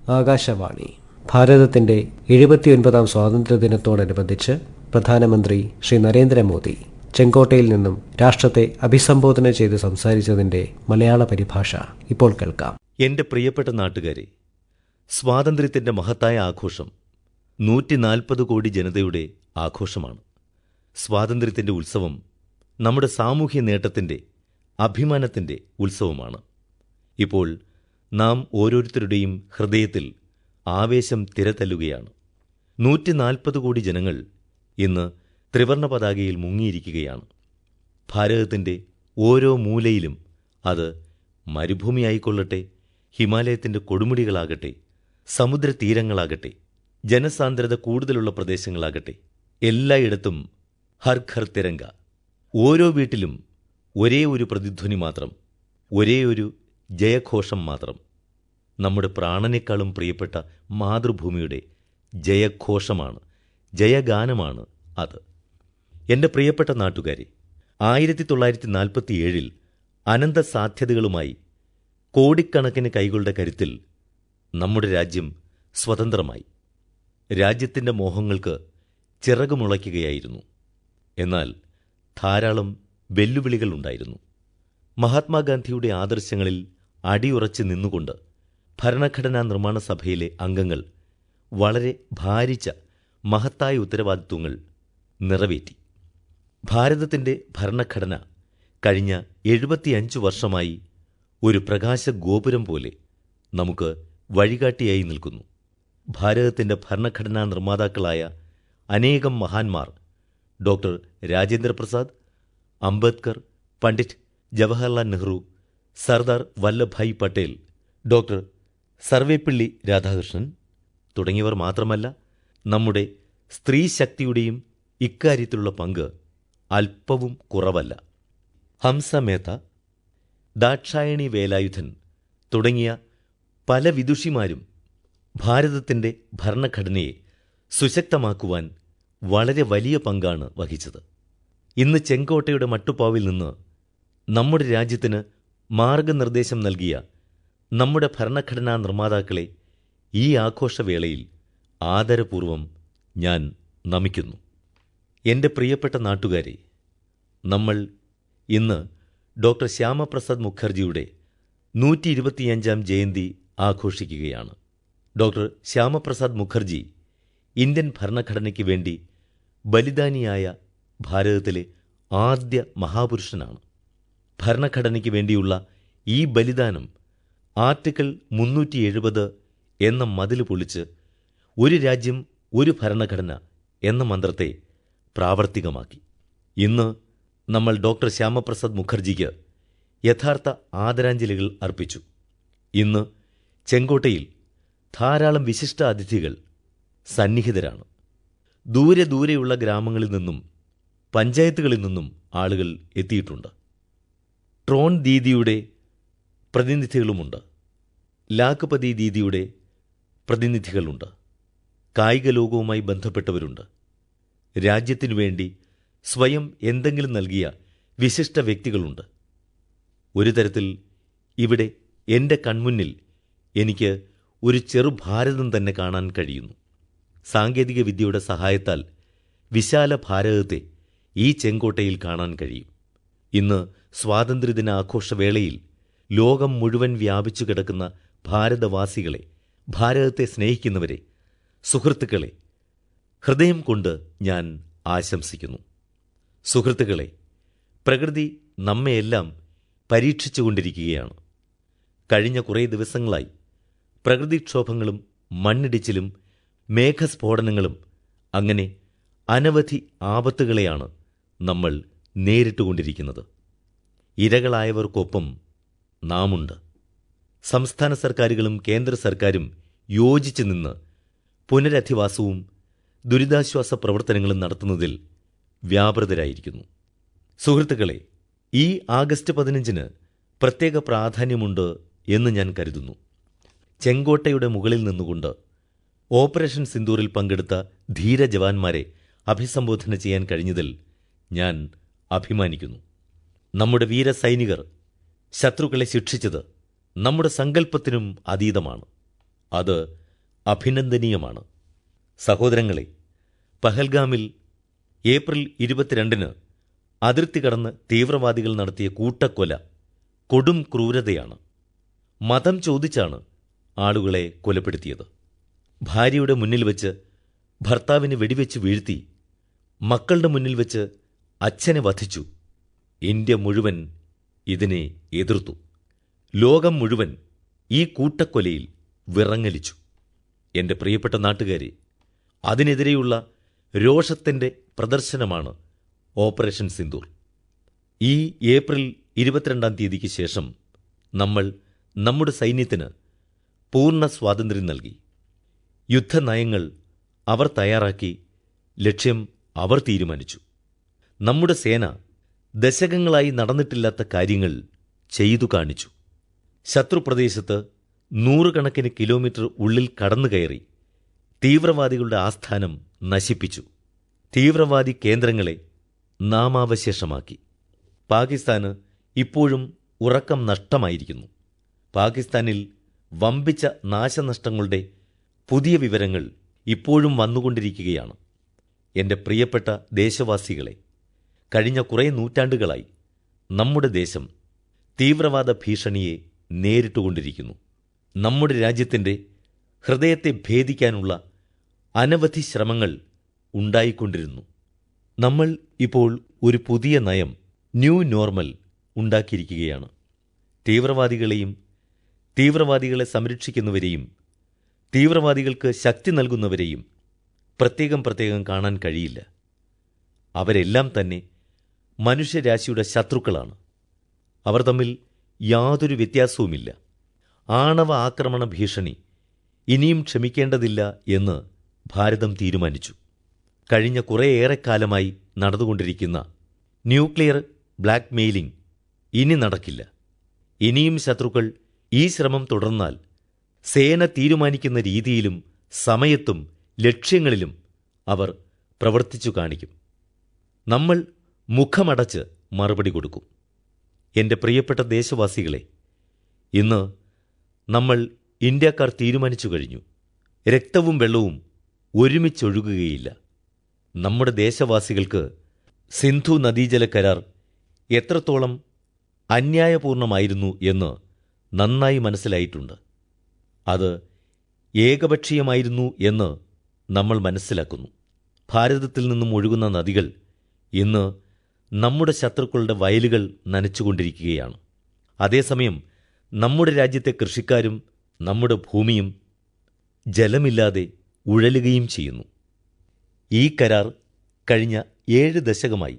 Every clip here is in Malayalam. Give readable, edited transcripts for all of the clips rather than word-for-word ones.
ആകാശവാണി. ഭാരതത്തിന്റെ 79ാം സ്വാതന്ത്ര്യദിനത്തോടനുബന്ധിച്ച് പ്രധാനമന്ത്രി ശ്രീ നരേന്ദ്രമോദി ചെങ്കോട്ടയിൽ നിന്നും രാഷ്ട്രത്തെ അഭിസംബോധന ചെയ്ത് സംസാരിച്ചതിന്റെ മലയാള പരിഭാഷ ഇപ്പോൾ കേൾക്കാം. എന്റെ പ്രിയപ്പെട്ട നാട്ടുകാരെ, സ്വാതന്ത്ര്യത്തിന്റെ മഹത്തായ ആഘോഷം 140 കോടി ജനതയുടെ ആഘോഷമാണ്. സ്വാതന്ത്ര്യത്തിന്റെ ഉത്സവം നമ്മുടെ സാമൂഹ്യ നേട്ടത്തിന്റെ, അഭിമാനത്തിന്റെ ഉത്സവമാണ്. ഇപ്പോൾ നാം ഓരോരുത്തരുടെയും ഹൃദയത്തിൽ ആവേശം തിരതല്ലുകയാണ്. 140 കോടി ജനങ്ങൾ ഇന്ന് ത്രിവർണ്ണ പതാകയിൽ മുങ്ങിയിരിക്കുകയാണ്. ഭാരതത്തിന്റെ ഓരോ മൂലയിലും, അത് മരുഭൂമിയായിക്കൊള്ളട്ടെ, ഹിമാലയത്തിന്റെ കൊടുമുടികളാകട്ടെ, സമുദ്രതീരങ്ങളാകട്ടെ, ജനസാന്ദ്രത കൂടുതലുള്ള പ്രദേശങ്ങളാകട്ടെ, എല്ലായിടത്തും ഹർ ഘർ തിരങ്ക. ഓരോ വീട്ടിലും ഒരേ ഒരു പ്രതിധ്വനി മാത്രം, ഒരേ ഒരു ജയഘോഷം മാത്രം. നമ്മുടെ പ്രാണനേക്കാളും പ്രിയപ്പെട്ട മാതൃഭൂമിയുടെ ജയഘോഷമാണ്, ജയഗാനമാണ് അത്. എന്റെ പ്രിയപ്പെട്ട നാട്ടുകാരെ, 1947 അനന്ത സാധ്യതകളുമായി കോടിക്കണക്കിന് കൈകളുടെ കരുത്തിൽ നമ്മുടെ രാജ്യം സ്വതന്ത്രമായി. രാജ്യത്തിന്റെ മോഹങ്ങൾക്ക് ചിറകുമുളയ്ക്കുകയായിരുന്നു. എന്നാൽ ധാരാളം വെല്ലുവിളികളുണ്ടായിരുന്നു. മഹാത്മാഗാന്ധിയുടെ ആദർശങ്ങളിൽ അടിയുറച്ച് നിന്നുകൊണ്ട് ഭരണഘടനാ നിർമ്മാണ സഭയിലെ അംഗങ്ങൾ വളരെ ഭാരിച്ച മഹത്തായ ഉത്തരവാദിത്വങ്ങൾ നിറവേറ്റി. ഭാരതത്തിന്റെ ഭരണഘടന കഴിഞ്ഞ 75 വർഷമായി ഒരു പ്രകാശഗോപുരം പോലെ നമുക്ക് വഴികാട്ടിയായി നിൽക്കുന്നു. ഭാരതത്തിന്റെ ഭരണഘടനാ നിർമ്മാതാക്കളായ അനേകം മഹാന്മാർ, ഡോക്ടർ രാജേന്ദ്രപ്രസാദ്, അംബേദ്കർ, പണ്ഡിറ്റ് ജവഹർലാൽ നെഹ്റു, സർദാർ വല്ലഭായ് പട്ടേൽ, ഡോക്ടർ സർവേപ്പള്ളി രാധാകൃഷ്ണൻ തുടങ്ങിയവർ മാത്രമല്ല, നമ്മുടെ സ്ത്രീശക്തിയുടെയും ഇക്കാര്യത്തിലുള്ള പങ്ക് അല്പവും കുറവല്ല. ഹംസ മേത്ത, ദാക്ഷായണി വേലായുധൻ തുടങ്ങിയ പല വിദുഷിമാരും ഭാരതത്തിന്റെ ഭരണഘടനയെ സുശക്തമാക്കുവാൻ വളരെ വലിയ പങ്കാണ് വഹിച്ചത്. ഇന്ന് ചെങ്കോട്ടയുടെ മട്ടുപ്പാവിൽ നിന്ന് നമ്മുടെ രാജ്യത്തിന് മാർഗനിർദ്ദേശം നൽകിയ നമ്മുടെ ഭരണഘടനാ നിർമ്മാതാക്കളെ ഈ ആഘോഷവേളയിൽ ആദരപൂർവം ഞാൻ നമിക്കുന്നു. എന്റെ പ്രിയപ്പെട്ട നാട്ടുകാരെ, നമ്മൾ ഇന്ന് ഡോക്ടർ ശ്യാമപ്രസാദ് മുഖർജിയുടെ 125ാം ജയന്തി ആഘോഷിക്കുകയാണ്. ഡോക്ടർ ശ്യാമപ്രസാദ് മുഖർജി ഇന്ത്യൻ ഭരണഘടനയ്ക്ക് വേണ്ടി ബലിദാനിയായ ഭാരതത്തിലെ ആദ്യ മഹാപുരുഷനാണ്. ഭരണഘടനയ്ക്ക് വേണ്ടിയുള്ള ഈ ബലിദാനം ആർട്ടിക്കിൾ 370 എന്ന മതിൽ പൊളിച്ച് ഒരു രാജ്യം ഒരു ഭരണഘടന എന്ന മന്ത്രത്തെ പ്രാവർത്തികമാക്കി. ഇന്ന് നമ്മൾ ഡോക്ടർ ശ്യാമപ്രസാദ് മുഖർജിക്ക് യഥാർത്ഥ ആദരാഞ്ജലികൾ അർപ്പിച്ചു. ഇന്ന് ചെങ്കോട്ടയിൽ ധാരാളം വിശിഷ്ട അതിഥികൾ സന്നിഹിതരാണ്. ദൂരെ ദൂരെയുള്ള ഗ്രാമങ്ങളിൽ നിന്നും പഞ്ചായത്തുകളിൽ നിന്നും ആളുകൾ എത്തിയിട്ടുണ്ട്. ട്രോൺ ദീദിയുടെ പ്രതിനിധികളുമുണ്ട്, ലാഖ്പതി ദീദിയുടെ പ്രതിനിധികളുണ്ട്, കായിക ലോകവുമായി ബന്ധപ്പെട്ടവരുണ്ട്. രാജ്യത്തിനു വേണ്ടി സ്വയം എന്തെങ്കിലും നൽകിയ വിശിഷ്ട വ്യക്തികളുണ്ട്. ഒരു തരത്തിൽ ഇവിടെ എൻ്റെ കൺമുന്നിൽ എനിക്ക് ഒരു ചെറുഭാരതം തന്നെ കാണാൻ കഴിയുന്നു. സാങ്കേതിക വിദ്യയുടെ സഹായത്താൽ വിശാല ഭാരതത്തെ ഈ ചെങ്കോട്ടയിൽ കാണാൻ കഴിയും. ഇന്ന് സ്വാതന്ത്ര്യദിന ആഘോഷവേളയിൽ ലോകം മുഴുവൻ വ്യാപിച്ചു കിടക്കുന്ന ഭാരതവാസികളെ, ഭാരതത്തെ സ്നേഹിക്കുന്നവരെ, സുഹൃത്തുക്കളെ ഹൃദയം കൊണ്ട് ഞാൻ ആശംസിക്കുന്നു. സുഹൃത്തുക്കളെ, പ്രകൃതി നമ്മെയെല്ലാം പരീക്ഷിച്ചുകൊണ്ടിരിക്കുകയാണ്. കഴിഞ്ഞ കുറേ ദിവസങ്ങളായി പ്രകൃതിക്ഷോഭങ്ങളും മണ്ണിടിച്ചിലും മേഘസ്ഫോടനങ്ങളും അങ്ങനെ അനവധി ആപത്തുകളെയാണ് നമ്മൾ നേരിട്ടുകൊണ്ടിരിക്കുന്നത്. ഇരകളായവർക്കൊപ്പം നാമുണ്ട്. സംസ്ഥാന സർക്കാരുകളും കേന്ദ്ര സർക്കാരും യോജിച്ചു നിന്ന് പുനരധിവാസവും ദുരിതാശ്വാസ പ്രവർത്തനങ്ങളും നടത്തുന്നതിൽ വ്യാപൃതരായിരിക്കുന്നു. സുഹൃത്തുക്കളെ, ഈ ആഗസ്റ്റ് 15 പ്രത്യേക പ്രാധാന്യമുണ്ട് എന്ന് ഞാൻ കരുതുന്നു. ചെങ്കോട്ടയുടെ മുകളിൽ നിന്നുകൊണ്ട് ഓപ്പറേഷൻ സിന്ദൂറിൽ പങ്കെടുത്ത ധീര ജവാന്മാരെ അഭിസംബോധന ചെയ്യാൻ കഴിഞ്ഞതിൽ ഞാൻ അഭിമാനിക്കുന്നു. നമ്മുടെ വീരസൈനികർ ശത്രുക്കളെ ശിക്ഷിച്ചത് നമ്മുടെ സങ്കല്പത്തിനും അതീതമാണ്. അത് അഭിനന്ദനീയമാണ്. സഹോദരങ്ങളെ, പഹൽഗാമിൽ ഏപ്രിൽ 22 അതിർത്തി കടന്ന് തീവ്രവാദികൾ നടത്തിയ കൂട്ടക്കൊല കൊടും ക്രൂരതയാണ്. മതം ചോദിച്ചാണ് ആളുകളെ കൊലപ്പെടുത്തിയത്. ഭാര്യയുടെ മുന്നിൽ വെച്ച് ഭർത്താവിനെ വെടിവെച്ച് വീഴ്ത്തി, മക്കളുടെ മുന്നിൽ വെച്ച് അച്ഛനെ വധിച്ചു. ഇന്ത്യ മുഴുവൻ ഇതിനെ എതിർത്തു. ലോകം മുഴുവൻ ഈ കൂട്ടക്കൊലയിൽ വിറങ്ങലിച്ചു. എൻ്റെ പ്രിയപ്പെട്ട നാട്ടുകാരെ, അതിനെതിരെയുള്ള രോഷത്തിൻ്റെ പ്രദർശനമാണ് ഓപ്പറേഷൻ സിന്ദൂർ. ഈ ഏപ്രിൽ 22 ശേഷം നമ്മൾ നമ്മുടെ സൈന്യത്തിന് പൂർണ്ണ സ്വാതന്ത്ര്യം നൽകി. യുദ്ധനയങ്ങൾ അവർ തയ്യാറാക്കി, ലക്ഷ്യം അവർ തീരുമാനിച്ചു. നമ്മുടെ സേന ദശകങ്ങളായി നടന്നിട്ടില്ലാത്ത കാര്യങ്ങൾ ചെയ്തു കാണിച്ചു. ശത്രുപ്രദേശത്ത് 100 കണക്കിന് കിലോമീറ്റർ ഉള്ളിൽ കടന്നുകയറി തീവ്രവാദികളുടെ ആസ്ഥാനം നശിപ്പിച്ചു. തീവ്രവാദി കേന്ദ്രങ്ങളെ നാമാവശേഷമാക്കി. പാകിസ്ഥാന് ഇപ്പോഴും ഉറക്കം നഷ്ടമായിരിക്കുന്നു. പാകിസ്ഥാനിൽ വമ്പിച്ച നാശനഷ്ടങ്ങളുടെ പുതിയ വിവരങ്ങൾ ഇപ്പോഴും വന്നുകൊണ്ടിരിക്കുകയാണ്. എൻ്റെ പ്രിയപ്പെട്ട ദേശവാസികളെ, കഴിഞ്ഞ കുറേ നൂറ്റാണ്ടുകളായി നമ്മുടെ ദേശം തീവ്രവാദ ഭീഷണിയെ നേരിട്ടുകൊണ്ടിരിക്കുന്നു. നമ്മുടെ രാജ്യത്തിൻ്റെ ഹൃദയത്തെ ഭേദിക്കാനുള്ള അനവധി ശ്രമങ്ങൾ ഉണ്ടായിക്കൊണ്ടിരുന്നു. നമ്മൾ ഇപ്പോൾ ഒരു പുതിയ നയം, ന്യൂ നോർമൽ ഉണ്ടാക്കിയിരിക്കുകയാണ്. തീവ്രവാദികളെയും തീവ്രവാദികളെ സംരക്ഷിക്കുന്നവരെയും തീവ്രവാദികൾക്ക് ശക്തി നൽകുന്നവരെയും പ്രത്യേകം കാണാൻ കഴിയില്ല. അവരെല്ലാം തന്നെ മനുഷ്യരാശിയുടെ ശത്രുക്കളാണ്. അവർ തമ്മിൽ യാതൊരു വ്യത്യാസവുമില്ല. ആണവ ആക്രമണ ഭീഷണി ഇനിയും ക്ഷമിക്കേണ്ടതില്ല എന്ന് ഭാരതം തീരുമാനിച്ചു. കഴിഞ്ഞ കുറേയേറെക്കാലമായി നടന്നുകൊണ്ടിരിക്കുന്ന ന്യൂക്ലിയർ ബ്ലാക്ക് മെയിലിംഗ് ഇനി നടക്കില്ല. ഇനിയും ശത്രുക്കൾ ഈ ശ്രമം തുടർന്നാൽ സേന തീരുമാനിക്കുന്ന രീതിയിലും സമയത്തും ലക്ഷ്യങ്ങളിലും അവർ പ്രവർത്തിച്ചു കാണിക്കും. നമ്മൾ മുഖമടച്ച് മറുപടി കൊടുക്കും. എൻ്റെ പ്രിയപ്പെട്ട ദേശവാസികളെ, ഇന്ന് നമ്മൾ ഇന്ത്യക്കാർ തീരുമാനിച്ചു കഴിഞ്ഞു, രക്തവും വെള്ളവും ഒരുമിച്ചൊഴുകുകയില്ല. നമ്മുടെ ദേശവാസികൾക്ക് സിന്ധു നദീജല കരാർ എത്രത്തോളം അന്യായപൂർണമായിരുന്നു എന്ന് നന്നായി മനസ്സിലായിട്ടുണ്ട്. അത് ഏകപക്ഷീയമായിരുന്നു എന്ന് നമ്മൾ മനസ്സിലാക്കുന്നു. ഭാരതത്തിൽ നിന്നും ഒഴുകുന്ന നദികൾ ഇന്ന് നമ്മുടെ ശത്രുക്കളുടെ വയലുകൾ നനച്ചുകൊണ്ടിരിക്കുകയാണ്. അതേസമയം നമ്മുടെ രാജ്യത്തെ കൃഷിക്കാരും നമ്മുടെ ഭൂമിയും ജലമില്ലാതെ ഉഴലുകയും ചെയ്യുന്നു. ഈ കരാർ കഴിഞ്ഞ 7 ദശകമായി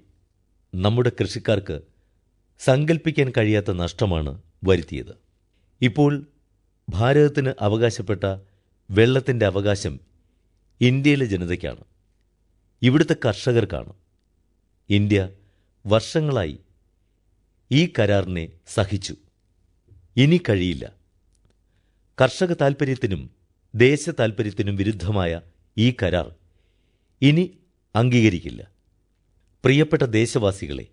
നമ്മുടെ കൃഷിക്കാർക്ക് സങ്കൽപ്പിക്കാൻ കഴിയാത്ത നഷ്ടമാണ് വരുത്തിയത്. ഇപ്പോൾ ഭാരതത്തിന് അവകാശപ്പെട്ട വെള്ളത്തിൻ്റെ അവകാശം ഇന്ത്യയിലെ ജനതയ്ക്കാണ്, ഇവിടുത്തെ കർഷകർക്കാണ്. ഇന്ത്യ വർഷങ്ങളായി ഈ കരാറിനെ സഹിച്ചു. ഇനി കഴിയില്ല. കർഷക താൽപ്പര്യത്തിനും ദേശ താൽപ്പര്യത്തിനും വിരുദ്ധമായ ഈ കരാർ ഇനി അംഗീകരിക്കില്ല. പ്രിയപ്പെട്ട ദേശവാസികളെ,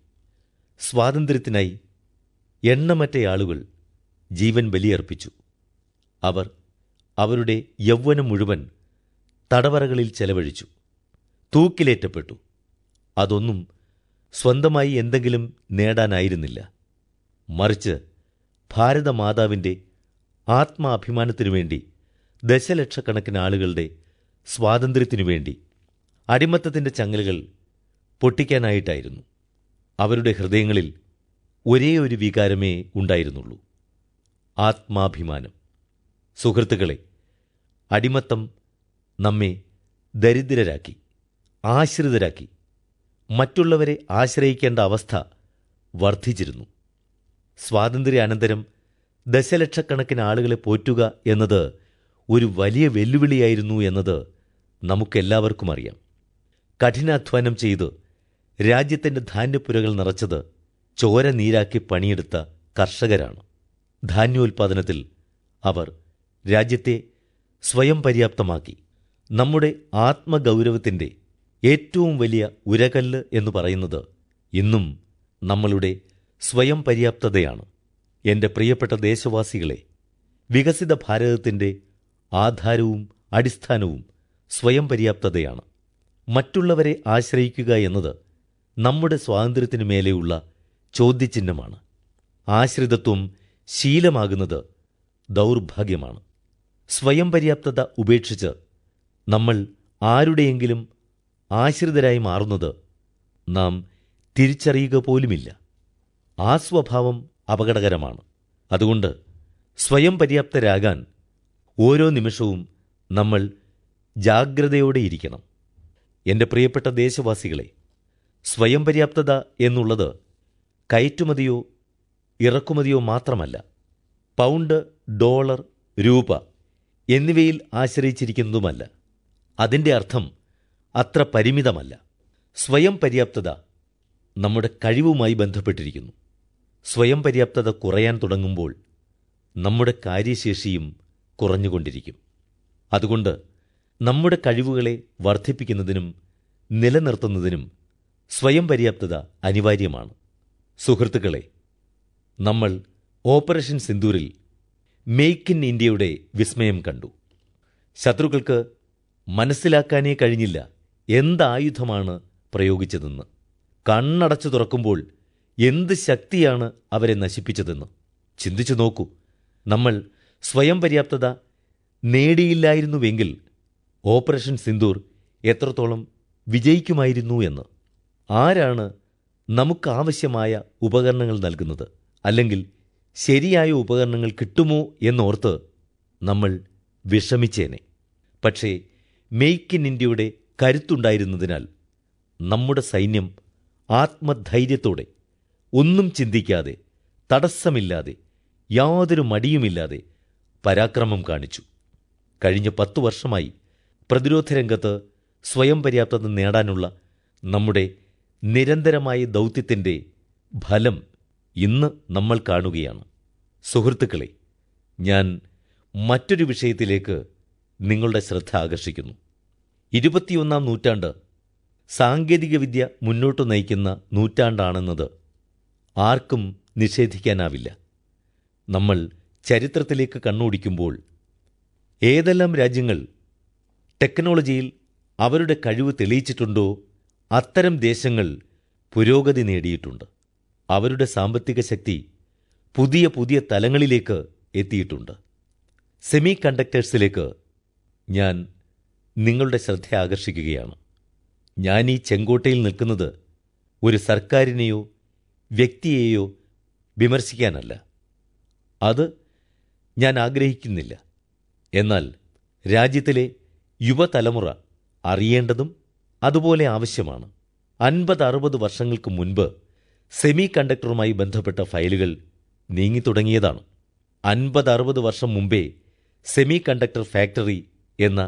സ്വാതന്ത്ര്യത്തിനായി എണ്ണമറ്റ ആളുകൾ ജീവൻ ബലിയർപ്പിച്ചു. അവർ അവരുടെ യൗവനം മുഴുവൻ തടവറകളിൽ ചെലവഴിച്ചു, തൂക്കിലേറ്റപ്പെട്ടു. അതൊന്നും സ്വന്തമായി എന്തെങ്കിലും നേടാനായിരുന്നില്ല, മറിച്ച് ഭാരതമാതാവിൻ്റെ ആത്മാഭിമാനത്തിനു വേണ്ടി, ദശലക്ഷക്കണക്കിന് ആളുകളുടെ സ്വാതന്ത്ര്യത്തിനു വേണ്ടി അടിമത്തത്തിൻ്റെ ചങ്ങലകൾ പൊട്ടിക്കാനായിട്ടായിരുന്നു. അവരുടെ ഹൃദയങ്ങളിൽ ഒരേ ഒരു വികാരമേ ഉണ്ടായിരുന്നുള്ളൂ, ആത്മാഭിമാനം. സുഹൃത്തുക്കളെ, അടിമത്തം നമ്മെ ദരിദ്രരാക്കി, ആശ്രിതരാക്കി. മറ്റുള്ളവരെ ആശ്രയിക്കേണ്ട അവസ്ഥ വർദ്ധിച്ചിരുന്നു. സ്വാതന്ത്ര്യാനന്തരം ദശലക്ഷക്കണക്കിന് ആളുകളെ പോറ്റുക എന്നത് ഒരു വലിയ വെല്ലുവിളിയായിരുന്നു എന്നത് നമുക്കെല്ലാവർക്കും അറിയാം. കഠിനാധ്വാനം ചെയ്ത് രാജ്യത്തിൻ്റെ ധാന്യപ്പുരകൾ നിറച്ചത് ചോര നീരാക്കി പണിയെടുത്ത കർഷകരാണ്. ധാന്യോൽപാദനത്തിൽ അവർ രാജ്യത്തെ സ്വയം പര്യാപ്തമാക്കി. നമ്മുടെ ആത്മഗൗരവത്തിൻ്റെ ഏറ്റവും വലിയ ഉരകല്ല് എന്ന് പറയുന്നത് ഇന്നും നമ്മളുടെ സ്വയം പര്യാപ്തതയാണ്. എൻ്റെ പ്രിയപ്പെട്ട ദേശവാസികളെ, വികസിത ഭാരതത്തിൻ്റെ ആധാരവും അടിസ്ഥാനവും സ്വയം പര്യാപ്തതയാണ്. മറ്റുള്ളവരെ ആശ്രയിക്കുക എന്നത് നമ്മുടെ സ്വാതന്ത്ര്യത്തിനു മേലെയുള്ള ചോദ്യചിഹ്നമാണ്. ആശ്രിതത്വം ശീലമാകുന്നത് ദൗർഭാഗ്യമാണ്. സ്വയം പര്യാപ്തത ഉപേക്ഷിച്ച് നമ്മൾ ആരുടെയെങ്കിലും ആശ്രിതരായി മാറുന്നത് നാം തിരിച്ചറിയുക പോലുമില്ല. ആ സ്വഭാവം അപകടകരമാണ്. അതുകൊണ്ട് സ്വയം പര്യാപ്തരാകാൻ ഓരോ നിമിഷവും നമ്മൾ ജാഗ്രതയോടെയിരിക്കണം. എൻ്റെ പ്രിയപ്പെട്ട ദേശവാസികളെ, സ്വയം പര്യാപ്തത എന്നുള്ളത് കയറ്റുമതിയോ ഇറക്കുമതിയോ മാത്രമല്ല. പൗണ്ട്, ഡോളർ, രൂപ എന്നിവയിൽ ആശ്രയിച്ചിരിക്കുന്നതുമല്ല. അതിൻ്റെ അർത്ഥം അത്ര പരിമിതമല്ല. സ്വയം പര്യാപ്തത നമ്മുടെ കഴിവുമായി ബന്ധപ്പെട്ടിരിക്കുന്നു. സ്വയം പര്യാപ്തത കുറയാൻ തുടങ്ങുമ്പോൾ നമ്മുടെ കാര്യശേഷിയും കുറഞ്ഞുകൊണ്ടിരിക്കും. അതുകൊണ്ട് നമ്മുടെ കഴിവുകളെ വർദ്ധിപ്പിക്കുന്നതിനും നിലനിർത്തുന്നതിനും സ്വയം പര്യാപ്തത അനിവാര്യമാണ്. സുഹൃത്തുക്കളെ, നമ്മൾ ഓപ്പറേഷൻ സിന്ദൂരിൽ മെയ്ക്ക് ഇൻ ഇന്ത്യയുടെ വിസ്മയം കണ്ടു. ശത്രുക്കൾക്ക് മനസ്സിലാക്കാനേ കഴിഞ്ഞില്ല എന്തായുധമാണ് പ്രയോഗിച്ചതെന്ന്. കണ്ണടച്ചു തുറക്കുമ്പോൾ എന്ത് ശക്തിയാണ് അവരെ നശിപ്പിച്ചതെന്ന് ചിന്തിച്ചു നോക്കൂ. നമ്മൾ സ്വയം പര്യാപ്തത നേടിയില്ലായിരുന്നുവെങ്കിൽ ഓപ്പറേഷൻ സിന്ദൂർ എത്രത്തോളം വിജയിക്കുമായിരുന്നു എന്ന്. ആരാണ് നമുക്കാവശ്യമായ ഉപകരണങ്ങൾ നൽകുന്നത്? അല്ലെങ്കിൽ ശരിയായ ഉപകരണങ്ങൾ കിട്ടുമോ എന്നോർത്ത് നമ്മൾ വിഷമിച്ചേനെ. പക്ഷേ മെയ്ക്ക് ഇൻ ഇന്ത്യയുടെ കരുത്തുണ്ടായിരുന്നതിനാൽ നമ്മുടെ സൈന്യം ആത്മധൈര്യത്തോടെ, ഒന്നും ചിന്തിക്കാതെ, തടസ്സമില്ലാതെ, യാതൊരു മടിയുമില്ലാതെ പരാക്രമം കാണിച്ചു. കഴിഞ്ഞ 10 വർഷമായി പ്രതിരോധ രംഗത്ത് സ്വയം പര്യാപ്തത നേടാനുള്ള നമ്മുടെ നിരന്തരമായ ദൗത്യത്തിൻ്റെ ഫലം ഇന്ന് നമ്മൾ കാണുകയാണ്. സുഹൃത്തുക്കളെ, ഞാൻ മറ്റൊരു വിഷയത്തിലേക്ക് നിങ്ങളുടെ ശ്രദ്ധ ആകർഷിക്കുന്നു. 21-ാം നൂറ്റാണ്ട് സാങ്കേതികവിദ്യ മുന്നോട്ടു നയിക്കുന്ന നൂറ്റാണ്ടാണെന്നത് ആർക്കും നിഷേധിക്കാനാവില്ല. നമ്മൾ ചരിത്രത്തിലേക്ക് കണ്ണോടിക്കുമ്പോൾ ഏതെല്ലാം രാജ്യങ്ങൾ ടെക്നോളജിയിൽ അവരുടെ കഴിവ് തെളിയിച്ചിട്ടുണ്ടോ അത്തരം ദേശങ്ങൾ പുരോഗതി നേടിയിട്ടുണ്ട്. അവരുടെ സാമ്പത്തിക ശക്തി പുതിയ പുതിയ തലങ്ങളിലേക്ക് എത്തിയിട്ടുണ്ട്. സെമി കണ്ടക്ടേഴ്സിലേക്ക് ഞാൻ നിങ്ങളുടെ ശ്രദ്ധ ആകർഷിക്കുകയാണ്. ഞാൻ ഈ ചെങ്കോട്ടയിൽ നിൽക്കുന്നത് ഒരു സർക്കാരിനെയോ വ്യക്തിയെയോ വിമർശിക്കാനല്ല. അത് ഞാൻ ആഗ്രഹിക്കുന്നില്ല. എന്നാൽ രാജ്യത്തിലെ യുവതലമുറ അറിയേണ്ടതും അതുപോലെ ആവശ്യമാണ്. 50-60 വർഷങ്ങൾക്ക് മുൻപ് സെമി കണ്ടക്ടറുമായി ബന്ധപ്പെട്ട ഫയലുകൾ നീങ്ങിത്തുടങ്ങിയതാണ്. 50-60 വർഷം മുമ്പേ സെമി കണ്ടക്ടർ ഫാക്ടറി എന്ന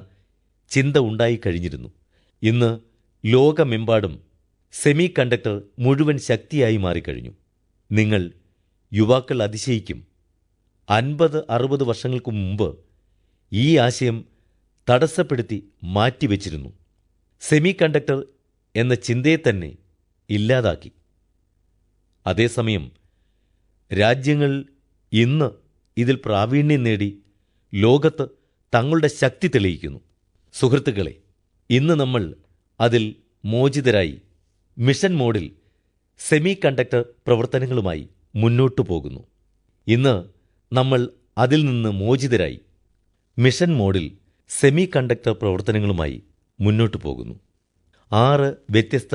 ചിന്ത ഉണ്ടായിക്കഴിഞ്ഞിരുന്നു. ഇന്ന് ലോകമെമ്പാടും സെമി കണ്ടക്ടർ മുഴുവൻ ശക്തിയായി മാറിക്കഴിഞ്ഞു. നിങ്ങൾ യുവാക്കൾ അതിശയിക്കും. 50-60 വർഷങ്ങൾക്ക് മുമ്പ് ഈ ആശയം തടസ്സപ്പെടുത്തി മാറ്റിവെച്ചിരുന്നു. സെമി കണ്ടക്ടർ എന്ന ചിന്തയെ തന്നെ ഇല്ലാതാക്കി. അതേസമയം രാജ്യങ്ങൾ ഇന്ന് ഇതിൽ പ്രാവീണ്യം നേടി ലോകത്ത് തങ്ങളുടെ ശക്തി തെളിയിക്കുന്നു. സുഹൃത്തുക്കളെ, ഇന്ന് നമ്മൾ അതിൽ മോചിതരായി മിഷൻ മോഡിൽ സെമി കണ്ടക്ടർ പ്രവർത്തനങ്ങളുമായി മുന്നോട്ടു പോകുന്നു. ഇന്ന് നമ്മൾ അതിൽ നിന്ന് മോചിതരായി മിഷൻ മോഡിൽ സെമി കണ്ടക്ടർ പ്രവർത്തനങ്ങളുമായി മുന്നോട്ടു പോകുന്നു. 6 വ്യത്യസ്ത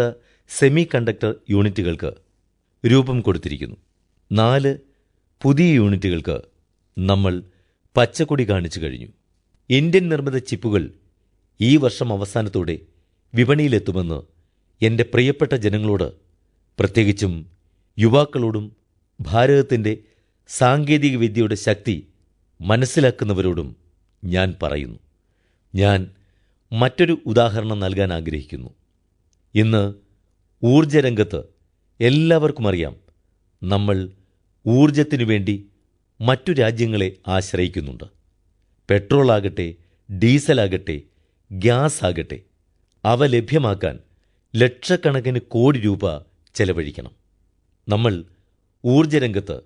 സെമി കണ്ടക്ടർ യൂണിറ്റുകൾക്ക് രൂപം കൊടുത്തിരിക്കുന്നു. 4 പുതിയ യൂണിറ്റുകൾക്ക് നമ്മൾ പച്ചക്കൊടി കാണിച്ചു കഴിഞ്ഞു. ഇന്ത്യൻ നിർമ്മിത ചിപ്പുകൾ ഈ വർഷം അവസാനത്തോടെ വിപണിയിലെത്തുമെന്ന് എൻ്റെ പ്രിയപ്പെട്ട ജനങ്ങളോട്, പ്രത്യേകിച്ചും യുവാക്കളോടും ഭാരതത്തിൻ്റെ സാങ്കേതികവിദ്യയുടെ ശക്തി മനസ്സിലാക്കുന്നവരോടും ഞാൻ പറയുന്നു. ഞാൻ മറ്റൊരു ഉദാഹരണം നൽകാൻ ആഗ്രഹിക്കുന്നു. ഇന്ന് ഊർജ്ജരംഗത്ത് എല്ലാവർക്കും അറിയാം, നമ്മൾ ഊർജ്ജത്തിനു വേണ്ടി മറ്റു രാജ്യങ്ങളെ ആശ്രയിക്കുന്നുണ്ട്. പെട്രോളാകട്ടെ, ഡീസലാകട്ടെ, ഗ്യാസ് ആകട്ടെ, അവ ലഭ്യമാക്കാൻ ലക്ഷക്കണക്കിന് കോടി രൂപ ചെലവഴിക്കണം. നമ്മൾ ഊർജ്ജരംഗത്ത്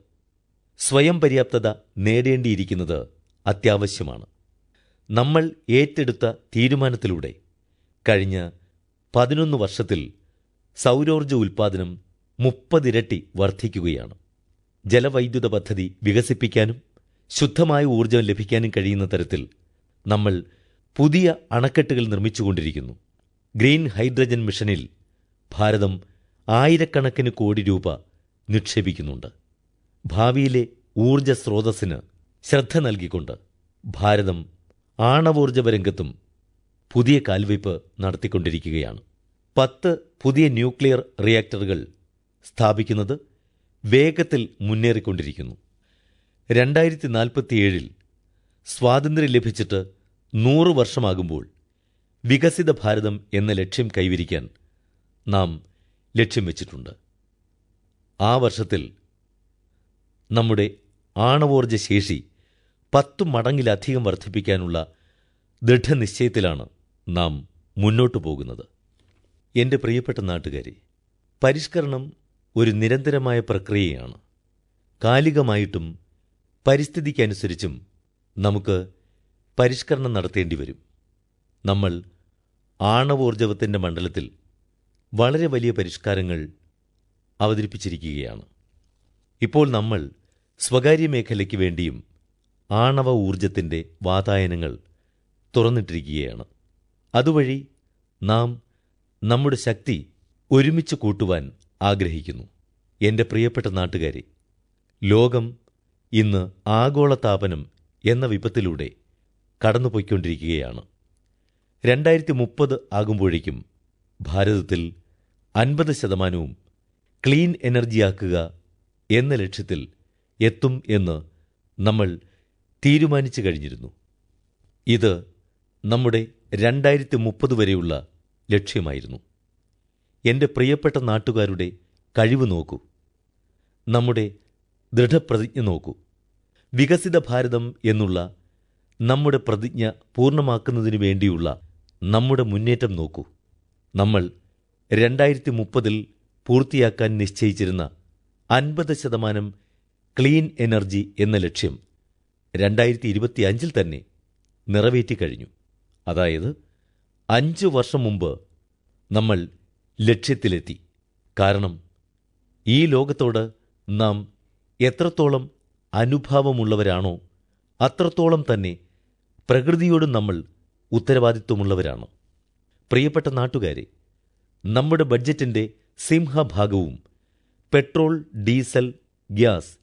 സ്വയം പര്യാപ്തത നേടേണ്ടിയിരിക്കുന്നത് അത്യാവശ്യമാണ്. നമ്മൾ ഏറ്റെടുത്ത തീരുമാനത്തിലൂടെ കഴിഞ്ഞ 11 വർഷത്തിൽ സൗരോർജ്ജ ഉൽപ്പാദനം 30 ഇരട്ടി വർദ്ധിക്കുകയാണ്. ജലവൈദ്യുത പദ്ധതി വികസിപ്പിക്കാനും ശുദ്ധമായ ഊർജ്ജം ലഭിക്കാനും കഴിയുന്ന തരത്തിൽ നമ്മൾ പുതിയ അണക്കെട്ടുകൾ നിർമ്മിച്ചുകൊണ്ടിരിക്കുന്നു. ഗ്രീൻ ഹൈഡ്രജൻ മിഷനിൽ ഭാരതം ആയിരക്കണക്കിന് കോടി രൂപ നിക്ഷേപിക്കുന്നുണ്ട്. ഭാവിയിലെ ഊർജ്ജ സ്രോതസ്സിന് ശ്രദ്ധ നൽകിക്കൊണ്ട് ഭാരതം ആണവോർജ്ജ രംഗത്തും പുതിയ കാൽവയ്പ് നടത്തിക്കൊണ്ടിരിക്കുകയാണ്. 10 പുതിയ ന്യൂക്ലിയർ റിയാക്ടറുകൾ സ്ഥാപിക്കുന്നത് വേഗത്തിൽ മുന്നേറിക്കൊണ്ടിരിക്കുന്നു. 2047 സ്വാതന്ത്ര്യം ലഭിച്ചിട്ട് 100 വർഷമാകുമ്പോൾ വികസിത ഭാരതം എന്ന ലക്ഷ്യം കൈവരിക്കാൻ നാം ലക്ഷ്യം വച്ചിട്ടുണ്ട്. ആ വർഷത്തിൽ നമ്മുടെ ആണവോർജ്ജ ശേഷി 10 മടങ്ങിലധികം വർദ്ധിപ്പിക്കാനുള്ള ദൃഢനിശ്ചയത്തിലാണ് നാം മുന്നോട്ടു പോകുന്നത്. എൻ്റെ പ്രിയപ്പെട്ട നാട്ടുകാരെ, പരിഷ്കരണം ഒരു നിരന്തരമായ പ്രക്രിയയാണ്. കാലികമായിട്ടും പരിസ്ഥിതിക്കനുസരിച്ചും നമുക്ക് പരിഷ്കരണം നടത്തേണ്ടി വരും. നമ്മൾ ആണവോർജ്ജവത്തിൻ്റെ മണ്ഡലത്തിൽ വളരെ വലിയ പരിഷ്കാരങ്ങൾ അവതരിപ്പിച്ചിരിക്കുകയാണ്. ഇപ്പോൾ നമ്മൾ സ്വകാര്യ മേഖലയ്ക്ക് വേണ്ടിയും ആണവ ഊർജത്തിൻ്റെ വാതായനങ്ങൾ തുറന്നിട്ടിരിക്കുകയാണ്. അതുവഴി നാം നമ്മുടെ ശക്തി ഒരുമിച്ച് കൂട്ടുവാൻ ആഗ്രഹിക്കുന്നു. എൻ്റെ പ്രിയപ്പെട്ട നാട്ടുകാരെ, ലോകം ഇന്ന് ആഗോളതാപനം എന്ന വിപത്തിലൂടെ കടന്നുപോയിക്കൊണ്ടിരിക്കുകയാണ്. 2030 ആകുമ്പോഴേക്കും ഭാരതത്തിൽ 50% ക്ലീൻ എനർജിയാക്കുക എന്ന ലക്ഷ്യത്തിൽ എത്തും എന്ന് നമ്മൾ തീരുമാനിച്ചു കഴിഞ്ഞിരുന്നു. ഇത് നമ്മുടെ 2030 വരെയുള്ള ലക്ഷ്യമായിരുന്നു. എൻ്റെ പ്രിയപ്പെട്ട നാട്ടുകാരുടെ കഴിവ് നോക്കൂ, നമ്മുടെ ദൃഢപ്രതിജ്ഞ നോക്കൂ. വികസിത ഭാരതം എന്നുള്ള നമ്മുടെ പ്രതിജ്ഞ പൂർണ്ണമാക്കുന്നതിനു വേണ്ടിയുള്ള നമ്മുടെ മുന്നേറ്റം നോക്കൂ. നമ്മൾ 2030 പൂർത്തിയാക്കാൻ നിശ്ചയിച്ചിരുന്ന 50% ക്ലീൻ എനർജി എന്ന ലക്ഷ്യം 2025 തന്നെ നിറവേറ്റിക്കഴിഞ്ഞു. അതായത് 5 വർഷം മുമ്പ് നമ്മൾ ലക്ഷ്യത്തിലെത്തി. കാരണം ഈ ലോകത്തോട് നാം എത്രത്തോളം അനുഭാവമുള്ളവരാണോ അത്രത്തോളം തന്നെ പ്രകൃതിയോടും നമ്മൾ ഉത്തരവാദിത്വമുള്ളവരാണ്. പ്രിയപ്പെട്ട നാട്ടുകാരെ, നമ്മുടെ ബഡ്ജറ്റിൻ്റെ സിംഹഭാഗവും പെട്രോൾ, ഡീസൽ, ഗ്യാസ്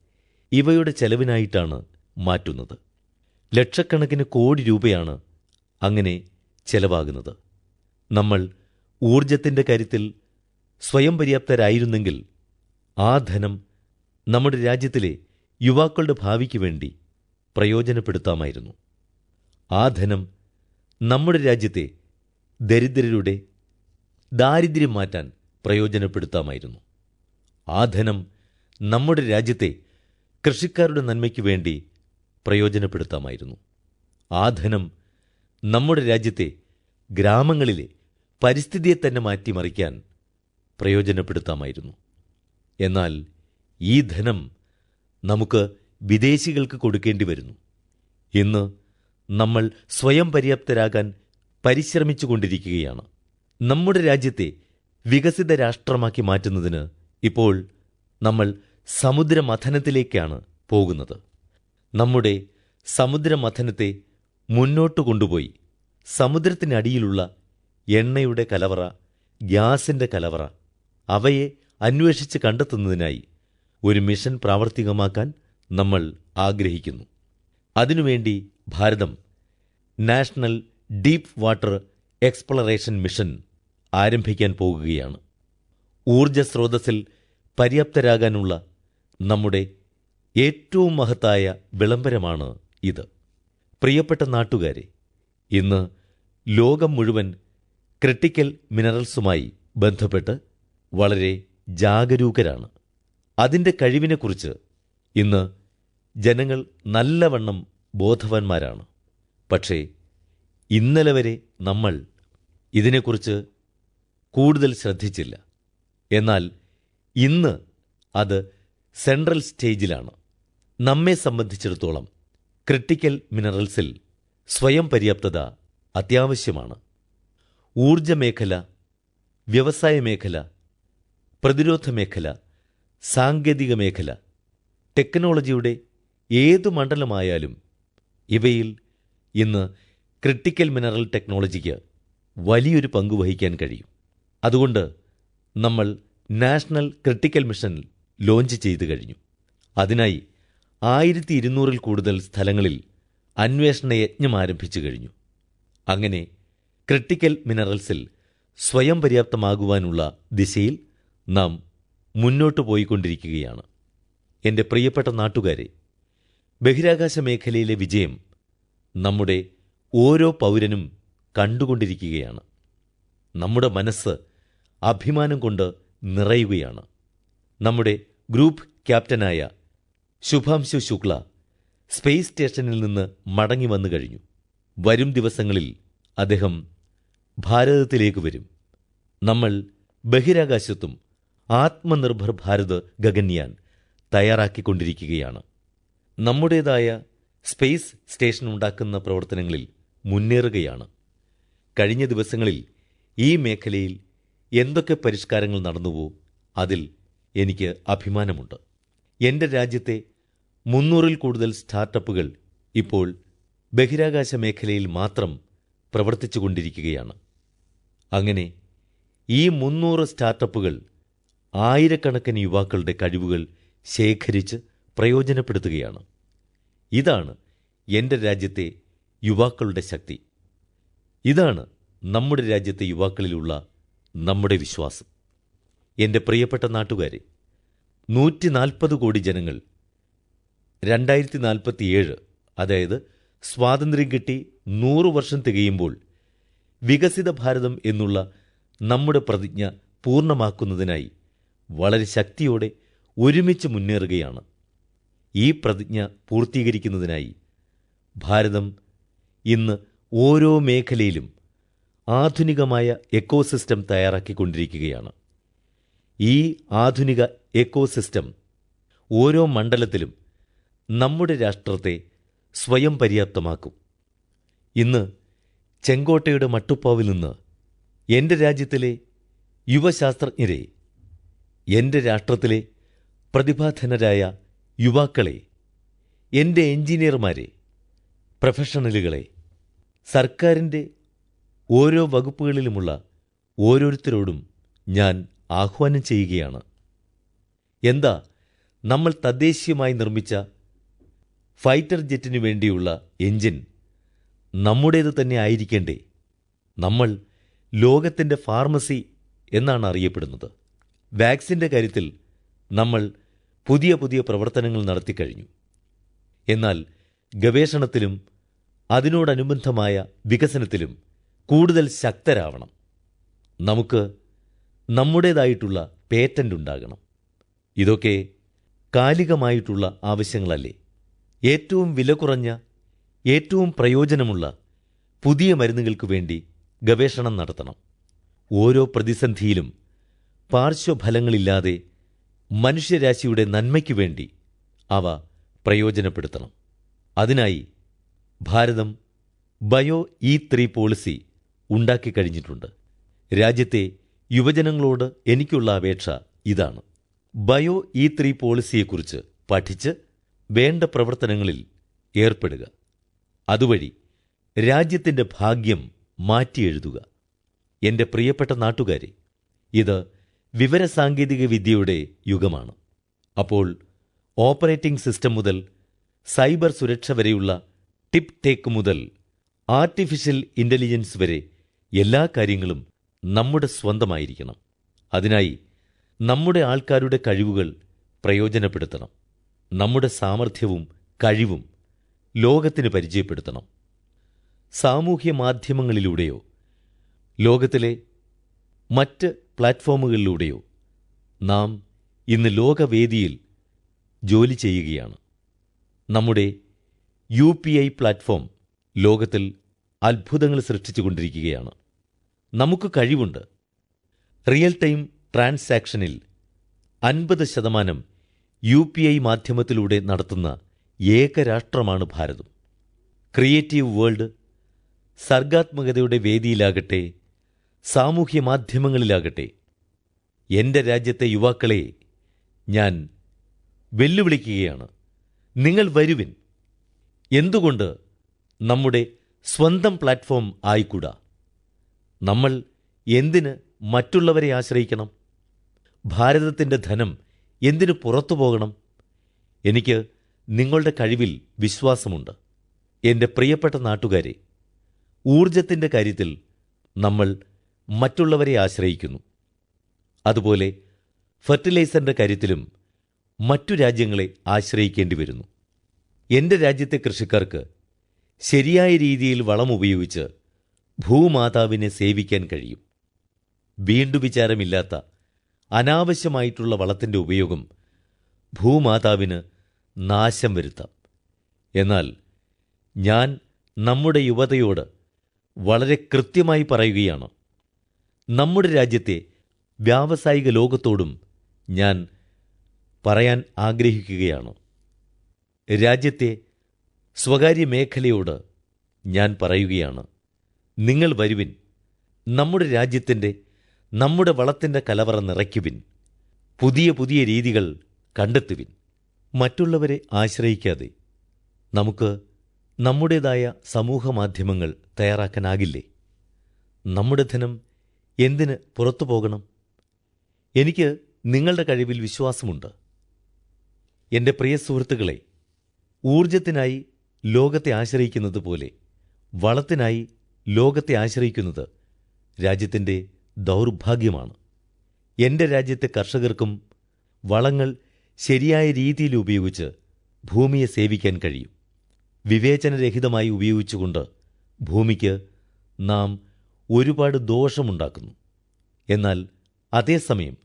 ഇവയുടെ ചെലവിനായിട്ടാണ് മാറ്റുന്നത്. ലക്ഷക്കണക്കിന് കോടി രൂപയാണ് അങ്ങനെ ചെലവാകുന്നത്. നമ്മൾ ഊർജത്തിൻ്റെ കാര്യത്തിൽ സ്വയം പര്യാപ്തരായിരുന്നെങ്കിൽ ആ ധനം നമ്മുടെ രാജ്യത്തിലെ യുവാക്കളുടെ ഭാവിക്ക് വേണ്ടി പ്രയോജനപ്പെടുത്താമായിരുന്നു. ആ ധനം നമ്മുടെ രാജ്യത്തെ ദരിദ്രരുടെ ദാരിദ്ര്യം മാറ്റാൻ പ്രയോജനപ്പെടുത്താമായിരുന്നു. ആ ധനം നമ്മുടെ രാജ്യത്തെ കൃഷിക്കാരുടെ നന്മയ്ക്ക് വേണ്ടി പ്രയോജനപ്പെടുത്താമായിരുന്നു. ആ ധനം നമ്മുടെ രാജ്യത്തെ ഗ്രാമങ്ങളിലെ പരിസ്ഥിതിയെ തന്നെ മാറ്റിമറിക്കാൻ പ്രയോജനപ്പെടുത്താമായിരുന്നു. എന്നാൽ ഈ ധനം നമുക്ക് വിദേശികൾക്ക് കൊടുക്കേണ്ടി വരുന്നു. ഇന്ന് നമ്മൾ സ്വയം പര്യാപ്തരാകാൻ പരിശ്രമിച്ചുകൊണ്ടിരിക്കുകയാണ്. നമ്മുടെ രാജ്യത്തെ വികസിത രാഷ്ട്രമാക്കി മാറ്റുന്നതിന് ഇപ്പോൾ നമ്മൾ സമുദ്രമഥനത്തിലേക്കാണ് പോകുന്നത്. നമ്മുടെ സമുദ്രമഥനത്തെ മുന്നോട്ട് കൊണ്ടുപോയി സമുദ്രത്തിനടിയിലുള്ള എണ്ണയുടെ കലവറ, ഗ്യാസിൻ്റെ കലവറ അവയെ അന്വേഷിച്ച് കണ്ടെത്തുന്നതിനായി ഒരു മിഷൻ പ്രാവർത്തികമാക്കാൻ നമ്മൾ ആഗ്രഹിക്കുന്നു. അതിനുവേണ്ടി Bharatam national deep water exploration mission ആരംഭിക്കാൻ പോകുകയാണ്. ഊർജ സ്രോതസ്സിൽ പര്യാപ്തരാകാനുള്ള നമ്മുടെ ഏറ്റവും മഹത്തായ വിളംബരമാണ് ഇത്. പ്രിയപ്പെട്ട നാട്ടുകാരെ, ഇന്ന് ലോകം മുഴുവൻ ക്രിട്ടിക്കൽ മിനറൽസുമായി ബന്ധപ്പെട്ട് വളരെ ജാഗരൂകരാണ്. അതിൻ്റെ കഴിവിനെക്കുറിച്ച് ഇന്ന് ജനങ്ങൾ നല്ലവണ്ണം ബോധവാന്മാരാണ്. പക്ഷേ ഇന്നലെ വരെ നമ്മൾ ഇതിനെക്കുറിച്ച് കൂടുതൽ ശ്രദ്ധിച്ചില്ല. എന്നാൽ ഇന്ന് അത് സെൻട്രൽ സ്റ്റേജിലാണ്. നമ്മെ സംബന്ധിച്ചിടത്തോളം ക്രിട്ടിക്കൽ മിനറൽസിൽ സ്വയം പര്യാപ്തത അത്യാവശ്യമാണ്. ഊർജ മേഖല, വ്യവസായ മേഖല, പ്രതിരോധ മേഖല, സാങ്കേതിക മേഖല, ടെക്നോളജിയുടെ ഏതു മണ്ഡലമായാലും ഇവയിൽ ഇന്ന് ക്രിട്ടിക്കൽ മിനറൽ ടെക്നോളജിക്ക് വലിയൊരു പങ്ക് വഹിക്കാൻ കഴിയും. അതുകൊണ്ട് നമ്മൾ നാഷണൽ ക്രിട്ടിക്കൽ മിഷൻ ലോഞ്ച് ചെയ്തു കഴിഞ്ഞു. അതിനായി 1200 കൂടുതൽ സ്ഥലങ്ങളിൽ അന്വേഷണ യജ്ഞം ആരംഭിച്ചു കഴിഞ്ഞു. അങ്ങനെ ക്രിട്ടിക്കൽ മിനറൽസിൽ സ്വയം പര്യാപ്തമാകുവാനുള്ള ദിശയിൽ നാം മുന്നോട്ടു പോയിക്കൊണ്ടിരിക്കുകയാണ്. എൻ്റെ പ്രിയപ്പെട്ട നാട്ടുകാരെ, ബഹിരാകാശ മേഖലയിലെ വിജയം നമ്മുടെ ഓരോ പൗരനും കണ്ടുകൊണ്ടിരിക്കുകയാണ്. നമ്മുടെ മനസ്സ് അഭിമാനം കൊണ്ട് നിറയുകയാണ്. നമ്മുടെ ഗ്രൂപ്പ് ക്യാപ്റ്റനായ ശുഭാംശു ശുക്ല സ്പേസ് സ്റ്റേഷനിൽ നിന്ന് മടങ്ങി വന്നു കഴിഞ്ഞു. വരും ദിവസങ്ങളിൽ അദ്ദേഹം ഭാരതത്തിലേക്ക് വരും. നമ്മൾ ബഹിരാകാശത്തും ആത്മനിർഭർ ഭാരത് ഗഗൻയാൻ തയ്യാറാക്കിക്കൊണ്ടിരിക്കുകയാണ്. നമ്മുടേതായ സ്പേസ് സ്റ്റേഷൻ ഉണ്ടാക്കുന്ന പ്രവർത്തനങ്ങളിൽ മുന്നേറുകയാണ്. കഴിഞ്ഞ ദിവസങ്ങളിൽ ഈ മേഖലയിൽ എന്തൊക്കെ പരിഷ്കാരങ്ങൾ നടന്നുവോ അതിൽ എനിക്ക് അഭിമാനമുണ്ട്. എൻ്റെ രാജ്യത്തെ 300 കൂടുതൽ സ്റ്റാർട്ടപ്പുകൾ ഇപ്പോൾ ബഹിരാകാശ മേഖലയിൽ മാത്രം പ്രവർത്തിച്ചുകൊണ്ടിരിക്കുകയാണ്. അങ്ങനെ ഈ 300 സ്റ്റാർട്ടപ്പുകൾ ആയിരക്കണക്കിന് യുവാക്കളുടെ കഴിവുകൾ ശേഖരിച്ച് പ്രയോജനപ്പെടുത്തുകയാണ്. ഇതാണ് എൻ്റെ രാജ്യത്തെ യുവാക്കളുടെ ശക്തി. ഇതാണ് നമ്മുടെ രാജ്യത്തെ യുവാക്കളിലുള്ള നമ്മുടെ വിശ്വാസം. എൻ്റെ പ്രിയപ്പെട്ട നാട്ടുകാരെ, 140 കോടി ജനങ്ങൾ 2047, അതായത് സ്വാതന്ത്ര്യം കിട്ടി 100 വർഷം തികയുമ്പോൾ വികസിത ഭാരതം എന്നുള്ള നമ്മുടെ പ്രതിജ്ഞ പൂർണ്ണമാക്കുന്നതിനായി വളരെ ശക്തിയോടെ ഒരുമിച്ച് മുന്നേറുകയാണ്. ഈ പ്രതിജ്ഞ പൂർത്തീകരിക്കുന്നതിനായി ഭാരതം ഇന്ന് ഓരോ മേഖലയിലും ആധുനികമായ എക്കോസിസ്റ്റം തയ്യാറാക്കിക്കൊണ്ടിരിക്കുകയാണ്. ഈ ആധുനിക എക്കോസിസ്റ്റം ഓരോ മണ്ഡലത്തിലും നമ്മുടെ രാഷ്ട്രത്തെ സ്വയം പര്യാപ്തമാക്കും. ഇന്ന് ചെങ്കോട്ടയുടെ മട്ടുപ്പാവിൽ നിന്ന് എൻ്റെ രാജ്യത്തിലെ യുവശാസ്ത്രജ്ഞരെ, എൻ്റെ രാഷ്ട്രത്തിലെ പ്രതിഭാധനരായ യുവാക്കളെ, എൻ്റെ എഞ്ചിനീയർമാരെ, പ്രൊഫഷണലുകളെ, സർക്കാരിൻ്റെ ഓരോ വകുപ്പുകളിലുമുള്ള ഓരോരുത്തരോടും ഞാൻ ആഹ്വാനം ചെയ്യുകയാണ്. എന്താ, നമ്മൾ തദ്ദേശീയമായി നിർമ്മിച്ച ഫൈറ്റർ ജെറ്റിനു വേണ്ടിയുള്ള എഞ്ചിൻ നമ്മുടേത് തന്നെ ആയിരിക്കേണ്ടേ? നമ്മൾ ലോകത്തിൻ്റെ ഫാർമസി എന്നാണ് അറിയപ്പെടുന്നത്. വാക്സിൻ്റെ കാര്യത്തിൽ നമ്മൾ പുതിയ പുതിയ പ്രവർത്തനങ്ങൾ നടത്തിക്കഴിഞ്ഞു. എന്നാൽ ഗവേഷണത്തിലും അതിനോടനുബന്ധമായ വികസനത്തിലും കൂടുതൽ ശക്തരാവണം. നമുക്ക് നമ്മുടേതായിട്ടുള്ള പേറ്റന്റ് ഉണ്ടാകണം. ഇതൊക്കെ കാലികമായിട്ടുള്ള ആവശ്യങ്ങളല്ലേ? ഏറ്റവും വില കുറഞ്ഞ, ഏറ്റവും പ്രയോജനമുള്ള പുതിയ മരുന്നുകൾക്ക് വേണ്ടി ഗവേഷണം നടത്തണം. ഓരോ പ്രതിസന്ധിയിലും പാർശ്വഫലങ്ങളില്ലാതെ മനുഷ്യരാശിയുടെ നന്മയ്ക്കു വേണ്ടി അവ പ്രയോജനപ്പെടുത്തണം. അതിനായി ഭാരതം ബയോ E3 പോളിസി ഉണ്ടാക്കിക്കഴിഞ്ഞിട്ടുണ്ട്. രാജ്യത്തെ യുവജനങ്ങളോട് എനിക്കുള്ള അപേക്ഷ ഇതാണ്: ബയോ E3 പോളിസിയെക്കുറിച്ച് പഠിച്ച് വേണ്ട പ്രവർത്തനങ്ങളിൽ ഏർപ്പെടുക. അതുവഴി രാജ്യത്തിൻ്റെ ഭാഗ്യം മാറ്റിയെഴുതുക. എൻ്റെ പ്രിയപ്പെട്ട നാട്ടുകാരെ, ഇത് വിവരസാങ്കേതിക വിദ്യയുടെ യുഗമാണ്. അപ്പോൾ ഓപ്പറേറ്റിംഗ് സിസ്റ്റം മുതൽ സൈബർ സുരക്ഷ വരെയുള്ള ടിപ്പ് ടേക്ക് മുതൽ ആർട്ടിഫിഷ്യൽ ഇൻ്റലിജൻസ് വരെ എല്ലാ കാര്യങ്ങളും നമ്മുടെ സ്വന്തമായിരിക്കണം. അതിനായി നമ്മുടെ ആൾക്കാരുടെ കഴിവുകൾ പ്രയോജനപ്പെടുത്തണം. നമ്മുടെ സാമർഥ്യവും കഴിവും ലോകത്തിന് പരിചയപ്പെടുത്തണം. സാമൂഹ്യ മാധ്യമങ്ങളിലൂടെയോ ലോകത്തിലെ മറ്റ് പ്ലാറ്റ്ഫോമുകളിലൂടെയോ നാം ഇന്ന് ലോകവേദിയിൽ ജോലി ചെയ്യുകയാണ്. നമ്മുടെ UPI പ്ലാറ്റ്ഫോം ലോകത്തിൽ അത്ഭുതങ്ങൾ സൃഷ്ടിച്ചുകൊണ്ടിരിക്കുകയാണ്. നമുക്ക് കഴിവുണ്ട്. റിയൽ ടൈം ട്രാൻസാക്ഷനിൽ 50% UPI മാധ്യമത്തിലൂടെ നടത്തുന്ന ഏക രാഷ്ട്രമാണ് ഭാരതം. ക്രിയേറ്റീവ് വേൾഡ് സർഗാത്മകതയുടെ വേദിയിലാകട്ടെ, സാമൂഹ്യ മാധ്യമങ്ങളിലാകട്ടെ, എൻ്റെ രാജ്യത്തെ യുവാക്കളെ ഞാൻ വെല്ലുവിളിക്കുകയാണ്. നിങ്ങൾ വരുവിൻ. എന്തുകൊണ്ട് നമ്മുടെ സ്വന്തം പ്ലാറ്റ്ഫോം ആയിക്കൂടാ? നമ്മൾ എന്തിന് മറ്റുള്ളവരെ ആശ്രയിക്കണം? ഭാരതത്തിൻ്റെ ധനം എന്തിനു പുറത്തു പോകണം? എനിക്ക് നിങ്ങളുടെ കഴിവിൽ വിശ്വാസമുണ്ട്. എൻ്റെ പ്രിയപ്പെട്ട നാട്ടുകാരെ, ഊർജത്തിൻ്റെ കാര്യത്തിൽ നമ്മൾ മറ്റുള്ളവരെ ആശ്രയിക്കുന്നു. അതുപോലെ ഫെർട്ടിലൈസറിൻ്റെ കാര്യത്തിലും മറ്റു രാജ്യങ്ങളെ ആശ്രയിക്കേണ്ടി വരുന്നു. എൻ്റെ രാജ്യത്തെ കൃഷിക്കാർക്ക് ശരിയായ രീതിയിൽ വളം ഉപയോഗിച്ച് ഭൂമാതാവിനെ സേവിക്കാൻ കഴിയും. വീണ്ടുവിചാരമില്ലാത്ത അനാവശ്യമായിട്ടുള്ള വളത്തിൻ്റെ ഉപയോഗം ഭൂമാതാവിന് നാശം വരുത്താം. എന്നാൽ ഞാൻ നമ്മുടെ യുവതയോട് വളരെ കൃത്യമായി പറയുകയാണ്, നമ്മുടെ രാജ്യത്തെ വ്യാവസായിക ലോകത്തോടും ഞാൻ പറയാൻ ആഗ്രഹിക്കുകയാണ്. രാജ്യത്തെ സ്വകാര്യ മേഖലയോട് ഞാൻ പറയുകയാണ്, നിങ്ങൾ വരുവിൻ. നമ്മുടെ രാജ്യത്തിൻ്റെ, നമ്മുടെ വളത്തിൻ്റെ കലവറ നിറയ്ക്കുവിൻ. പുതിയ പുതിയ രീതികൾ കണ്ടെത്തുവിൻ. മറ്റുള്ളവരെ ആശ്രയിക്കാതെ നമുക്ക് നമ്മുടേതായ സമൂഹമാധ്യമങ്ങൾ തയ്യാറാക്കാനാകില്ലേ? നമ്മുടെ ധനം എന്തിന് പുറത്തു പോകണം? എനിക്ക് നിങ്ങളുടെ കഴിവിൽ വിശ്വാസമുണ്ട്. എൻ്റെ പ്രിയ സുഹൃത്തുക്കളെ, ഊർജത്തിനായി ലോകത്തെ ആശ്രയിക്കുന്നത് പോലെ വളത്തിനായി ലോകത്തെ ആശ്രയിക്കുന്നത് രാജ്യത്തിൻ്റെ ദൗർഭാഗ്യമാണ്. എൻ്റെ രാജ്യത്തെ കർഷകർക്കും വളങ്ങൾ ശരിയായ രീതിയിൽ ഉപയോഗിച്ച് ഭൂമിയെ സേവിക്കാൻ കഴിയും. വിവേചനരഹിതമായി ഉപയോഗിച്ചുകൊണ്ട് ഭൂമിക്ക് നാം ഒരുപാട് ദോഷമുണ്ടാക്കുന്നു. എന്നാൽ അതേസമയം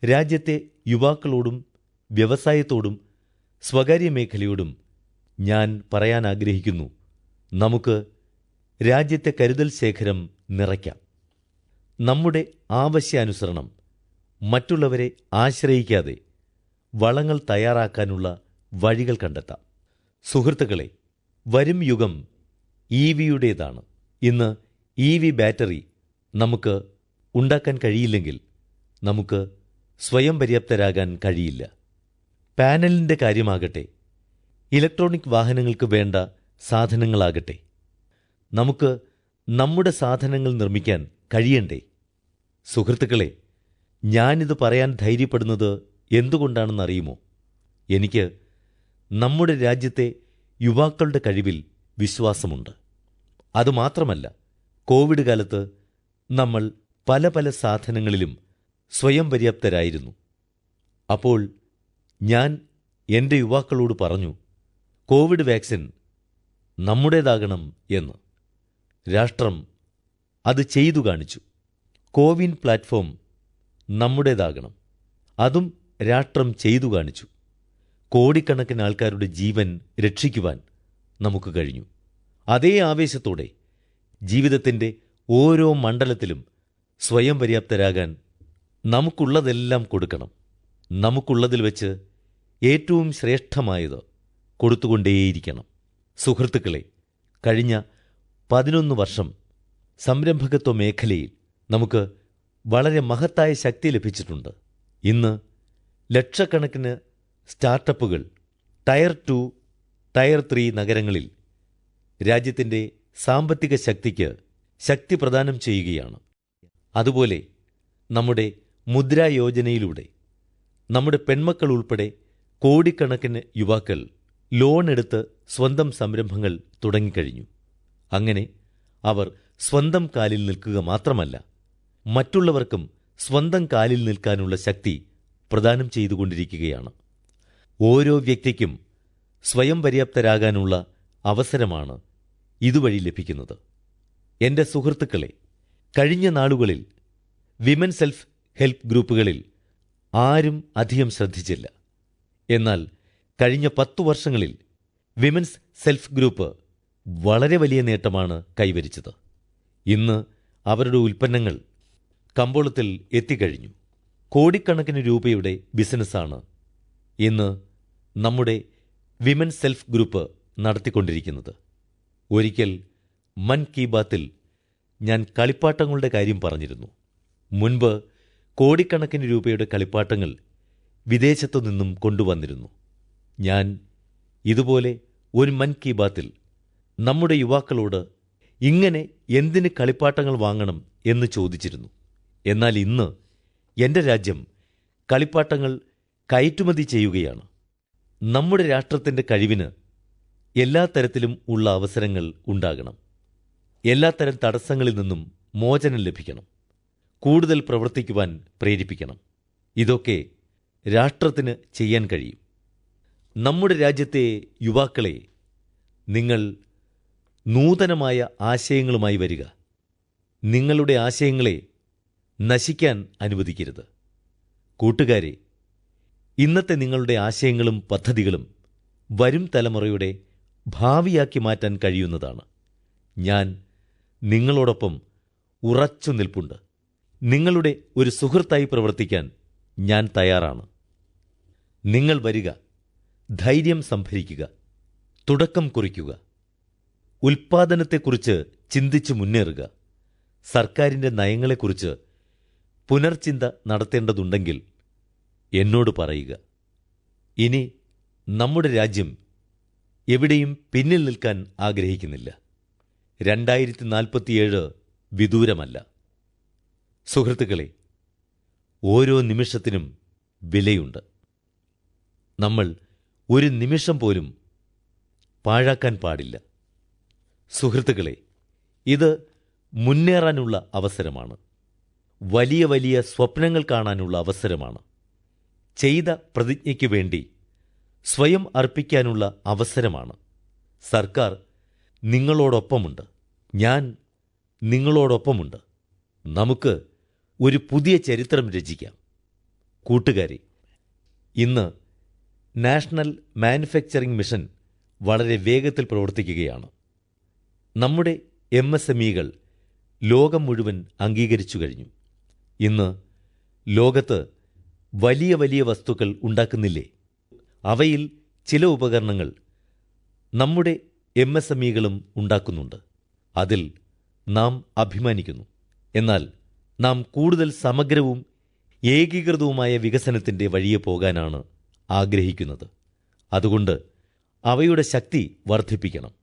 രാജ്യത്തെ യുവാക്കളോടും വ്യവസായത്തോടും സ്വകാര്യ മേഖലയോടും ഞാൻ പറയാൻ ആഗ്രഹിക്കുന്നു, നമുക്ക് രാജ്യത്തെ കരുതൽ ശേഖരം നിറയ്ക്കാം. നമ്മുടെ ആവശ്യാനുസരണം മറ്റുള്ളവരെ ആശ്രയിക്കാതെ വളങ്ങൾ തയ്യാറാക്കാനുള്ള വഴികൾ കണ്ടെത്താം. സുഹൃത്തുക്കളെ, വരും യുഗം EVയുടേതാണ്. ഇന്ന് EV ബാറ്ററി നമുക്ക് ഉണ്ടാക്കാൻ കഴിയില്ലെങ്കിൽ നമുക്ക് സ്വയം പര്യാപ്തരാകാൻ കഴിയില്ല. പാനലിൻ്റെ കാര്യമാകട്ടെ, ഇലക്ട്രോണിക് വാഹനങ്ങൾക്ക് വേണ്ട സാധനങ്ങളാകട്ടെ, നമുക്ക് നമ്മുടെ സാധനങ്ങൾ നിർമ്മിക്കാൻ കഴിയണ്ടേ? സുഹൃത്തുക്കളെ, ഞാനിത് പറയാൻ ധൈര്യപ്പെടുന്നത് എന്തുകൊണ്ടാണെന്നറിയുമോ? എനിക്ക് നമ്മുടെ രാജ്യത്തെ യുവാക്കളുടെ കഴിവിൽ വിശ്വാസമുണ്ട്. അതുമാത്രമല്ല, കോവിഡ് കാലത്ത് നമ്മൾ പല പല സാധനങ്ങളിലും സ്വയം പര്യാപ്തരായിരുന്നു. അപ്പോൾ ഞാൻ എൻ്റെ യുവാക്കളോട് പറഞ്ഞു, കോവിഡ് വാക്സിൻ നമ്മുടേതാകണം എന്ന്. രാഷ്ട്രം അത് ചെയ്തു കാണിച്ചു. കോവിൻ പ്ലാറ്റ്ഫോം നമ്മുടേതാകണം. അതും രാഷ്ട്രം ചെയ്തു കാണിച്ചു. കോടിക്കണക്കിന് ആൾക്കാരുടെ ജീവൻ രക്ഷിക്കുവാൻ നമുക്ക് കഴിഞ്ഞു. അതേ ആവേശത്തോടെ ജീവിതത്തിൻ്റെ ഓരോ മണ്ഡലത്തിലും സ്വയം പര്യാപ്തരാകാൻ നമുക്കുള്ളതെല്ലാം കൊടുക്കണം. നമുക്കുള്ളതിൽ വെച്ച് ഏറ്റവും ശ്രേഷ്ഠമായത് കൊടുത്തുകൊണ്ടേയിരിക്കണം. സുഹൃത്തുക്കളെ, കഴിഞ്ഞ 11 വർഷം സംരംഭകത്വ മേഖലയിൽ നമുക്ക് വളരെ മഹത്തായ ശക്തി ലഭിച്ചിട്ടുണ്ട്. ഇന്ന് ലക്ഷക്കണക്കിന് സ്റ്റാർട്ടപ്പുകൾ ടയർ 2, ടയർ 3 നഗരങ്ങളിൽ രാജ്യത്തിൻ്റെ സാമ്പത്തിക ശക്തിക്ക് ശക്തി പ്രദാനം ചെയ്യുകയാണ്. അതുപോലെ നമ്മുടെ മുദ്രാ യോജനയിലൂടെ നമ്മുടെ പെൺമക്കൾ ഉൾപ്പെടെ കോടിക്കണക്കിന് യുവാക്കൾ ലോൺ എടുത്ത് സ്വന്തം സംരംഭങ്ങൾ തുടങ്ങിക്കഴിഞ്ഞു. അങ്ങനെ അവർ സ്വന്തം കാലിൽ നിൽക്കുക മാത്രമല്ല, മറ്റുള്ളവർക്കും സ്വന്തം കാലിൽ നിൽക്കാനുള്ള ശക്തി പ്രദാനം ചെയ്തുകൊണ്ടിരിക്കുകയാണ്. ഓരോ വ്യക്തിക്കും സ്വയം പര്യാപ്തരാകാനുള്ള അവസരമാണ് ഇതുവഴി ലഭിക്കുന്നത്. എൻ്റെ സുഹൃത്തുക്കളെ, കഴിഞ്ഞ നാളുകളിൽ വിമൻ സെൽഫ് ഹെൽപ്പ് ഗ്രൂപ്പുകളിൽ ആരും അധികം ശ്രദ്ധിച്ചില്ല. എന്നാൽ കഴിഞ്ഞ 10 വർഷങ്ങളിൽ വിമൻസ് സെൽഫ് ഗ്രൂപ്പ് വളരെ വലിയ നേട്ടമാണ് കൈവരിച്ചത്. ഇന്ന് അവരുടെ ഉൽപ്പന്നങ്ങൾ കമ്പോളത്തിൽ എത്തിക്കഴിഞ്ഞു. കോടിക്കണക്കിന് രൂപയുടെ ബിസിനസ്സാണ് ഇന്ന് നമ്മുടെ വിമൻ സെൽഫ് ഗ്രൂപ്പ് നടത്തിക്കൊണ്ടിരിക്കുന്നത്. ഒരിക്കൽ മൻ കി ബാത്തിൽ ഞാൻ കളിപ്പാട്ടങ്ങളുടെ കാര്യം പറഞ്ഞിരുന്നു. മുൻപ് കോടിക്കണക്കിന് രൂപയുടെ കളിപ്പാട്ടങ്ങൾ വിദേശത്തു നിന്നും കൊണ്ടുവന്നിരുന്നു. ഞാൻ ഇതുപോലെ ഒരു മൻ കി ബാത്തിൽ നമ്മുടെ യുവാക്കളോട് ഇങ്ങനെ എന്തിന് കളിപ്പാട്ടങ്ങൾ വാങ്ങണം എന്ന് ചോദിച്ചിരുന്നു. എന്നാൽ ഇന്ന് എൻ്റെ രാജ്യം കളിപ്പാട്ടങ്ങൾ കയറ്റുമതി ചെയ്യുകയാണ്. നമ്മുടെ രാഷ്ട്രത്തിൻ്റെ കഴിവിന് എല്ലാ തരത്തിലും ഉള്ള അവസരങ്ങൾ ഉണ്ടാകണം. എല്ലാത്തരം തടസ്സങ്ങളിൽ നിന്നും മോചനം ലഭിക്കണം. കൂടുതൽ പ്രവർത്തിക്കുവാൻ പ്രേരിപ്പിക്കണം. ഇതൊക്കെ രാഷ്ട്രത്തിന് ചെയ്യാൻ കഴിയും. നമ്മുടെ രാജ്യത്തെ യുവാക്കളെ നിങ്ങൾ നൂതനമായ ആശയങ്ങളുമായി വരിക. നിങ്ങളുടെ ആശയങ്ങളെ നശിക്കാൻ അനുവദിക്കരുത്. കൂട്ടുകാരെ, ഇന്നത്തെ നിങ്ങളുടെ ആശയങ്ങളും പദ്ധതികളും വരും തലമുറയുടെ ഭാവിയാക്കി മാറ്റാൻ കഴിയുന്നതാണ്. ഞാൻ നിങ്ങളോടൊപ്പം ഉറച്ചു നിൽപ്പുണ്ട്. നിങ്ങളുടെ ഒരു സുഹൃത്തായി പ്രവർത്തിക്കാൻ ഞാൻ തയ്യാറാണ്. നിങ്ങൾ വരിക, ധൈര്യം സംഭരിക്കുക, തുടക്കം കുറിക്കുക, ഉൽപ്പാദനത്തെക്കുറിച്ച് ചിന്തിച്ചു മുന്നേറുക. സർക്കാരിൻ്റെ നയങ്ങളെക്കുറിച്ച് പുനർചിന്ത നടത്തേണ്ടതുണ്ടെങ്കിൽ എന്നോട് പറയുക. ഇനി നമ്മുടെ രാജ്യം എവിടെയും പിന്നിൽ നിൽക്കാൻ ആഗ്രഹിക്കുന്നില്ല. 2047 വിദൂരമല്ല. സുഹൃത്തുക്കളെ, ഓരോ നിമിഷത്തിനും വിലയുണ്ട്. നമ്മൾ ഒരു നിമിഷം പോലും പാഴാക്കാൻ പാടില്ല. സുഹൃത്തുക്കളെ, ഇത് മുന്നേറാനുള്ള അവസരമാണ്. വലിയ വലിയ സ്വപ്നങ്ങൾ കാണാനുള്ള അവസരമാണ്. ചെയ്ത പ്രതിജ്ഞയ്ക്കു വേണ്ടി സ്വയം അർപ്പിക്കാനുള്ള അവസരമാണ്. സർക്കാർ നിങ്ങളോടൊപ്പമുണ്ട്. ഞാൻ നിങ്ങളോടൊപ്പമുണ്ട്. നമുക്ക് ഒരു പുതിയ ചരിത്രം രചിക്കാം. കൂട്ടുകാരെ, ഇന്ന് നാഷണൽ മാനുഫാക്ചറിംഗ് മിഷൻ വളരെ വേഗത്തിൽ പ്രവർത്തിക്കുകയാണ്. നമ്മുടെ MSMEകൾ ലോകം മുഴുവൻ അംഗീകരിച്ചു കഴിഞ്ഞു. ഇന്ന് ലോകത്ത് വലിയ വലിയ വസ്തുക്കൾ ഉണ്ടാക്കുന്നില്ലേ? അവയിൽ ചില ഉപകരണങ്ങൾ നമ്മുടെ MSMEകളും ഉണ്ടാക്കുന്നുണ്ട്. അതിൽ നാം അഭിമാനിക്കുന്നു. എന്നാൽ നാം കൂടുതൽ സമഗ്രവും ഏകീകൃതവുമായ വികസനത്തിൻ്റെ വഴിയെ പോകാനാണ് ആഗ്രഹിക്കുന്നത്. അതുകൊണ്ട് അവയുടെ ശക്തി വർദ്ധിപ്പിക്കണം.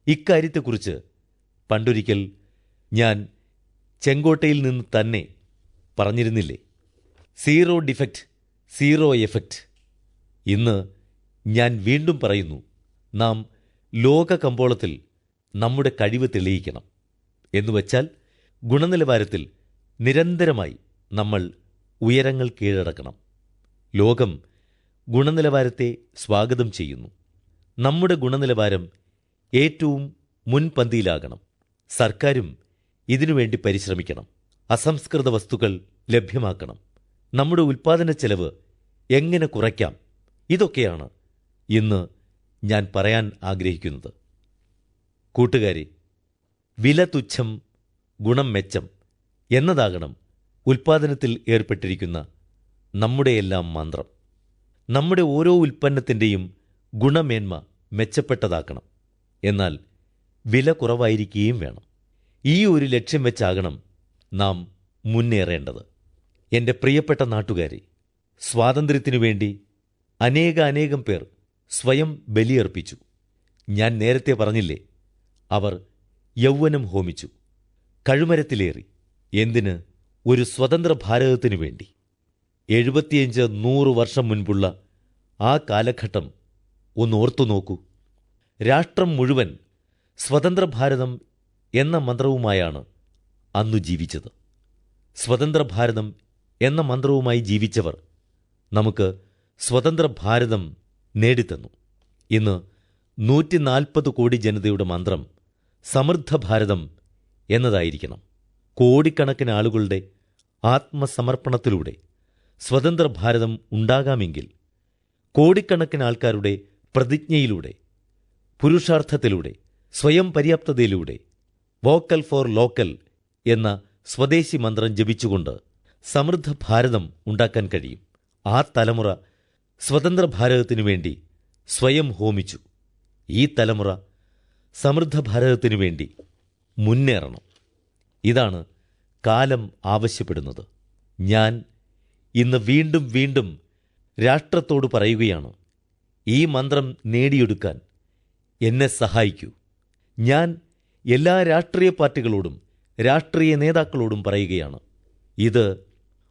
ഇക്കാര്യത്തെക്കുറിച്ച് പണ്ടൊരിക്കൽ ഞാൻ ചെങ്കോട്ടയിൽ നിന്ന് തന്നെ പറഞ്ഞിരുന്നില്ലേ? Zero defect, zero effect. ഇന്ന് ഞാൻ വീണ്ടും പറയുന്നു, നാം ലോക കമ്പോളത്തിൽ നമ്മുടെ കഴിവ് തെളിയിക്കണം. എന്നുവച്ചാൽ ഗുണനിലവാരത്തിൽ നിരന്തരമായി നമ്മൾ ഉയരങ്ങൾ കീഴടക്കണം. ലോകം ഗുണനിലവാരത്തെ സ്വാഗതം ചെയ്യുന്നു. നമ്മുടെ ഗുണനിലവാരം ഏറ്റവും മുൻപന്തിയിലാകണം. സർക്കാരും ഇതിനുവേണ്ടി പരിശ്രമിക്കണം. അസംസ്കൃത വസ്തുക്കൾ ലഭ്യമാക്കണം. നമ്മുടെ ഉൽപ്പാദന ചെലവ് എങ്ങനെ കുറയ്ക്കാം? ഇതൊക്കെയാണ് ഇന്ന് ഞാൻ പറയാൻ ആഗ്രഹിക്കുന്നത്. കൂട്ടുകാരെ, വില തുച്ഛം, ഗുണം മെച്ചം എന്നതാകണം ഉൽപ്പാദനത്തിൽ ഏർപ്പെട്ടിരിക്കുന്ന നമ്മുടെയെല്ലാം മന്ത്രം. നമ്മുടെ ഓരോ ഉൽപ്പന്നത്തിൻ്റെയും ഗുണമേന്മ മെച്ചപ്പെട്ടതാക്കണം. എന്നാൽ വില കുറവായിരിക്കുകയും വേണം. ഈ ഒരു ലക്ഷ്യം വെച്ചാകണം നാം മുന്നേറേണ്ടത്. എൻ്റെ പ്രിയപ്പെട്ട നാട്ടുകാരെ, സ്വാതന്ത്ര്യത്തിനു വേണ്ടി അനേകം പേർ സ്വയം ബലിയർപ്പിച്ചു. ഞാൻ നേരത്തെ പറഞ്ഞില്ലേ, അവർ യൗവനം ഹോമിച്ചു, കഴുമരത്തിലേറി. എന്തിന്? ഒരു സ്വതന്ത്ര ഭാരതത്തിനു വേണ്ടി. 75-100 വർഷം മുൻപുള്ള ആ കാലഘട്ടം ഒന്ന് ഓർത്തു നോക്കൂ. രാഷ്ട്രം മുഴുവൻ സ്വതന്ത്ര ഭാരതം എന്ന മന്ത്രവുമായാണ് അന്നു ജീവിച്ചത്. സ്വതന്ത്ര ഭാരതം എന്ന മന്ത്രവുമായി ജീവിച്ചവർ നമുക്ക് സ്വതന്ത്ര ഭാരതം നേടിത്തന്നു. ഇന്ന് 140 കോടി ജനതയുടെ മന്ത്രം സമൃദ്ധ ഭാരതം എന്നതായിരിക്കണം. കോടിക്കണക്കിന് ആളുകളുടെ ആത്മസമർപ്പണത്തിലൂടെ സ്വതന്ത്ര ഭാരതം ഉണ്ടാകാമെങ്കിൽ, കോടിക്കണക്കിന് ആൾക്കാരുടെ പ്രതിജ്ഞയിലൂടെ, പുരുഷാർത്ഥത്തിലൂടെ, സ്വയം പര്യാപ്തതയിലൂടെ, വോക്കൽ ഫോർ ലോക്കൽ എന്ന സ്വദേശി മന്ത്രം ജപിച്ചുകൊണ്ട് സമൃദ്ധ ഭാരതം ഉണ്ടാക്കാൻ കഴിയും. ആ തലമുറ സ്വതന്ത്ര ഭാരതത്തിനു വേണ്ടി സ്വയം ഹോമിച്ചു. ഈ തലമുറ സമൃദ്ധ ഭാരതത്തിനു വേണ്ടി മുന്നേറണം. ഇതാണ് കാലം ആവശ്യപ്പെടുന്നത്. ഞാൻ ഇന്ന് വീണ്ടും വീണ്ടും രാഷ്ട്രത്തോട് പറയുകയാണ്, ഈ മന്ത്രം നേടിയെടുക്കാൻ എന്നെ സഹായിക്കൂ. ഞാൻ എല്ലാ രാഷ്ട്രീയ പാർട്ടികളോടും രാഷ്ട്രീയ നേതാക്കളോടും പറയുകയാണ്, ഇത്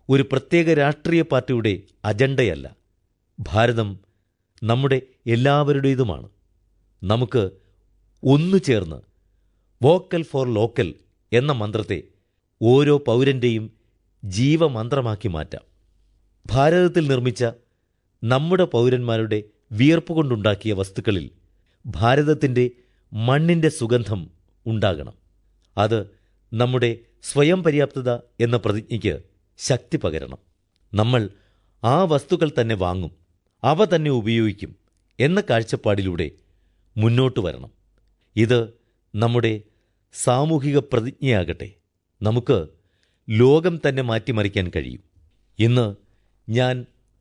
ഒരു പ്രത്യേക രാഷ്ട്രീയ പാർട്ടിയുടെ അജണ്ടയല്ല. ഭാരതം നമ്മുടെ എല്ലാവരുടേതുമാണ്. നമുക്ക് ഒന്നു ചേർന്ന് വോക്കൽ ഫോർ ലോക്കൽ എന്ന മന്ത്രത്തെ ഓരോ പൗരൻ്റെയും ജീവമന്ത്രമാക്കി മാറ്റാം. ഭാരതത്തിൽ നിർമ്മിച്ച നമ്മുടെ പൗരന്മാരുടെ വിയർപ്പുകൊണ്ടുണ്ടാക്കിയ വസ്തുക്കളിൽ ഭാരതത്തിൻ്റെ മണ്ണിൻ്റെ സുഗന്ധം ഉണ്ടാകണം. അത് നമ്മുടെ സ്വയം പര്യാപ്തത എന്ന പ്രതിജ്ഞയ്ക്ക് ശക്തി പകരണം. നമ്മൾ ആ വസ്തുക്കൾ തന്നെ വാങ്ങും, അവ തന്നെ ഉപയോഗിക്കും എന്ന കാഴ്ചപ്പാടിലൂടെ മുന്നോട്ട് വരണം. ഇത് നമ്മുടെ സാമൂഹിക പ്രതിജ്ഞയാകട്ടെ. നമുക്ക് ലോകം തന്നെ മാറ്റിമറിക്കാൻ കഴിയും. ഇന്ന് ഞാൻ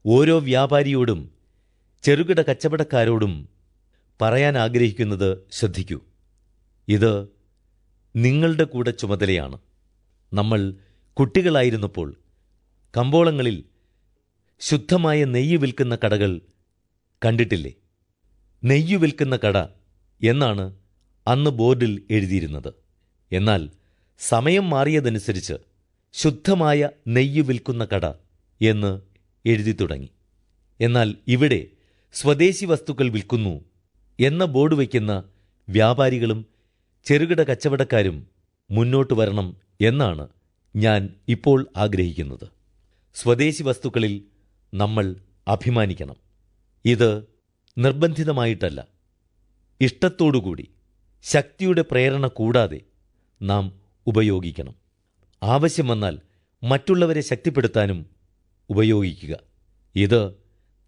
ഓരോ വ്യാപാരിയോടും ചെറുകിട കച്ചവടക്കാരോടും പറയാൻ ആഗ്രഹിക്കുന്നത് ശ്രദ്ധിക്കൂ. ഇത് നിങ്ങളുടെ കൂടെ ചുമതലയാണ്. നമ്മൾ കുട്ടികളായിരുന്നപ്പോൾ കമ്പോളങ്ങളിൽ ശുദ്ധമായ നെയ്യ് വിൽക്കുന്ന കടകൾ കണ്ടിട്ടില്ലേ? നെയ്യ് വിൽക്കുന്ന കട എന്നാണ് അന്ന് ബോർഡിൽ എഴുതിയിരുന്നത്. എന്നാൽ സമയം മാറിയതനുസരിച്ച് ശുദ്ധമായ നെയ്യ് വിൽക്കുന്ന കട എന്ന് എഴുതി തുടങ്ങി. എന്നാൽ ഇവിടെ സ്വദേശി വസ്തുക്കൾ വിൽക്കുന്നു എന്ന ബോർഡ് വയ്ക്കുന്ന വ്യാപാരികളും ചെറുകിട കച്ചവടക്കാരും മുന്നോട്ട് വരണം എന്നാണ് ഞാൻ ഇപ്പോൾ ആഗ്രഹിക്കുന്നത്. സ്വദേശി വസ്തുക്കളിൽ നമ്മൾ അഭിമാനിക്കണം. ഇത് നിർബന്ധിതമായിട്ടല്ല, ഇഷ്ടത്തോടുകൂടി, ശക്തിയുടെ പ്രേരണ കൂടാതെ നാം ഉപയോഗിക്കണം. ആവശ്യം വന്നാൽ മറ്റുള്ളവരെ ശക്തിപ്പെടുത്താനും ഉപയോഗിക്കുക. ഇത്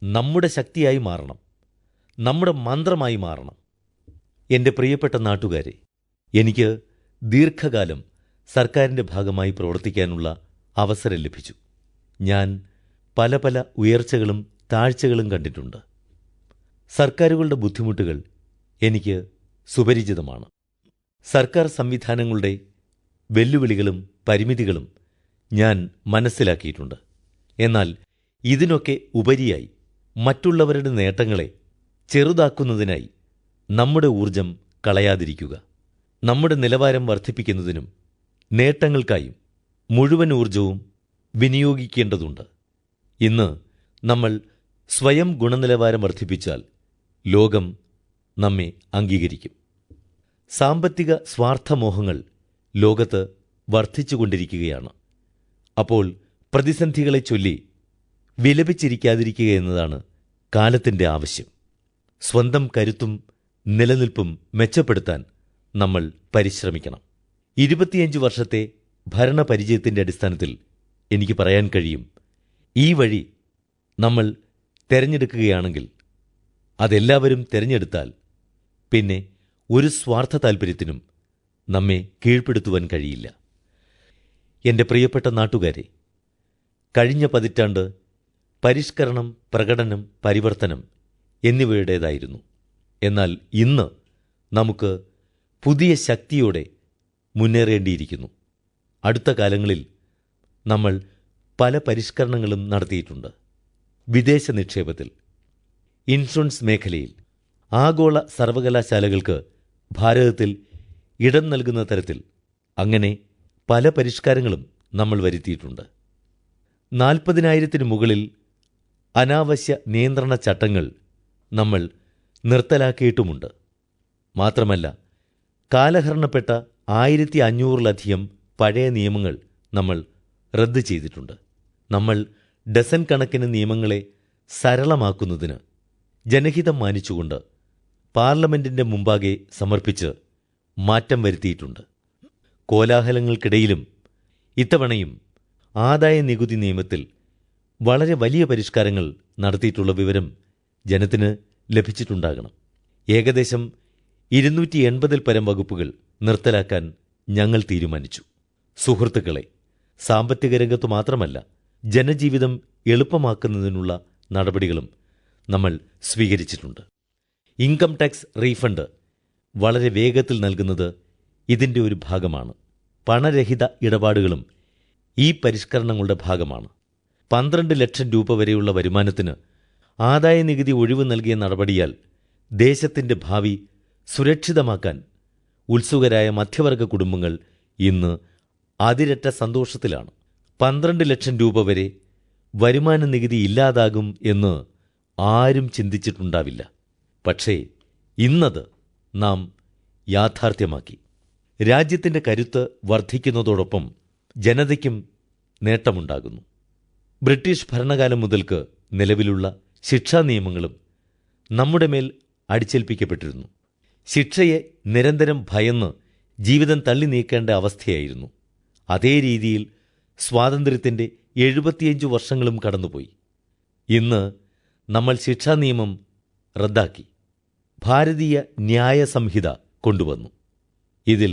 നമ്മുടെ ശക്തിയായി മാറണം, നമ്മുടെ മന്ത്രമായി മാറണം. എൻ്റെ പ്രിയപ്പെട്ട നാട്ടുകാരെ, എനിക്ക് ദീർഘകാലം സർക്കാരിൻ്റെ ഭാഗമായി പ്രവർത്തിക്കാനുള്ള അവസരം ലഭിച്ചു. ഞാൻ പല പല ഉയർച്ചകളും താഴ്ചകളും കണ്ടിട്ടുണ്ട്. സർക്കാരുകളുടെ ബുദ്ധിമുട്ടുകൾ എനിക്ക് സുപരിചിതമാണ്. സർക്കാർ സംവിധാനങ്ങളുടെ വെല്ലുവിളികളും പരിമിതികളും ഞാൻ മനസ്സിലാക്കിയിട്ടുണ്ട്. എന്നാൽ ഇതിനൊക്കെ ഉപരിയായി മറ്റുള്ളവരുടെ നേട്ടങ്ങളെ ചെറുതാക്കുന്നതിനായി നമ്മുടെ ഊർജം കളയാതിരിക്കുക. നമ്മുടെ നിലവാരം വർദ്ധിപ്പിക്കുന്നതിനും നേട്ടങ്ങൾക്കായും മുഴുവൻ ഊർജവും വിനിയോഗിക്കേണ്ടതുണ്ട്. ഇന്ന് നമ്മൾ സ്വയം ഗുണനിലവാരം വർദ്ധിപ്പിച്ചാൽ ലോകം നമ്മെ അംഗീകരിക്കും. സാമ്പത്തിക സ്വാർത്ഥമോഹങ്ങൾ ലോകത്ത് വർദ്ധിച്ചുകൊണ്ടിരിക്കുകയാണ്. അപ്പോൾ പ്രതിസന്ധികളെ ചൊല്ലി വിലപിച്ചിരിക്കാതിരിക്കുക എന്നതാണ് കാലത്തിൻ്റെ ആവശ്യം. സ്വന്തം കരുത്തും നിലനിൽപ്പും മെച്ചപ്പെടുത്താൻ നമ്മൾ പരിശ്രമിക്കണം. 25 വർഷത്തെ ഭരണപരിചയത്തിൻ്റെ അടിസ്ഥാനത്തിൽ എനിക്ക് പറയാൻ കഴിയും, ഈ വഴി നമ്മൾ തിരഞ്ഞെടുക്കുകയാണെങ്കിൽ, അതെല്ലാവരും തിരഞ്ഞെടുത്താൽ പിന്നെ ഒരു സ്വാർത്ഥ താൽപ്പര്യത്തിനും നമ്മെ കീഴ്പ്പെടുത്തുവാൻ കഴിയില്ല. എൻ്റെ പ്രിയപ്പെട്ട നാട്ടുകാരെ, കഴിഞ്ഞ പതിറ്റാണ്ട് പരിഷ്കരണം, പ്രകടനം, പരിവർത്തനം എന്നിവയുടേതായിരുന്നു. എന്നാൽ ഇന്ന് നമുക്ക് പുതിയ ശക്തിയോടെ മുന്നേറേണ്ടിയിരിക്കുന്നു. അടുത്ത കാലങ്ങളിൽ നമ്മൾ പല പരിഷ്കരണങ്ങളും നടത്തിയിട്ടുണ്ട്. വിദേശ നിക്ഷേപത്തിൽ, ഇൻഷുറൻസ് മേഖലയിൽ, ആഗോള സർവകലാശാലകൾക്ക് ഭാരതത്തിൽ ഇടം നൽകുന്ന തരത്തിൽ അങ്ങനെ പല പരിഷ്കാരങ്ങളും നമ്മൾ വരുത്തിയിട്ടുണ്ട്. 40,000-ന് മുകളിൽ അനാവശ്യ നിയന്ത്രണ ചട്ടങ്ങൾ നമ്മൾ നിർത്തലാക്കിയിട്ടുമുണ്ട്. മാത്രമല്ല, കാലഹരണപ്പെട്ട 1500-ലധികം പഴയ നിയമങ്ങൾ നമ്മൾ റദ്ദ് ചെയ്തിട്ടുണ്ട്. നമ്മൾ ഡസൻ കണക്കിന് നിയമങ്ങളെ സരളമാക്കുന്നതിന് ജനഹിതം മാനിച്ചുകൊണ്ട് പാർലമെന്റിന്റെ മുമ്പാകെ സമർപ്പിച്ച് മാറ്റം വരുത്തിയിട്ടുണ്ട്. കോലാഹലങ്ങൾക്കിടയിലും ഇത്തവണയും ആദായ നികുതി നിയമത്തിൽ വളരെ വലിയ പരിഷ്കാരങ്ങൾ നടത്തിയിട്ടുള്ള വിവരം ജനത്തിന് ലഭിച്ചിട്ടുണ്ടാകണം. ഏകദേശം 280-ൽ പരം വകുപ്പുകൾ നിർത്തലാക്കാൻ ഞങ്ങൾ തീരുമാനിച്ചു. സുഹൃത്തുക്കളെ, സാമ്പത്തിക രംഗത്തു മാത്രമല്ല, ജനജീവിതം എളുപ്പമാക്കുന്നതിനുള്ള നടപടികളും നമ്മൾ സ്വീകരിച്ചിട്ടുണ്ട്. ഇൻകം ടാക്സ് റീഫണ്ട് വളരെ വേഗത്തിൽ നൽകുന്നത് ഇതിൻ്റെ ഒരു ഭാഗമാണ്. പണരഹിത ഇടപാടുകളും ഈ പരിഷ്കരണങ്ങളുടെ ഭാഗമാണ്. 12 ലക്ഷം രൂപ വരെയുള്ള വരുമാനത്തിന് ആദായനികുതി ഒഴിവ് നൽകിയ നടപടിയാൽ ദേശത്തിൻ്റെ ഭാവി സുരക്ഷിതമാക്കാൻ ഉത്സുകരായ മധ്യവർഗ കുടുംബങ്ങൾ ഇന്ന് അതിരറ്റ സന്തോഷത്തിലാണ്. 12 ലക്ഷം രൂപ വരെ വരുമാന നികുതി ഇല്ലാതാകും എന്ന് ആരും ചിന്തിച്ചിട്ടുണ്ടാവില്ല. പക്ഷേ ഇന്നത് നാം യാഥാർത്ഥ്യമാക്കി. രാജ്യത്തിൻ്റെ കരുത്ത് വർദ്ധിക്കുന്നതോടൊപ്പം ജനതയ്ക്കും നേട്ടമുണ്ടാകുന്നു. ബ്രിട്ടീഷ് ഭരണകാലം മുതൽക്ക് നിലവിലുള്ള ശിക്ഷാ നിയമങ്ങളും നമ്മുടെ മേൽ അടിച്ചേൽപ്പിക്കപ്പെട്ടിരുന്നു. ശിക്ഷയെ നിരന്തരം ഭയന്ന് ജീവിതം തള്ളി നീക്കേണ്ട അവസ്ഥയായിരുന്നു. അതേ രീതിയിൽ സ്വാതന്ത്ര്യത്തിൻ്റെ 75 വർഷങ്ങളും കടന്നുപോയി. ഇന്ന് നമ്മൾ ശിക്ഷാ നിയമം റദ്ദാക്കി. ഭാരതീയ ന്യായ സംഹിത കൊണ്ടുവന്നു. ഇതിൽ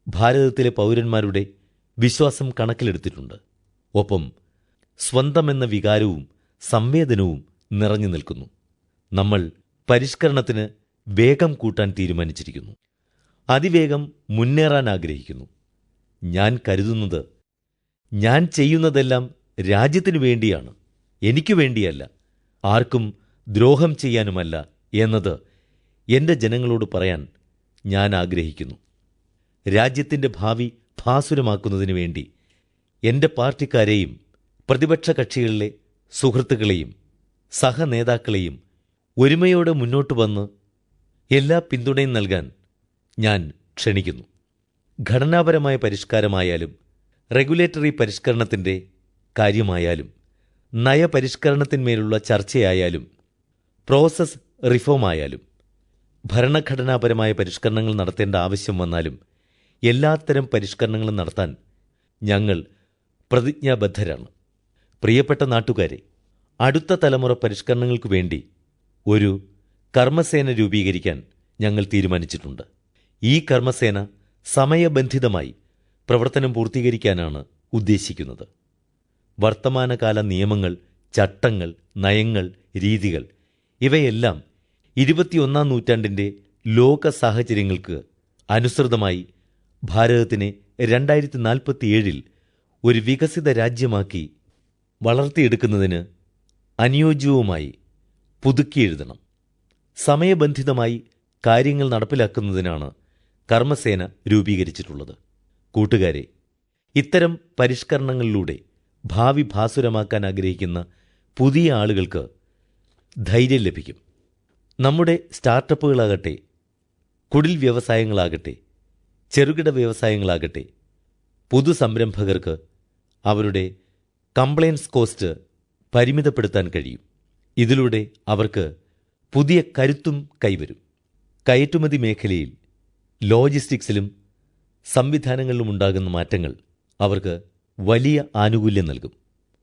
ഭാരതത്തിലെ പൗരന്മാരുടെ വിശ്വാസം കണക്കിലെടുത്തിട്ടുണ്ട്. ഒപ്പം സ്വന്തമെന്ന വികാരവും സംവേദനവും നിറഞ്ഞു നിൽക്കുന്നു. നമ്മൾ പരിഷ്കരണത്തിന് വേഗം കൂട്ടാൻ തീരുമാനിച്ചിരിക്കുന്നു. അതിവേഗം മുന്നേറാൻ ആഗ്രഹിക്കുന്നു. ഞാൻ കരുതുന്നത് ഞാൻ ചെയ്യുന്നതെല്ലാം രാജ്യത്തിനു വേണ്ടിയാണ്, എനിക്കു വേണ്ടിയല്ല, ആർക്കും ദ്രോഹം ചെയ്യാനുമല്ല എന്നത് എൻ്റെ ജനങ്ങളോട് പറയാൻ ഞാൻ ആഗ്രഹിക്കുന്നു. രാജ്യത്തിൻ്റെ ഭാവി ഭാസുരമാക്കുന്നതിനു വേണ്ടി എൻ്റെ പാർട്ടിക്കാരെയും പ്രതിപക്ഷ കക്ഷികളിലെ സുഹൃത്തുക്കളെയും സഹനേതാക്കളെയും ഒരുമയോടെ മുന്നോട്ട് വന്ന് എല്ലാ പിന്തുണയും നൽകാൻ ഞാൻ ക്ഷണിക്കുന്നു. ഘടനാപരമായ പരിഷ്കാരമായാലും റെഗുലേറ്ററി പരിഷ്കരണത്തിൻ്റെ കാര്യമായാലും നയപരിഷ്കരണത്തിന്മേലുള്ള ചർച്ചയായാലും പ്രോസസ് റിഫോമായാലും ഭരണഘടനാപരമായ പരിഷ്കരണങ്ങൾ നടത്തേണ്ട ആവശ്യം വന്നാലും എല്ലാത്തരം പരിഷ്കരണങ്ങളും നടത്താൻ ഞങ്ങൾ പ്രതിജ്ഞാബദ്ധരാണ്. പ്രിയപ്പെട്ട നാട്ടുകാരെ, അടുത്ത തലമുറ പരിഷ്കരണങ്ങൾക്കു വേണ്ടി ഒരു കർമ്മസേന രൂപീകരിക്കാൻ ഞങ്ങൾ തീരുമാനിച്ചിട്ടുണ്ട്. ഈ കർമ്മസേന സമയബന്ധിതമായി പ്രവർത്തനം പൂർത്തീകരിക്കാനാണ് ഉദ്ദേശിക്കുന്നത്. വർത്തമാനകാല നിയമങ്ങൾ, ചട്ടങ്ങൾ, നയങ്ങൾ, രീതികൾ ഇവയെല്ലാം 21-ാം നൂറ്റാണ്ടിൻ്റെ ലോക സാഹചര്യങ്ങൾക്ക് അനുസൃതമായി ഭാരതത്തിനെ 2047 ഒരു വികസിത രാജ്യമാക്കി വളർത്തിയെടുക്കുന്നതിന് അനുയോജ്യവുമായി പുതുക്കിയെഴുതണം. സമയബന്ധിതമായി കാര്യങ്ങൾ നടപ്പിലാക്കുന്നതിനാണ് കർമ്മസേന രൂപീകരിച്ചിട്ടുള്ളത്. കൂട്ടുകാരെ, ഇത്തരം പരിഷ്കരണങ്ങളിലൂടെ ഭാവി ഭാസുരമാക്കാൻ ആഗ്രഹിക്കുന്ന പുതിയ ആളുകൾക്ക് ധൈര്യം ലഭിക്കും. നമ്മുടെ സ്റ്റാർട്ടപ്പുകളാകട്ടെ, കുടിൽ വ്യവസായങ്ങളാകട്ടെ, ചെറുകിട വ്യവസായങ്ങളാകട്ടെ, പുതുസംരംഭകർക്ക് അവരുടെ കംപ്ലയൻസ് കോസ്റ്റ് പരിമിതപ്പെടുത്താൻ കഴിയും. ഇതിലൂടെ അവർക്ക് പുതിയ കരുത്തും കൈവരും. കയറ്റുമതി മേഖലയിൽ, ലോജിസ്റ്റിക്സിലും സംവിധാനങ്ങളിലും ഉണ്ടാകുന്ന മാറ്റങ്ങൾ അവർക്ക് വലിയ ആനുകൂല്യം നൽകും.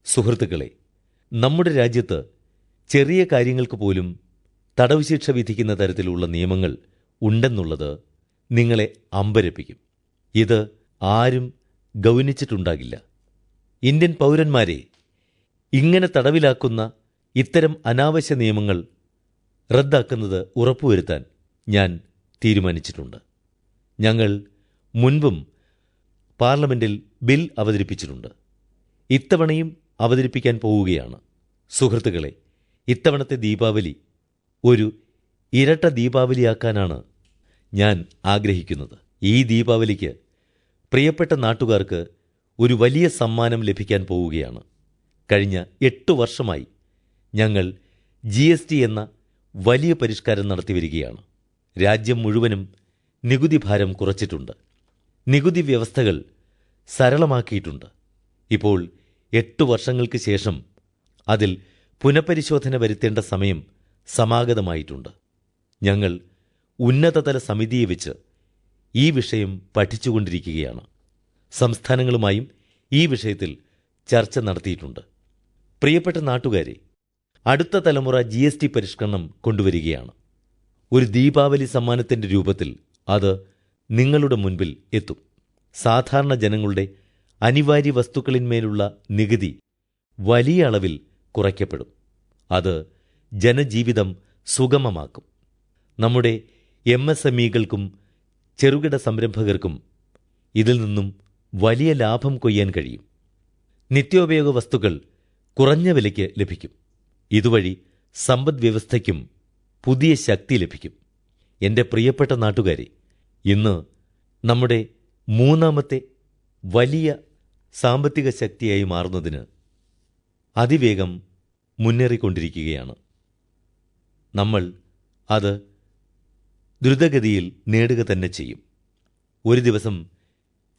സുഹൃത്തുക്കളെ, നമ്മുടെ രാജ്യത്ത് ചെറിയ കാര്യങ്ങൾക്ക് പോലും തടവ് ശിക്ഷ വിധിക്കുന്ന തരത്തിലുള്ള നിയമങ്ങൾ ഉണ്ടെന്നുള്ളത് നിങ്ങളെ അമ്പരപ്പിക്കും. ഇത് ആരും ഗൗനിച്ചിട്ടുണ്ടാകില്ല. ഇന്ത്യൻ പൗരന്മാരെ ഇങ്ങനെ തടവിലാക്കുന്ന ഇത്തരം അനാവശ്യ നിയമങ്ങൾ റദ്ദാക്കുന്നത് ഉറപ്പുവരുത്താൻ ഞാൻ തീരുമാനിച്ചിട്ടുണ്ട്. ഞങ്ങൾ മുൻപും പാർലമെന്റിൽ ബിൽ അവതരിപ്പിച്ചിട്ടുണ്ട്. ഇത്തവണയും അവതരിപ്പിക്കാൻ പോവുകയാണ്. സുഹൃത്തുക്കളെ, ഇത്തവണത്തെ ദീപാവലി ഒരു ഇരട്ട ദീപാവലിയാക്കാനാണ് ഞാൻ ആഗ്രഹിക്കുന്നത്. ഈ ദീപാവലിക്ക് പ്രിയപ്പെട്ട നാട്ടുകാർക്ക് ഒരു വലിയ സമ്മാനം ലഭിക്കാൻ പോവുകയാണ്. കഴിഞ്ഞ 8 വർഷമായി ഞങ്ങൾ GST എന്ന വലിയ പരിഷ്കാരം നടത്തിവരികയാണ്. രാജ്യം മുഴുവനും നികുതി ഭാരം കുറച്ചിട്ടുണ്ട്. നികുതി വ്യവസ്ഥകൾ സരളമാക്കിയിട്ടുണ്ട്. ഇപ്പോൾ 8 വർഷങ്ങൾക്ക് ശേഷം അതിൽ പുനഃപരിശോധന വരുത്തേണ്ട സമയം സമാഗതമായിട്ടുണ്ട്. ഞങ്ങൾ ഉന്നതതല സമിതിയെ വെച്ച് ഈ വിഷയം പഠിച്ചുകൊണ്ടിരിക്കുകയാണ്. സംസ്ഥാനങ്ങളുമായും ഈ വിഷയത്തിൽ ചർച്ച നടത്തിയിട്ടുണ്ട്. പ്രിയപ്പെട്ട നാട്ടുകാരെ, അടുത്ത തലമുറ GST പരിഷ്കരണം കൊണ്ടുവരികയാണ്. ഒരു ദീപാവലി സമ്മാനത്തിൻ്റെ രൂപത്തിൽ അത് നിങ്ങളുടെ മുൻപിൽ എത്തും. സാധാരണ ജനങ്ങളുടെ അനിവാര്യ വസ്തുക്കളിന്മേലുള്ള നികുതി വലിയ അളവിൽ കുറയ്ക്കപ്പെടും. അത് ജനജീവിതം സുഗമമാക്കും. നമ്മുടെ MSMEകൾക്കും ചെറുകിട സംരംഭകർക്കും ഇതിൽ നിന്നും വലിയ ലാഭം കൊയ്യാൻ കഴിയും. നിത്യോപയോഗ വസ്തുക്കൾ കുറഞ്ഞ വിലയ്ക്ക് ലഭിക്കും. ഇതുവഴി സമ്പദ് വ്യവസ്ഥയ്ക്കും പുതിയ ശക്തി ലഭിക്കും. എൻ്റെ പ്രിയപ്പെട്ട നാട്ടുകാരെ, ഇന്ന് നമ്മുടെ മൂന്നാമത്തെ വലിയ സാമ്പത്തിക ശക്തിയായി മാറുന്നതിന് അതിവേഗം മുന്നേറിക്കൊണ്ടിരിക്കുകയാണ്. നമ്മൾ അത് ദ്രുതഗതിയിൽ നേടുക തന്നെ ചെയ്യും. ഒരു ദിവസം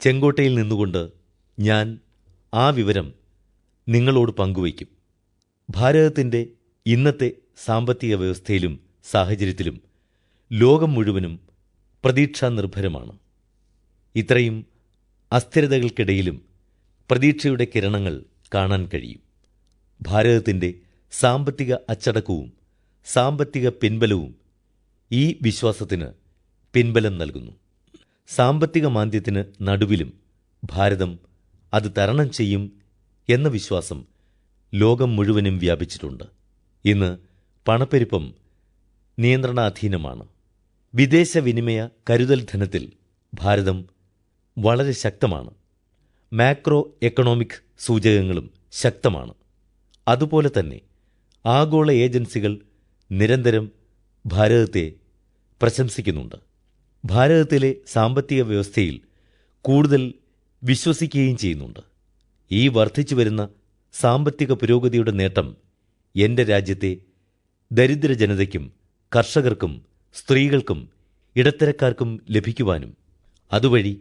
ചെങ്കോട്ടയിൽ നിന്നുകൊണ്ട് ഞാൻ ആ വിവരം നിങ്ങളോട് പങ്കുവയ്ക്കും. ഭാരതത്തിൻ്റെ ഇന്നത്തെ സാമ്പത്തിക വ്യവസ്ഥയിലും സാഹചര്യത്തിലും ലോകം മുഴുവനും പ്രതീക്ഷാനിർഭരമാണ്. ഇത്രയും അസ്ഥിരതകൾക്കിടയിലും പ്രതീക്ഷയുടെ കിരണങ്ങൾ കാണാൻ കഴിയും. ഭാരതത്തിൻ്റെ സാമ്പത്തിക അച്ചടക്കവും സാമ്പത്തിക പിൻബലവും ഈ വിശ്വാസത്തിന് പിൻബലം നൽകുന്നു. സാമ്പത്തിക മാന്ദ്യത്തിന് നടുവിലും ഭാരതം അത് തരണം ചെയ്യും എന്ന വിശ്വാസം ലോകം മുഴുവനും വ്യാപിച്ചിട്ടുണ്ട്. ഇന്ന് പണപ്പെരുപ്പം നിയന്ത്രണാധീനമാണ്. വിദേശ വിനിമയ കരുതൽ ധനത്തിൽ ഭാരതം വളരെ ശക്തമാണ്. മാക്രോ എക്കണോമിക് സൂചകങ്ങളും ശക്തമാണ്. അതുപോലെ തന്നെ ആഗോള ഏജൻസികൾ നിരന്തരം ഭാരതത്തെ പ്രശംസിക്കുന്നുണ്ട്. ഭാരതത്തിലെ സാമ്പത്തിക വ്യവസ്ഥയിൽ കൂടുതൽ വിശ്വസിക്കുകയും ചെയ്യുന്നുണ്ട്. ഈ വർദ്ധിച്ചു വരുന്ന സാമ്പത്തിക പുരോഗതിയുടെ നേട്ടം എൻ്റെ രാജ്യത്തെ ദരിദ്ര ജനതയ്ക്കും കർഷകർക്കും സ്ത്രീകൾക്കും ഇടത്തരക്കാർക്കും ലഭിക്കുവാനും അതുവഴി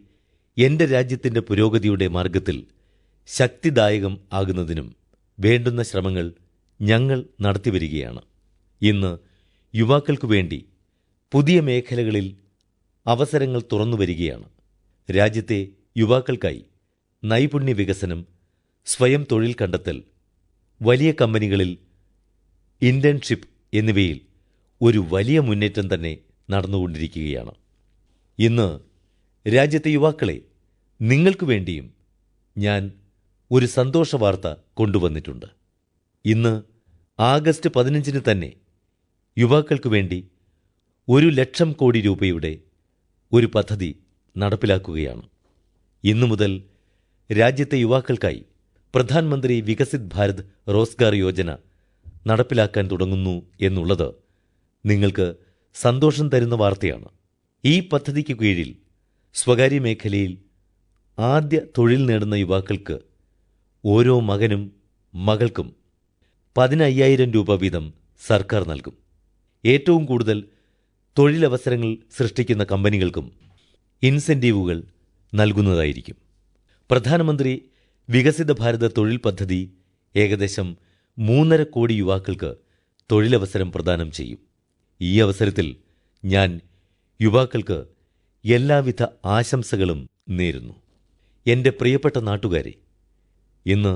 എൻ്റെ രാജ്യത്തിൻ്റെ പുരോഗതിയുടെ മാർഗത്തിൽ ശക്തിദായകം ആകുന്നതിനും വേണ്ടുന്ന ശ്രമങ്ങൾ ഞങ്ങൾ നടത്തിവരികയാണ്. ഇന്ന് യുവാക്കൾക്കു വേണ്ടി പുതിയ മേഖലകളിൽ അവസരങ്ങൾ തുറന്നുവരികയാണ്. രാജ്യത്തെ യുവാക്കൾക്കായി നൈപുണ്യ വികസനം, സ്വയം തൊഴിൽ കണ്ടെത്തൽ, വലിയ കമ്പനികളിൽ ഇന്റേൺഷിപ്പ് എന്നിവയിൽ ഒരു വലിയ മുന്നേറ്റം തന്നെ നടന്നുകൊണ്ടിരിക്കുകയാണ്. ഇന്ന് രാജ്യത്തെ യുവാക്കളെ, നിങ്ങൾക്കു വേണ്ടിയും ഞാൻ ഒരു സന്തോഷവാർത്ത കൊണ്ടുവന്നിട്ടുണ്ട്. ഇന്ന് ആഗസ്റ്റ് 15 തന്നെ യുവാക്കൾക്കു വേണ്ടി 1,00,000 കോടി രൂപയുടെ ഒരു പദ്ധതി നടപ്പിലാക്കുകയാണ്. ഇന്നു മുതൽ രാജ്യത്തെ യുവാക്കൾക്കായി പ്രധാനമന്ത്രി വികസിത് ഭാരത് റോസ്ഗാർ യോജന നടപ്പിലാക്കാൻ തുടങ്ങുന്നു എന്നുള്ളത് നിങ്ങൾക്ക് സന്തോഷം തരുന്ന വാർത്തയാണ്. ഈ പദ്ധതിക്ക് കീഴിൽ സ്വകാര്യ മേഖലയിൽ ആദ്യ തൊഴിൽ നേടുന്ന യുവാക്കൾക്ക് ഓരോ മകനും മകൾക്കും 15,000 രൂപ വീതം സർക്കാർ നൽകും. ഏറ്റവും കൂടുതൽ തൊഴിലവസരങ്ങൾ സൃഷ്ടിക്കുന്ന കമ്പനികൾക്കും ഇൻസെന്റീവുകൾ നൽകുന്നതായിരിക്കും. പ്രധാനമന്ത്രി വികസിത ഭാരത തൊഴിൽ പദ്ധതി ഏകദേശം 3.5 കോടി യുവാക്കൾക്ക് തൊഴിലവസരം പ്രദാനം ചെയ്യും. ഈ അവസരത്തിൽ ഞാൻ യുവാക്കൾക്ക് എല്ലാവിധ ആശംസകളും നേരുന്നു. എൻ്റെ പ്രിയപ്പെട്ട നാട്ടുകാരെ, ഇന്ന്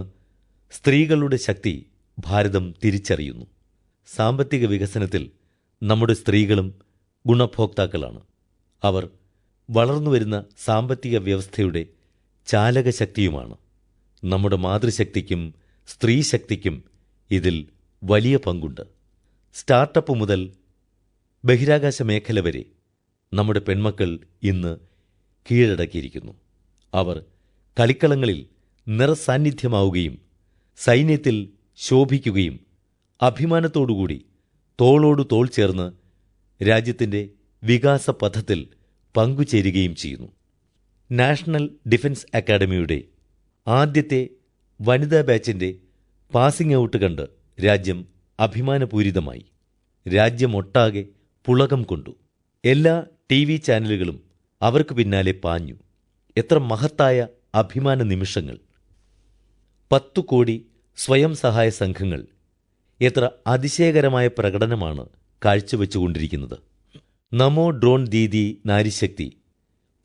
സ്ത്രീകളുടെ ശക്തി ഭാരതം തിരിച്ചറിയുന്നു. സാമ്പത്തിക വികസനത്തിൽ നമ്മുടെ സ്ത്രീകളും ഗുണഭോക്താക്കളാണ്. അവർ വളർന്നുവരുന്ന സാമ്പത്തിക വ്യവസ്ഥയുടെ ചാലകശക്തിയുമാണ്. നമ്മുടെ മാതൃശക്തിക്കും സ്ത്രീശക്തിക്കും ഇതിൽ വലിയ പങ്കുണ്ട്. സ്റ്റാർട്ടപ്പ് മുതൽ ബഹിരാകാശ മേഖല വരെ നമ്മുടെ പെൺമക്കൾ ഇന്ന് കീഴടക്കിയിരിക്കുന്നു. അവർ കളിക്കളങ്ങളിൽ നിറസാന്നിധ്യമാവുകയും സൈന്യത്തിൽ ശോഭിക്കുകയും അഭിമാനത്തോടുകൂടി തോളോടു തോൾ ചേർന്ന് രാജ്യത്തിൻ്റെ വികാസ പഥത്തിൽ പങ്കുചേരുകയും ചെയ്യുന്നു. നാഷണൽ ഡിഫൻസ് അക്കാഡമിയുടെ ആദ്യത്തെ വനിതാ ബാച്ചിൻ്റെ പാസിംഗ് ഔട്ട് കണ്ട് രാജ്യം അഭിമാനപൂരിതമായി. രാജ്യമൊട്ടാകെ പുളകം കൊണ്ടു. എല്ലാ TV ചാനലുകളും അവർക്ക് പിന്നാലെ പാഞ്ഞു. എത്ര മഹത്തായ അഭിമാന നിമിഷങ്ങൾ! 10 കോടി സ്വയം സഹായ സംഘങ്ങൾ എത്ര അതിശയകരമായ പ്രകടനമാണ് കാഴ്ചവെച്ചുകൊണ്ടിരിക്കുന്നത്. നമോ ഡ്രോൺ ദീദി നാരിശക്തി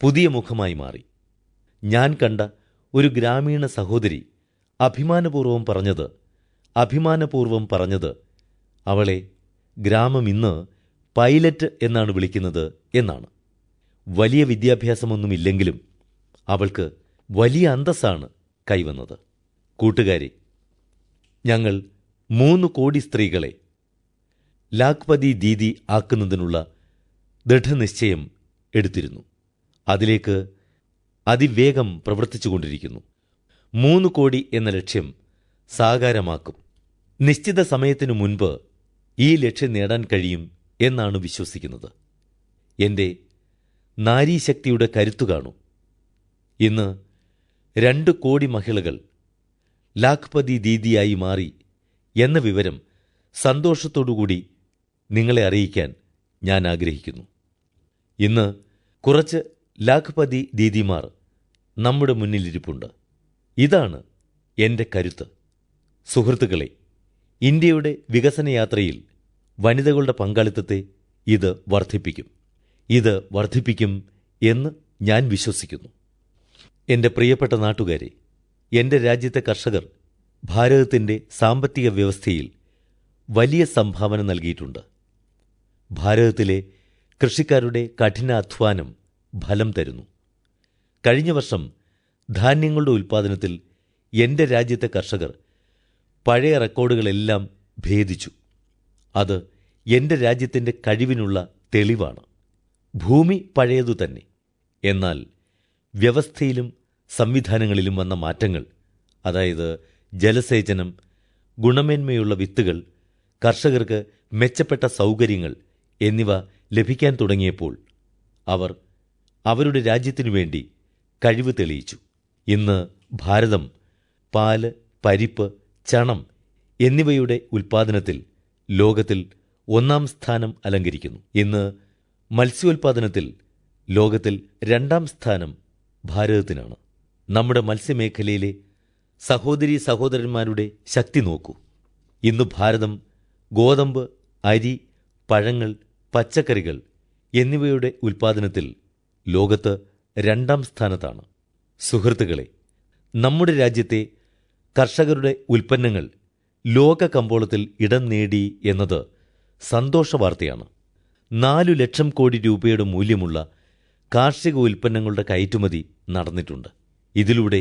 പുതിയ മുഖമായി മാറി. ഞാൻ കണ്ട ഒരു ഗ്രാമീണ സഹോദരി അഭിമാനപൂർവം പറഞ്ഞത് അവളെ ഗ്രാമം ഇന്ന് പൈലറ്റ് എന്നാണ് വിളിക്കുന്നത് എന്നാണ്. വലിയ വിദ്യാഭ്യാസമൊന്നുമില്ലെങ്കിലും അവൾക്ക് വലിയ അന്തസ്സാണ് കൈവന്നത്. കൂട്ടുകാരെ, ഞങ്ങൾ 3 കോടി സ്ത്രീകളെ ലാഖ്പതി ദീദി ആക്കുന്നതിനുള്ള ദൃഢനിശ്ചയം എടുത്തിരുന്നു. അതിലേക്ക് അതിവേഗം പ്രവർത്തിച്ചുകൊണ്ടിരിക്കുന്നു. 3 കോടി എന്ന ലക്ഷ്യം സാകാരമാക്കും. നിശ്ചിത സമയത്തിനു മുൻപ് ഈ ലക്ഷ്യം നേടാൻ കഴിയും എന്നാണ് വിശ്വസിക്കുന്നത്. എൻ്റെ നാരീശക്തിയുടെ കരുത്തു കാണൂ. ഇന്ന് 2 കോടി മഹിളകൾ ലാഖ്പതി ദീദിയായി മാറി എന്ന വിവരം സന്തോഷത്തോടുകൂടി നിങ്ങളെ അറിയിക്കാൻ ഞാൻ ആഗ്രഹിക്കുന്നു. ഇന്ന് കുറച്ച് ലാഖ്പതി ദീദിമാർ നമ്മുടെ മുന്നിലിരിപ്പുണ്ട്. ഇതാണ് എൻ്റെ കരുത്ത്. സുഹൃത്തുക്കളെ, ഇന്ത്യയുടെ വികസനയാത്രയിൽ വനിതകളുടെ പങ്കാളിത്തത്തെ ഇത് വർദ്ധിപ്പിക്കും എന്ന് ഞാൻ വിശ്വസിക്കുന്നു. എൻ്റെ പ്രിയപ്പെട്ട നാട്ടുകാരെ, എൻ്റെ രാജ്യത്തെ കർഷകർ ഭാരതത്തിൻ്റെ സാമ്പത്തിക വ്യവസ്ഥയിൽ വലിയ സംഭാവന നൽകിയിട്ടുണ്ട്. ഭാരതത്തിലെ കൃഷിക്കാരുടെ കഠിനാധ്വാനം ഫലം തരുന്നു. കഴിഞ്ഞ വർഷം ധാന്യങ്ങളുടെ ഉൽപ്പാദനത്തിൽ എൻ്റെ രാജ്യത്തെ കർഷകർ പഴയ റെക്കോർഡുകളെല്ലാം ഭേദിച്ചു. അത് എൻ്റെ രാജ്യത്തിൻ്റെ കഴിവിനുള്ള തെളിവാണ്. ഭൂമി പഴയതു തന്നെ, എന്നാൽ വ്യവസ്ഥയിലും സംവിധാനങ്ങളിലും വന്ന മാറ്റങ്ങൾ, അതായത് ജലസേചനം, ഗുണമേന്മയുള്ള വിത്തുകൾ, കർഷകർക്ക് മെച്ചപ്പെട്ട സൗകര്യങ്ങൾ എന്നിവ ലഭിക്കാൻ തുടങ്ങിയപ്പോൾ അവർ അവരുടെ രാജ്യത്തിനു വേണ്ടി കഴിവ് തെളിയിച്ചു. ഇന്ന് ഭാരതം പാല്, പരിപ്പ്, ചണം എന്നിവയുടെ ഉൽപ്പാദനത്തിൽ ലോകത്തിൽ 1-ാം സ്ഥാനം അലങ്കരിക്കുന്നു. ഇന്ന് മത്സ്യോൽപാദനത്തിൽ ലോകത്തിൽ 2-ാം സ്ഥാനം ഭാരതത്തിനാണ്. നമ്മുടെ മത്സ്യമേഖലയിലെ സഹോദരീ സഹോദരന്മാരുടെ ശക്തി നോക്കൂ. ഇന്ന് ഭാരതം ഗോതമ്പ്, അരി, പഴങ്ങൾ, പച്ചക്കറികൾ എന്നിവയുടെ ഉൽപ്പാദനത്തിൽ ലോകത്ത് 2-ാം സ്ഥാനത്താണ്. സുഹൃത്തുക്കളെ, നമ്മുടെ രാജ്യത്തെ കർഷകരുടെ ഉൽപ്പന്നങ്ങൾ ലോക കമ്പോളത്തിൽ ഇടം നേടി എന്നത് സന്തോഷവാർത്തയാണ്. 4 ലക്ഷം കോടി രൂപയുടെ മൂല്യമുള്ള കാർഷിക ഉൽപ്പന്നങ്ങളുടെ കയറ്റുമതി നടന്നിട്ടുണ്ട്. ഇതിലൂടെ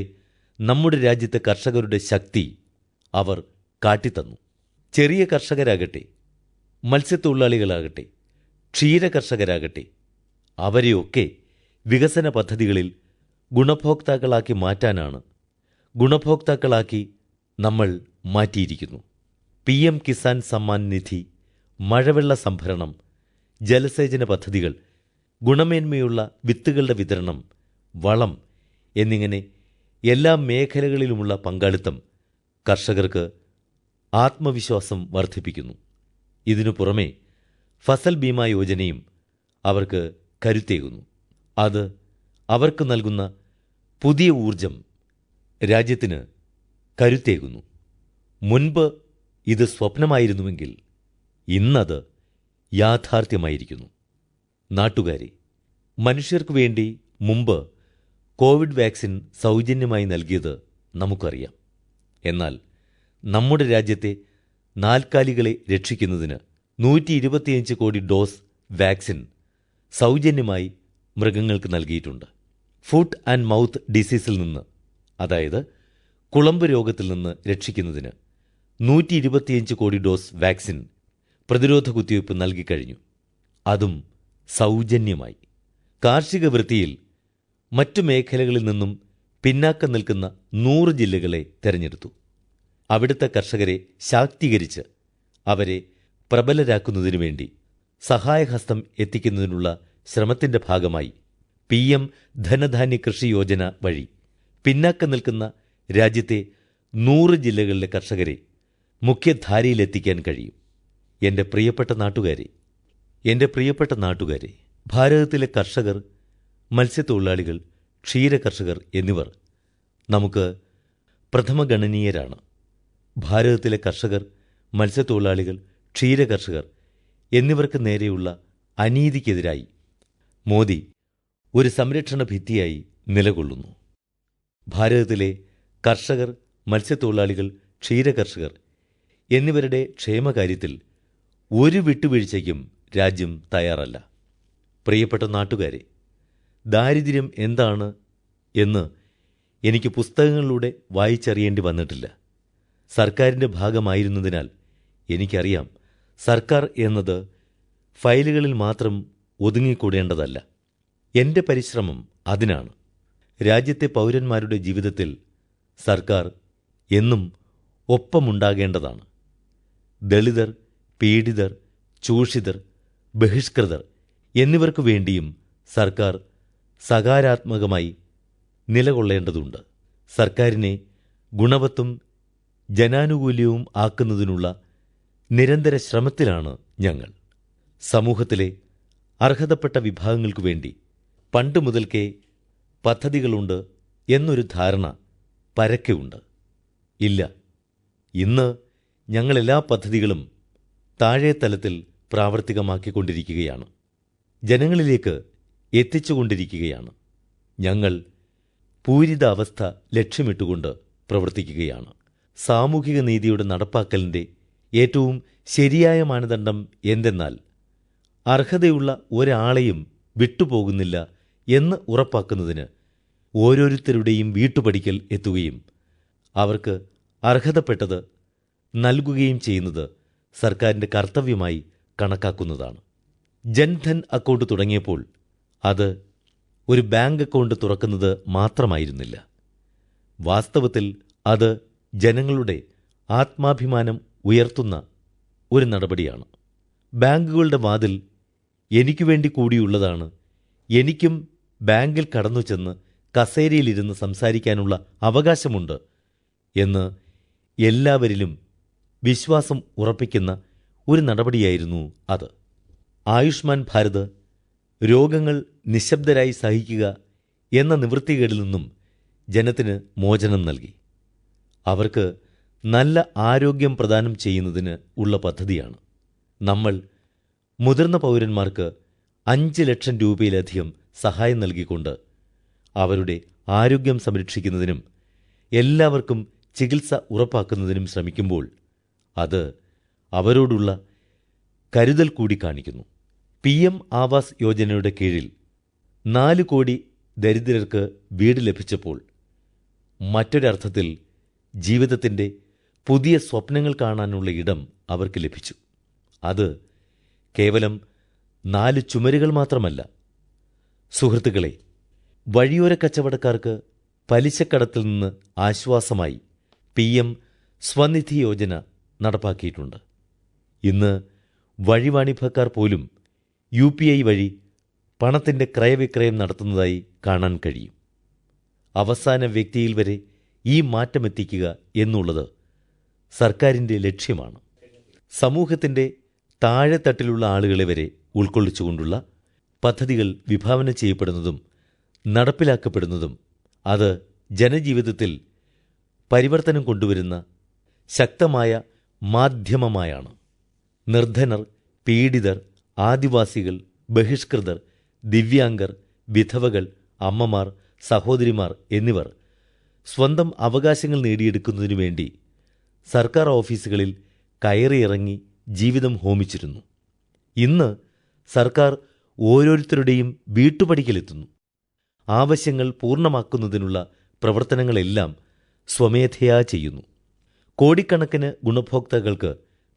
നമ്മുടെ രാജ്യത്തെ കർഷകരുടെ ശക്തി അവർ കാട്ടിത്തന്നു. ചെറിയ കർഷകരാകട്ടെ, മത്സ്യത്തൊഴിലാളികളാകട്ടെ, ക്ഷീരകർഷകരാകട്ടെ, അവരെയൊക്കെ വികസന പദ്ധതികളിൽ ഗുണഭോക്താക്കളാക്കി നമ്മൾ മാറ്റിയിരിക്കുന്നു. PM കിസാൻ സമ്മാൻ നിധി, മഴവെള്ള സംഭരണം, ജലസേചന പദ്ധതികൾ, ഗുണമേന്മയുള്ള വിത്തുകളുടെ വിതരണം, വളം എന്നിങ്ങനെ എല്ലാ മേഖലകളിലുമുള്ള പങ്കാളിത്തം കർഷകർക്ക് ആത്മവിശ്വാസം വർദ്ധിപ്പിക്കുന്നു. ഇതിനു പുറമെ ഫസൽ ബീമാ യോജനയും അവർക്ക് കരുത്തേകുന്നു. അത് അവർക്ക് നൽകുന്ന പുതിയ ഊർജം രാജ്യത്തിന് കരുത്തേകുന്നു. മുൻപ് ഇത് സ്വപ്നമായിരുന്നുവെങ്കിൽ ഇന്നത് യാഥാർത്ഥ്യമായിരിക്കുന്നു. നാട്ടുകാരെ, മനുഷ്യർക്കു വേണ്ടി മുമ്പ് കോവിഡ് വാക്സിൻ സൗജന്യമായി നൽകിയത് നമുക്കറിയാം. എന്നാൽ നമ്മുടെ രാജ്യത്തെ നാൽക്കാലികളെ രക്ഷിക്കുന്നതിന് 125 കോടി ഡോസ് വാക്സിൻ സൗജന്യമായി മൃഗങ്ങൾക്ക് നൽകിയിട്ടുണ്ട്. ഫുട്ട് ആൻഡ് മൗത്ത് ഡിസീസിൽ നിന്ന്, അതായത് കുളമ്പ് രോഗത്തിൽ നിന്ന് രക്ഷിക്കുന്നതിന് 125 കോടി ഡോസ് വാക്സിൻ പ്രതിരോധ കുത്തിവയ്പ് നൽകിക്കഴിഞ്ഞു. അതും സൗജന്യമായി. കാർഷിക വൃത്തിയിൽ മറ്റു മേഖലകളിൽ നിന്നും പിന്നാക്കം നിൽക്കുന്ന 100 ജില്ലകളെ തെരഞ്ഞെടുത്തു. അവിടുത്തെ കർഷകരെ ശാക്തീകരിച്ച് അവരെ പ്രബലരാക്കുന്നതിനു വേണ്ടി സഹായഹസ്തം എത്തിക്കുന്നതിനുള്ള ശ്രമത്തിന്റെ ഭാഗമായി PM ധനധാന്യ കൃഷി യോജന വഴി പിന്നാക്കം നിൽക്കുന്ന രാജ്യത്തെ 100 ജില്ലകളിലെ കർഷകരെ മുഖ്യധാരയിലെത്തിക്കാൻ കഴിയും. എൻ്റെ പ്രിയപ്പെട്ട നാട്ടുകാരെ, ഭാരതത്തിലെ കർഷകർ, മത്സ്യത്തൊഴിലാളികൾ, ക്ഷീരകർഷകർ എന്നിവർ നമുക്ക് പ്രഥമഗണനീയരാണ്. ഭാരതത്തിലെ കർഷകർ, മത്സ്യത്തൊഴിലാളികൾ, ക്ഷീരകർഷകർ എന്നിവർക്ക് നേരെയുള്ള അനീതിക്കെതിരായി മോദി ഒരു സംരക്ഷണ ഭിത്തിയായി നിലകൊള്ളുന്നു. ഭാരതത്തിലെ കർഷകർ, മത്സ്യത്തൊഴിലാളികൾ, ക്ഷീരകർഷകർ എന്നിവരുടെ ക്ഷേമകാര്യത്തിൽ ഒരു വിട്ടുവീഴ്ചയ്ക്കും രാജ്യം തയ്യാറല്ല. പ്രിയപ്പെട്ട നാട്ടുകാരെ, ദാരിദ്ര്യം എന്താണ് എന്ന് എനിക്ക് പുസ്തകങ്ങളിലൂടെ വായിച്ചറിയേണ്ടി വന്നിട്ടില്ല. സർക്കാരിൻ്റെ ഭാഗമായിരുന്നതിനാൽ എനിക്കറിയാം, സർക്കാർ എന്നത് ഫയലുകളിൽ മാത്രം ഒതുങ്ങിക്കൂടേണ്ടതല്ല. എൻ്റെ പരിശ്രമം അതിനാണ് രാജ്യത്തെ പൗരന്മാരുടെ ജീവിതത്തിൽ സർക്കാർ എന്നും ഒപ്പമുണ്ടാകേണ്ടതാണ്. ദളിതർ, പീഡിതർ, ചൂഷിതർ, ബഹിഷ്കൃതർ എന്നിവർക്കു വേണ്ടിയും സർക്കാർ സകാരാത്മകമായി നിലകൊള്ളേണ്ടതുണ്ട്. സർക്കാരിനെ ഗുണവത്തും ജനാനുകൂല്യവും ആക്കുന്നതിനുള്ള നിരന്തര ശ്രമത്തിലാണ് ഞങ്ങൾ. സമൂഹത്തിലെ അർഹതപ്പെട്ട വിഭാഗങ്ങൾക്കു വേണ്ടി പണ്ട് മുതൽക്കേ പദ്ധതികളുണ്ട് എന്നൊരു ധാരണ പരക്കെ ഉണ്ട്. ഇല്ല, ഇന്ന് ഞങ്ങളെല്ലാ പദ്ധതികളും താഴെ തലത്തിൽ പ്രാവർത്തികമാക്കിക്കൊണ്ടിരിക്കുകയാണ്, ജനങ്ങളിലേക്ക് എത്തിച്ചുകൊണ്ടിരിക്കുകയാണ്. ഞങ്ങൾ പൂരിത അവസ്ഥ ലക്ഷ്യമിട്ടുകൊണ്ട് പ്രവർത്തിക്കുകയാണ്. സാമൂഹിക നീതിയുടെ നടപ്പാക്കലിൻ്റെ ഏറ്റവും ശരിയായ മാനദണ്ഡം എന്തെന്നാൽ അർഹതയുള്ള ഒരാളെയും വിട്ടുപോകുന്നില്ല എന്ന് ഉറപ്പാക്കുന്നതിന് ഓരോരുത്തരുടെയും വീട്ടുപടിക്കൽ എത്തുകയും അവർക്ക് അർഹതപ്പെട്ടത് നൽകുകയും ചെയ്യുന്നത് സർക്കാരിൻ്റെ കർത്തവ്യമായി കണക്കാക്കുന്നതാണ്. ജൻധൻ അക്കൗണ്ട് തുടങ്ങിയപ്പോൾ അത് ഒരു ബാങ്ക് അക്കൗണ്ട് തുറക്കുന്നത് മാത്രമായിരുന്നില്ല. വാസ്തവത്തിൽ അത് ജനങ്ങളുടെ ആത്മാഭിമാനം ഉയർത്തുന്ന ഒരു നടപടിയാണ്. ബാങ്കുകളുടെ വാതിൽ എനിക്കു വേണ്ടി കൂടിയുള്ളതാണ്, എനിക്കും ബാങ്കിൽ കടന്നു ചെന്ന് കസേരയിലിരുന്ന് സംസാരിക്കാനുള്ള അവകാശമുണ്ട് എന്ന് എല്ലാവരിലും വിശ്വാസം ഉറപ്പിക്കുന്ന ഒരു നടപടിയായിരുന്നു അത്. ആയുഷ്മാൻ ഭാരത് രോഗങ്ങൾ നിശബ്ദരായി സഹിക്കുക എന്ന നിവൃത്തികേടിൽ നിന്നും ജനത്തിന് മോചനം നൽകി. അവർക്ക് നല്ല ആരോഗ്യം പ്രദാനം ചെയ്യുന്നതിന് ഉള്ള പദ്ധതിയാണ്. നമ്മൾ മുതിർന്ന പൗരന്മാർക്ക് 5 ലക്ഷം രൂപയിലധികം സഹായം നൽകിക്കൊണ്ട് അവരുടെ ആരോഗ്യം സംരക്ഷിക്കുന്നതിനും എല്ലാവർക്കും ചികിത്സ ഉറപ്പാക്കുന്നതിനും ശ്രമിക്കുമ്പോൾ അത് അവരോടുള്ള കരുതൽ കൂടി കാണിക്കുന്നു. PM ആവാസ് യോജനയുടെ കീഴിൽ 4 കോടി ദരിദ്രർക്ക് വീട് ലഭിച്ചപ്പോൾ മറ്റൊരർത്ഥത്തിൽ ജീവിതത്തിൻ്റെ പുതിയ സ്വപ്നങ്ങൾ കാണാനുള്ള ഇടം അവർക്ക് ലഭിച്ചു. അത് കേവലം 4 ചുമരുകൾ മാത്രമല്ല. സുഹൃത്തുക്കളെ, വഴിയോര കച്ചവടക്കാർക്ക് പലിശക്കടത്തിൽ നിന്ന് ആശ്വാസമായി PM സ്വനിധി യോജന നടപ്പാക്കിയിട്ടുണ്ട്. ഇന്ന് വഴിവാണിഭക്കാർ പോലും UPI വഴി പണത്തിൻ്റെ ക്രയവിക്രയം നടത്തുന്നതായി കാണാൻ കഴിയും. അവസാന വ്യക്തിയിൽ വരെ ഈ മാറ്റമെത്തിക്കുക എന്നുള്ളത് സർക്കാരിൻ്റെ ലക്ഷ്യമാണ്. സമൂഹത്തിൻ്റെ താഴെത്തട്ടിലുള്ള ആളുകളെ വരെ ഉൾക്കൊള്ളിച്ചുകൊണ്ടുള്ള പദ്ധതികൾ വിഭാവന ചെയ്യപ്പെടുന്നതും നടപ്പിലാക്കപ്പെടുന്നതും അത് ജനജീവിതത്തിൽ പരിവർത്തനം കൊണ്ടുവരുന്ന ശക്തമായ മാധ്യമമായാണ്. നിർധനർ, പീഡിതർ, ആദിവാസികൾ, ബഹിഷ്കൃതർ, ദിവ്യാംഗർ, വിധവകൾ, അമ്മമാർ, സഹോദരിമാർ എന്നിവർ സ്വന്തം അവകാശങ്ങൾ നേടിയെടുക്കുന്നതിനു വേണ്ടി സർക്കാർ ഓഫീസുകളിൽ കയറിയിറങ്ങി ജീവിതം ഹോമിച്ചിരുന്നു. ഇന്ന് സർക്കാർ ഓരോരുത്തരുടെയും വീട്ടുപടിക്കലെത്തുന്നു. ആവശ്യങ്ങൾ പൂർണ്ണമാക്കുന്നതിനുള്ള പ്രവർത്തനങ്ങളെല്ലാം സ്വമേധയാ ചെയ്യുന്നു. കോടിക്കണക്കിന് ഗുണഭോക്താക്കൾക്ക്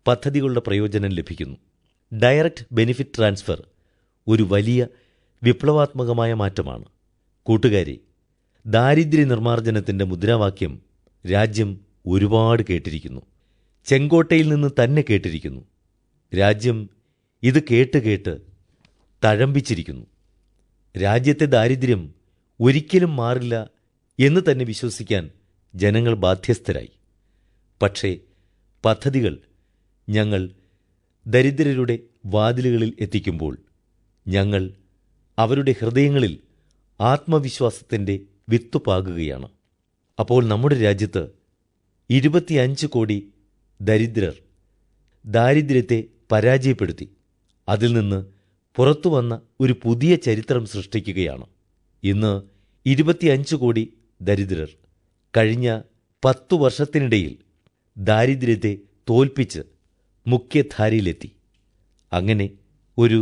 പദ്ധതികളുടെ പ്രയോജനം ലഭിക്കുന്നു. ഡയറക്റ്റ് ബെനിഫിറ്റ് ട്രാൻസ്ഫർ ഒരു വലിയ വിപ്ലവാത്മകമായ മാറ്റമാണ്. കൂട്ടുകാരെ, ദാരിദ്ര്യ നിർമ്മാർജ്ജനത്തിൻ്റെ മുദ്രാവാക്യം രാജ്യം ഒരുപാട് കേട്ടിരിക്കുന്നു. ചെങ്കോട്ടയിൽ നിന്ന് തന്നെ കേട്ടിരിക്കുന്നു. രാജ്യം ഇത് കേട്ട് തഴമ്പിച്ചിരിക്കുന്നു. രാജ്യത്തെ ദാരിദ്ര്യം ഒരിക്കലും മാറില്ല എന്ന് തന്നെ വിശ്വസിക്കാൻ ജനങ്ങൾ ബാധ്യസ്ഥരായി. പക്ഷേ പദ്ധതികൾ ഞങ്ങൾ ദരിദ്രരുടെ വാതിലുകളിൽ എത്തിക്കുമ്പോൾ ഞങ്ങൾ അവരുടെ ഹൃദയങ്ങളിൽ ആത്മവിശ്വാസത്തിൻ്റെ വിത്തുപാകുകയാണ്. അപ്പോൾ നമ്മുടെ രാജ്യത്ത് 25 കോടി ദരിദ്രർ ദാരിദ്ര്യത്തെ പരാജയപ്പെടുത്തി അതിൽ നിന്ന് പുറത്തുവന്ന ഒരു പുതിയ ചരിത്രം സൃഷ്ടിക്കുകയാണ്. ഇന്ന് 25 കോടി ദരിദ്രർ കഴിഞ്ഞ 10 വർഷത്തിനിടയിൽ ദാരിദ്ര്യത്തെ തോൽപ്പിച്ച് മുഖ്യധാരയിലെത്തി. അങ്ങനെ ഒരു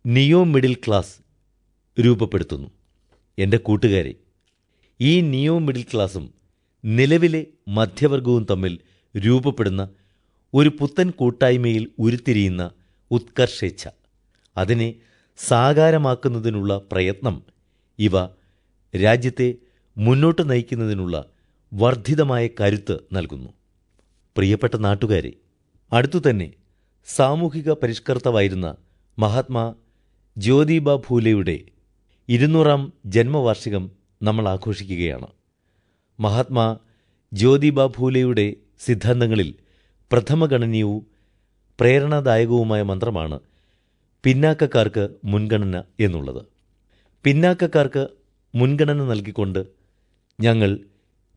നിയോ മിഡിൽ ക്ലാസ് രൂപപ്പെടുത്തുന്നു. എൻ്റെ കൂട്ടുകാരെ, ഈ നിയോ മിഡിൽ ക്ലാസും നിലവിലെ മധ്യവർഗവും തമ്മിൽ രൂപപ്പെടുന്ന ഒരു പുത്തൻ കൂട്ടായ്മയിൽ ഉരുത്തിരിയുന്ന ഉത്കർഷേച്ഛ, അതിനെ സാകാരമാക്കുന്നതിനുള്ള പ്രയത്നം ഇവ രാജ്യത്തെ മുന്നോട്ട് നയിക്കുന്നതിനുള്ള വർദ്ധിതമായ കരുത്ത് നൽകുന്നു. പ്രിയപ്പെട്ട നാട്ടുകാരെ, അടുത്തുതന്നെ സാമൂഹിക പരിഷ്കർത്താവായിരുന്ന മഹാത്മാ ജ്യോതിബ ഫൂലെയുടെ 200ാം ജന്മവാർഷികം നമ്മൾ ആഘോഷിക്കുകയാണ്. മഹാത്മാ ജ്യോതിബ ഫൂലെയുടെ സിദ്ധാന്തങ്ങളിൽ പ്രഥമഗണനീയവും പ്രേരണാദായകവുമായ മന്ത്രമാണ് പിന്നാക്കക്കാർക്ക് മുൻഗണന എന്നുള്ളത്. പിന്നാക്കക്കാർക്ക് മുൻഗണന നൽകിക്കൊണ്ട് ഞങ്ങൾ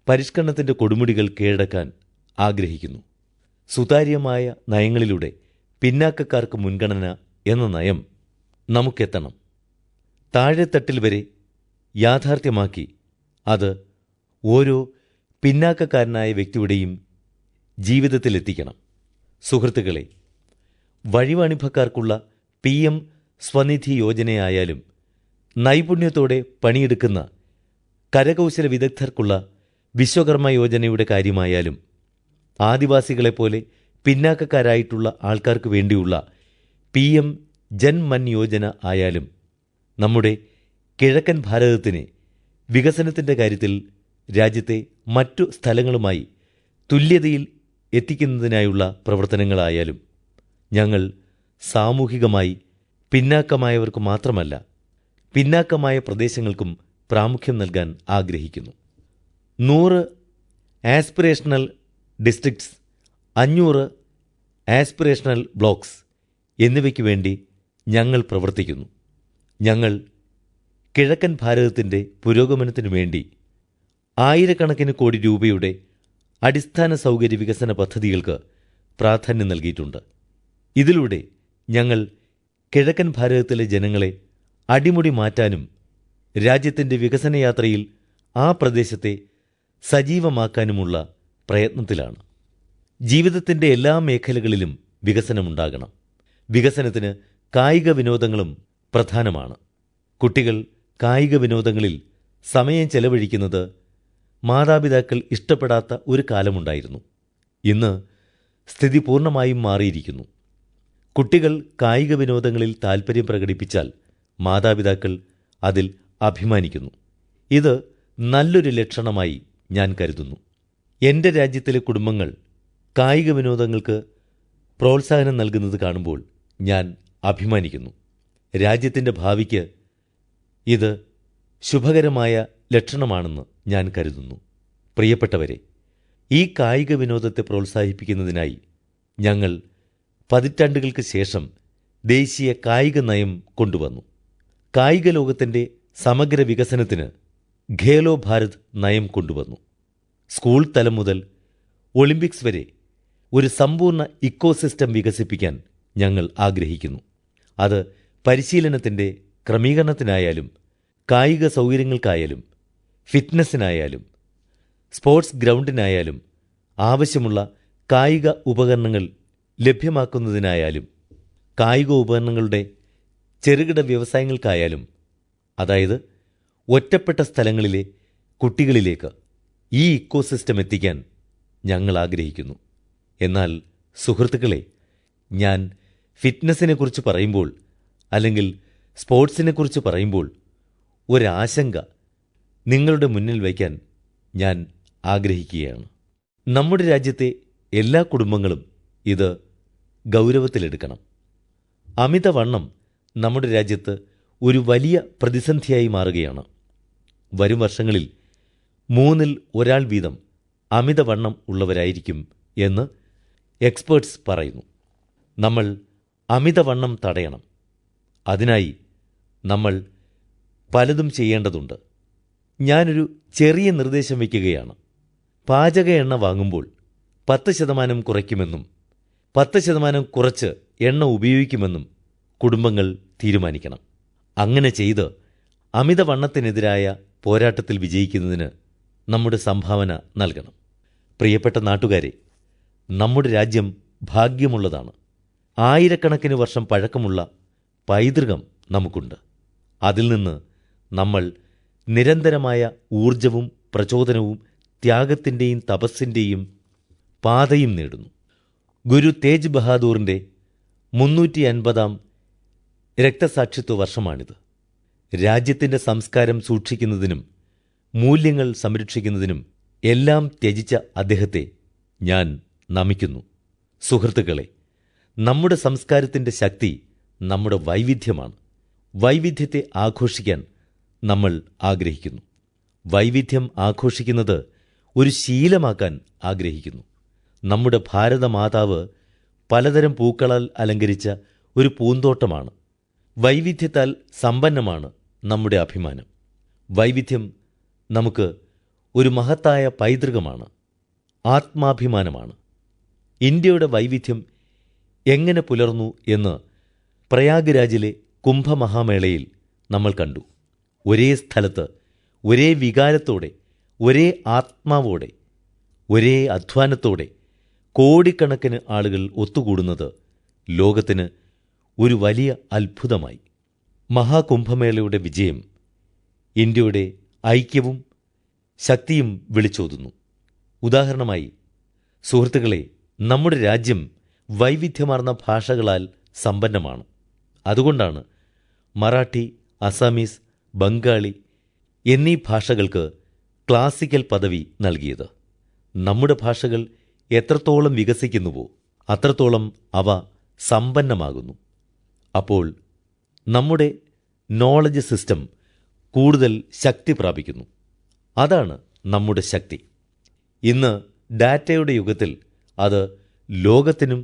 പരിഷ്കരണത്തിൻ്റെ കൊടുമുടികൾ കീഴടക്കാൻ ആഗ്രഹിക്കുന്നു. സുതാര്യമായ നയങ്ങളിലൂടെ പിന്നാക്കക്കാർക്ക് മുൻഗണന എന്ന നയം നമുക്കെത്തണം. താഴെത്തട്ടിൽ വരെ യാഥാർത്ഥ്യമാക്കി അത് ഓരോ പിന്നാക്കക്കാരനായ വ്യക്തിയുടെയും ജീവിതത്തിലെത്തിക്കണം. സുഹൃത്തുക്കളെ, വഴിവാണിഭക്കാർക്കുള്ള PM സ്വനിധി യോജനയായാലും നൈപുണ്യത്തോടെ പണിയെടുക്കുന്ന കരകൗശല വിദഗ്ധർക്കുള്ള വിശ്വകർമ്മ യോജനയുടെ കാര്യമായാലും ആദിവാസികളെപ്പോലെ പിന്നാക്കക്കാരായിട്ടുള്ള ആൾക്കാർക്ക് വേണ്ടിയുള്ള PM ജൻ മൻ യോജന ആയാലും നമ്മുടെ കിഴക്കൻ ഭാരതത്തിന് വികസനത്തിൻ്റെ കാര്യത്തിൽ രാജ്യത്തെ മറ്റു സ്ഥലങ്ങളുമായി തുല്യതയിൽ എത്തിക്കുന്നതിനായുള്ള പ്രവർത്തനങ്ങളായാലും ഞങ്ങൾ സാമൂഹികമായി പിന്നാക്കമായവർക്ക് മാത്രമല്ല, പിന്നാക്കമായ പ്രദേശങ്ങൾക്കും പ്രാമുഖ്യം നൽകാൻ ആഗ്രഹിക്കുന്നു. 100 ആസ്പിറേഷണൽ ഡിസ്ട്രിക്ട്സ്, 500 ആസ്പിറേഷണൽ ബ്ലോക്സ് എന്നിവയ്ക്ക് വേണ്ടി ഞങ്ങൾ പ്രവർത്തിക്കുന്നു. ഞങ്ങൾ കിഴക്കൻ ഭാരതത്തിൻ്റെ പുരോഗമനത്തിനു വേണ്ടി ആയിരക്കണക്കിന് കോടി രൂപയുടെ അടിസ്ഥാന സൗകര്യ വികസന പദ്ധതികൾക്ക് പ്രാധാന്യം നൽകിയിട്ടുണ്ട്. ഇതിലൂടെ ഞങ്ങൾ കിഴക്കൻ ഭാരതത്തിലെ ജനങ്ങളെ അടിമുടി മാറ്റാനും രാജ്യത്തിൻ്റെ വികസനയാത്രയിൽ ആ പ്രദേശത്തെ സജീവമാക്കാനുമുള്ള പ്രയത്നത്തിലാണ്. ജീവിതത്തിൻ്റെ എല്ലാ മേഖലകളിലും വികസനമുണ്ടാകണം. വികസനത്തിന് കായിക വിനോദങ്ങളും പ്രധാനമാണ്. കുട്ടികൾ കായിക വിനോദങ്ങളിൽ സമയം ചെലവഴിക്കുന്നത് മാതാപിതാക്കൾ ഇഷ്ടപ്പെടാത്ത ഒരു കാലമുണ്ടായിരുന്നു. ഇന്ന് സ്ഥിതി പൂർണ്ണമായും മാറിയിരിക്കുന്നു. കുട്ടികൾ കായിക വിനോദങ്ങളിൽ താൽപ്പര്യം പ്രകടിപ്പിച്ചാൽ മാതാപിതാക്കൾ അതിൽ അഭിമാനിക്കുന്നു. ഇത് നല്ലൊരു ലക്ഷണമായി ഞാൻ കരുതുന്നു. എൻ്റെ രാജ്യത്തിലെ കുടുംബങ്ങൾ കായിക വിനോദങ്ങൾക്ക് പ്രോത്സാഹനം നൽകുന്നത് കാണുമ്പോൾ ഞാൻ അഭിമാനിക്കുന്നു. രാജ്യത്തിൻ്റെ ഭാവിക്ക് ഇത് ശുഭകരമായ ലക്ഷണമാണെന്ന് ഞാൻ കരുതുന്നു. പ്രിയപ്പെട്ടവരെ, ഈ കായിക വിനോദത്തെ പ്രോത്സാഹിപ്പിക്കുന്നതിനായി ഞങ്ങൾ പതിറ്റാണ്ടുകൾക്ക് ശേഷം ദേശീയ കായിക നയം കൊണ്ടുവന്നു. കായിക ലോകത്തിൻ്റെ സമഗ്ര വികസനത്തിന് ഖേലോ ഭാരത് നയം കൊണ്ടുവന്നു. സ്കൂൾ തലം മുതൽ ഒളിമ്പിക്സ് വരെ ഒരു സമ്പൂർണ്ണ ഇക്കോസിസ്റ്റം വികസിപ്പിക്കാൻ ഞങ്ങൾ ആഗ്രഹിക്കുന്നു. അത് പരിശീലനത്തിൻ്റെ ക്രമീകരണത്തിനായാലും കായിക സൗകര്യങ്ങൾക്കായാലും ഫിറ്റ്നസ്സിനായാലും സ്പോർട്സ് ഗ്രൗണ്ടിനായാലും ആവശ്യമുള്ള കായിക ഉപകരണങ്ങൾ ലഭ്യമാക്കുന്നതിനായാലും കായിക ഉപകരണങ്ങളുടെ ചെറുകിട വ്യവസായങ്ങൾക്കായാലും, അതായത് ഒറ്റപ്പെട്ട സ്ഥലങ്ങളിലെ കുട്ടികളിലേക്ക് ഈ ഇക്കോസിസ്റ്റം എത്തിക്കാൻ ഞങ്ങൾ ആഗ്രഹിക്കുന്നു. എന്നാൽ സുഹൃത്തുക്കളെ, ഞാൻ ഫിറ്റ്നസ്സിനെക്കുറിച്ച് പറയുമ്പോൾ അല്ലെങ്കിൽ സ്പോർട്സിനെക്കുറിച്ച് പറയുമ്പോൾ ഒരാശങ്ക നിങ്ങളുടെ മുന്നിൽ വയ്ക്കാൻ ഞാൻ ആഗ്രഹിക്കുകയാണ്. നമ്മുടെ രാജ്യത്തെ എല്ലാ കുടുംബങ്ങളും ഇത് ഗൗരവത്തിലെടുക്കണം. അമിതവണ്ണം നമ്മുടെ രാജ്യത്ത് ഒരു വലിയ പ്രതിസന്ധിയായി മാറുകയാണ്. വരും വർഷങ്ങളിൽ 3-ൽ 1 വീതം അമിതവണ്ണം ഉള്ളവരായിരിക്കും എന്ന് എക്സ്പേർട്സ് പറയുന്നു. നമ്മൾ അമിതവണ്ണം തടയണം. അതിനായി നമ്മൾ പലതും ചെയ്യേണ്ടതുണ്ട്. ഞാനൊരു ചെറിയ നിർദ്ദേശം വയ്ക്കുകയാണ്. പാചക എണ്ണ വാങ്ങുമ്പോൾ 10% കുറയ്ക്കുമെന്നും 10% കുറച്ച് എണ്ണ ഉപയോഗിക്കുമെന്നും കുടുംബങ്ങൾ തീരുമാനിക്കണം. അങ്ങനെ ചെയ്ത് അമിതവണ്ണത്തിനെതിരായ പോരാട്ടത്തിൽ വിജയിക്കുന്നതിന് നമ്മുടെ സംഭാവന നൽകണം. പ്രിയപ്പെട്ട നാട്ടുകാരെ, നമ്മുടെ രാജ്യം ഭാഗ്യമുള്ളതാണ്. ആയിരക്കണക്കിന് വർഷം പഴക്കമുള്ള പൈതൃകം നമുക്കുണ്ട്. അതിൽ നിന്ന് നമ്മൾ നിരന്തരമായ ഊർജവും പ്രചോദനവും ത്യാഗത്തിൻ്റെയും തപസ്സിൻ്റെയും പാതയും നേടുന്നു. ഗുരു തേജ് ബഹാദൂറിൻ്റെ 350ാം രക്തസാക്ഷിത്വ വർഷമാണിത്. രാജ്യത്തിൻ്റെ സംസ്കാരം സൂക്ഷിക്കുന്നതിനും മൂല്യങ്ങൾ സംരക്ഷിക്കുന്നതിനും എല്ലാം ത്യജിച്ച അദ്ദേഹത്തെ ഞാൻ നമിക്കുന്നു. സുഹൃത്തുക്കളെ, നമ്മുടെ സംസ്കാരത്തിൻ്റെ ശക്തി നമ്മുടെ വൈവിധ്യമാണ്. വൈവിധ്യത്തെ ആഘോഷിക്കാൻ നമ്മൾ ആഗ്രഹിക്കുന്നു. വൈവിധ്യം ആഘോഷിക്കുന്നത് ഒരു ശീലമാക്കാൻ ആഗ്രഹിക്കുന്നു. നമ്മുടെ ഭാരതമാതാവ് പലതരം പൂക്കളാൽ അലങ്കരിച്ച ഒരു പൂന്തോട്ടമാണ്. വൈവിധ്യത്താൽ സമ്പന്നമാണ് നമ്മുടെ അഭിമാനം. വൈവിധ്യം നമുക്ക് ഒരു മഹത്തായ പൈതൃകമാണ്, ആത്മാഭിമാനമാണ്. ഇന്ത്യയുടെ വൈവിധ്യം എങ്ങനെ പുലർന്നു എന്ന് പ്രയാഗ്രാജിലെ കുംഭമഹാമേളയിൽ നമ്മൾ കണ്ടു. ഒരേ സ്ഥലത്ത്, ഒരേ വികാരത്തോടെ, ഒരേ ആത്മാവോടെ, ഒരേ അധ്വാനത്തോടെ കോടിക്കണക്കിന് ആളുകൾ ഒത്തുകൂടുന്നത് ലോകത്തിന് ഒരു വലിയ അത്ഭുതമായി. മഹാകുംഭമേളയുടെ വിജയം ഇന്ത്യയുടെ ഐക്യവും ശക്തിയും വിളിച്ചോതുന്നു. ഉദാഹരണമായി, സുഹൃത്തുക്കളെ, നമ്മുടെ രാജ്യം വൈവിധ്യമാർന്ന ഭാഷകളാൽ സമ്പന്നമാണ്. അതുകൊണ്ടാണ് മറാഠി, അസാമീസ്, ബംഗാളി എന്നീ ഭാഷകൾക്ക് ക്ലാസിക്കൽ പദവി നൽകിയത്. നമ്മുടെ ഭാഷകൾ എത്രത്തോളം വികസിക്കുന്നുവോ അത്രത്തോളം അവ സമ്പന്നമാകുന്നു. അപ്പോൾ നമ്മുടെ നോളജ് സിസ്റ്റം കൂടുതൽ ശക്തി പ്രാപിക്കുന്നു. അതാണ് നമ്മുടെ ശക്തി. ഇന്ന് ഡാറ്റയുടെ യുഗത്തിൽ അത് ലോകത്തിനും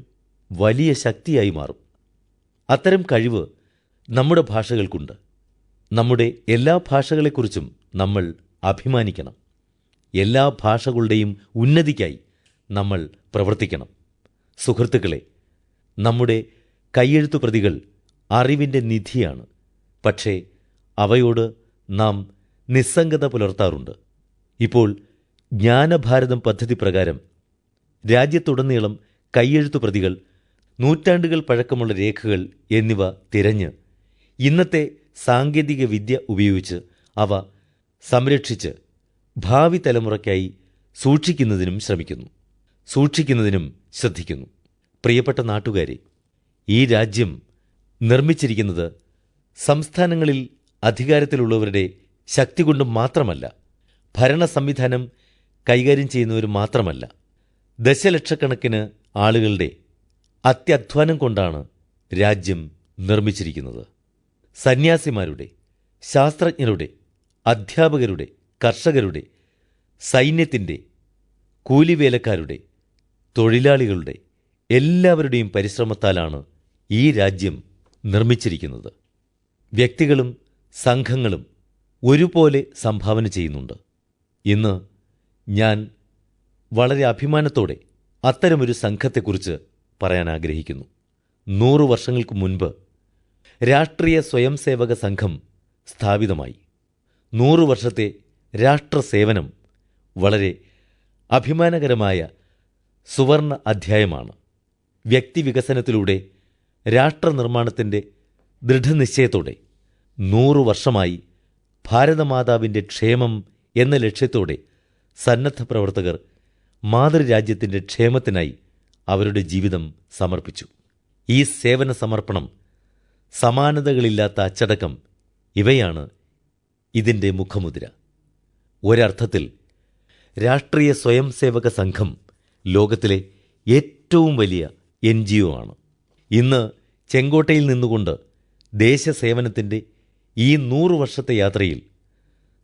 വലിയ ശക്തിയായി മാറും. അത്തരം കഴിവ് നമ്മുടെ ഭാഷകൾക്കുണ്ട്. നമ്മുടെ എല്ലാ ഭാഷകളെക്കുറിച്ചും നമ്മൾ അഭിമാനിക്കണം. എല്ലാ ഭാഷകളുടെയും ഉന്നതിക്കായി നമ്മൾ പ്രവർത്തിക്കണം. സുഹൃത്തുക്കളെ, നമ്മുടെ കൈയെഴുത്തുപ്രതികൾ അറിവിൻ്റെ നിധിയാണ്. പക്ഷേ അവയോട് നാം നിസ്സംഗത പുലർത്താറുണ്ട്. ഇപ്പോൾ ജ്ഞാനഭാരതം പദ്ധതി പ്രകാരം രാജ്യത്തുടനീളം കൈയെഴുത്തുപ്രതികൾ, നൂറ്റാണ്ടുകൾ പഴക്കമുള്ള രേഖകൾ എന്നിവ തിരഞ്ഞ് ഇന്നത്തെ സാങ്കേതിക വിദ്യ ഉപയോഗിച്ച് അവ സംരക്ഷിച്ച് ഭാവി തലമുറയ്ക്കായി സൂക്ഷിക്കുന്നതിനും ശ്രദ്ധിക്കുന്നു. പ്രിയപ്പെട്ട നാട്ടുകാരെ, ഈ രാജ്യം നിർമ്മിച്ചിരിക്കുന്നത് സംസ്ഥാനങ്ങളിൽ അധികാരത്തിലുള്ളവരുടെ ശക്തി കൊണ്ട് മാത്രമല്ല, ഭരണ സംവിധാനം കൈകാര്യം ചെയ്യുന്നവർ മാത്രമല്ല, ദശലക്ഷക്കണക്കിന് ആളുകളുടെ അത്യധ്വാനം കൊണ്ടാണ് രാജ്യം നിർമ്മിച്ചിരിക്കുന്നത്. സന്യാസിമാരുടെ, ശാസ്ത്രജ്ഞരുടെ, അധ്യാപകരുടെ, കർഷകരുടെ, സൈന്യത്തിൻ്റെ, കൂലിവേലക്കാരുടെ, തൊഴിലാളികളുടെ എല്ലാവരുടെയും പരിശ്രമത്താലാണ് ഈ രാജ്യം നിർമ്മിച്ചിരിക്കുന്നത്. വ്യക്തികളും സംഘങ്ങളും ഒരുപോലെ സംഭാവന ചെയ്യുന്നുണ്ട്. ഇന്ന് ഞാൻ വളരെ അഭിമാനത്തോടെ അത്തരമൊരു സംഘത്തെക്കുറിച്ച് പറയാൻ ആഗ്രഹിക്കുന്നു. 100 വർഷങ്ങൾക്ക് മുൻപ് രാഷ്ട്രീയ സ്വയംസേവക സംഘം സ്ഥാപിതമായി. 100 വർഷത്തെ രാഷ്ട്രസേവനം വളരെ അഭിമാനകരമായ സുവർണ അധ്യായമാണ്. വ്യക്തിവികസനത്തിലൂടെ രാഷ്ട്രനിർമ്മാണത്തിൻ്റെ ദൃഢനിശ്ചയത്തോടെ 100 വർഷമായി ഭാരതമാതാവിൻ്റെ ക്ഷേമം എന്ന ലക്ഷ്യത്തോടെ സന്നദ്ധ പ്രവർത്തകർ മാതൃരാജ്യത്തിൻ്റെ ക്ഷേമത്തിനായി അവരുടെ ജീവിതം സമർപ്പിച്ചു. ഈ സേവന സമർപ്പണം, സമാനതകളില്ലാത്ത അച്ചടക്കം, ഇവയാണ് ഇതിൻ്റെ മുഖമുദ്ര. ഒരർത്ഥത്തിൽ രാഷ്ട്രീയ സ്വയംസേവക സംഘം ലോകത്തിലെ ഏറ്റവും വലിയ NGO ആണ്. ഇന്ന് ചെങ്കോട്ടയിൽ നിന്നുകൊണ്ട് ദേശസേവനത്തിൻ്റെ ഈ 100 വർഷത്തെ യാത്രയിൽ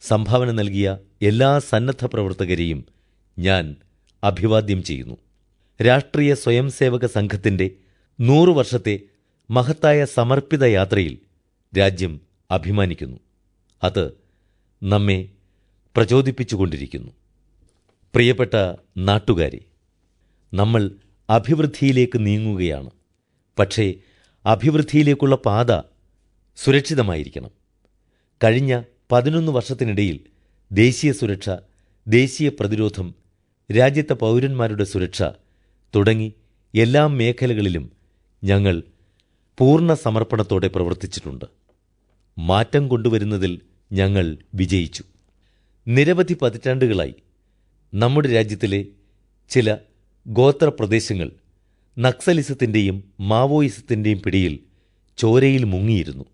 സംഭാവന നൽകിയ എല്ലാ സന്നദ്ധ പ്രവർത്തകരെയും ഞാൻ അഭിവാദ്യം ചെയ്യുന്നു. രാഷ്ട്രീയ സ്വയംസേവക സംഘത്തിൻ്റെ 100 വർഷത്തെ മഹത്തായ സമർപ്പിത യാത്രയിൽ രാജ്യം അഭിമാനിക്കുന്നു. അത് നമ്മെ പ്രചോദിപ്പിച്ചുകൊണ്ടിരിക്കുന്നു. പ്രിയപ്പെട്ട നാട്ടുകാരെ, നമ്മൾ അഭിവൃദ്ധിയിലേക്ക് നീങ്ങുകയാണ്. പക്ഷേ അഭിവൃദ്ധിയിലേക്കുള്ള പാത സുരക്ഷിതമായിരിക്കണം. കഴിഞ്ഞ 11 വർഷത്തിനിടയിൽ ദേശീയ സുരക്ഷ, ദേശീയ പ്രതിരോധം, രാജ്യത്തെ പൗരന്മാരുടെ സുരക്ഷ തുടങ്ങി എല്ലാ മേഖലകളിലും ഞങ്ങൾ പൂർണ്ണ സമർപ്പണത്തോടെ പ്രവർത്തിച്ചിട്ടുണ്ട്. മാറ്റം കൊണ്ടുവരുന്നതിൽ ഞങ്ങൾ വിജയിച്ചു. നിരവധി പതിറ്റാണ്ടുകളായി നമ്മുടെ രാജ്യത്തിലെ ചില ഗോത്രപ്രദേശങ്ങൾ നക്സലിസത്തിൻ്റെയും മാവോയിസത്തിൻ്റെയും പിടിയിൽ ചോരയിൽ മുങ്ങിയിരുന്നു.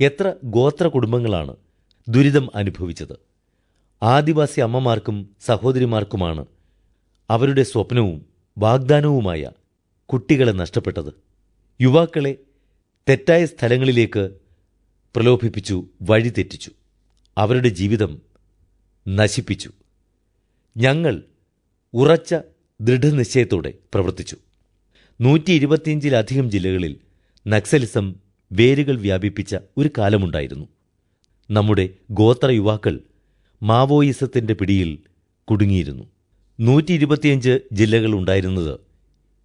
എത്ര ഗോത്ര കുടുംബങ്ങളാണ് ദുരിതം അനുഭവിച്ചത്. ആദിവാസി അമ്മമാർക്കും സഹോദരിമാർക്കുമാണ് അവരുടെ സ്വപ്നവും വാഗ്ദാനവുമായ കുട്ടികളെ നഷ്ടപ്പെട്ടത്. യുവാക്കളെ തെറ്റായ സ്ഥലങ്ങളിലേക്ക് പ്രലോഭിപ്പിച്ചു, വഴിതെറ്റിച്ചു, അവരുടെ ജീവിതം നശിപ്പിച്ചു. ഞങ്ങൾ ഉറച്ച ദൃഢനിശ്ചയത്തോടെ പ്രവർത്തിച്ചു. 125-ലധികം ജില്ലകളിൽ നക്സലിസം വേരുകൾ വ്യാപിപ്പിച്ച ഒരു കാലമുണ്ടായിരുന്നു. നമ്മുടെ ഗോത്ര യുവാക്കൾ മാവോയിസത്തിന്റെ പിടിയിൽ കുടുങ്ങിയിരുന്നു. 125 ജില്ലകൾ ഉണ്ടായിരുന്നത്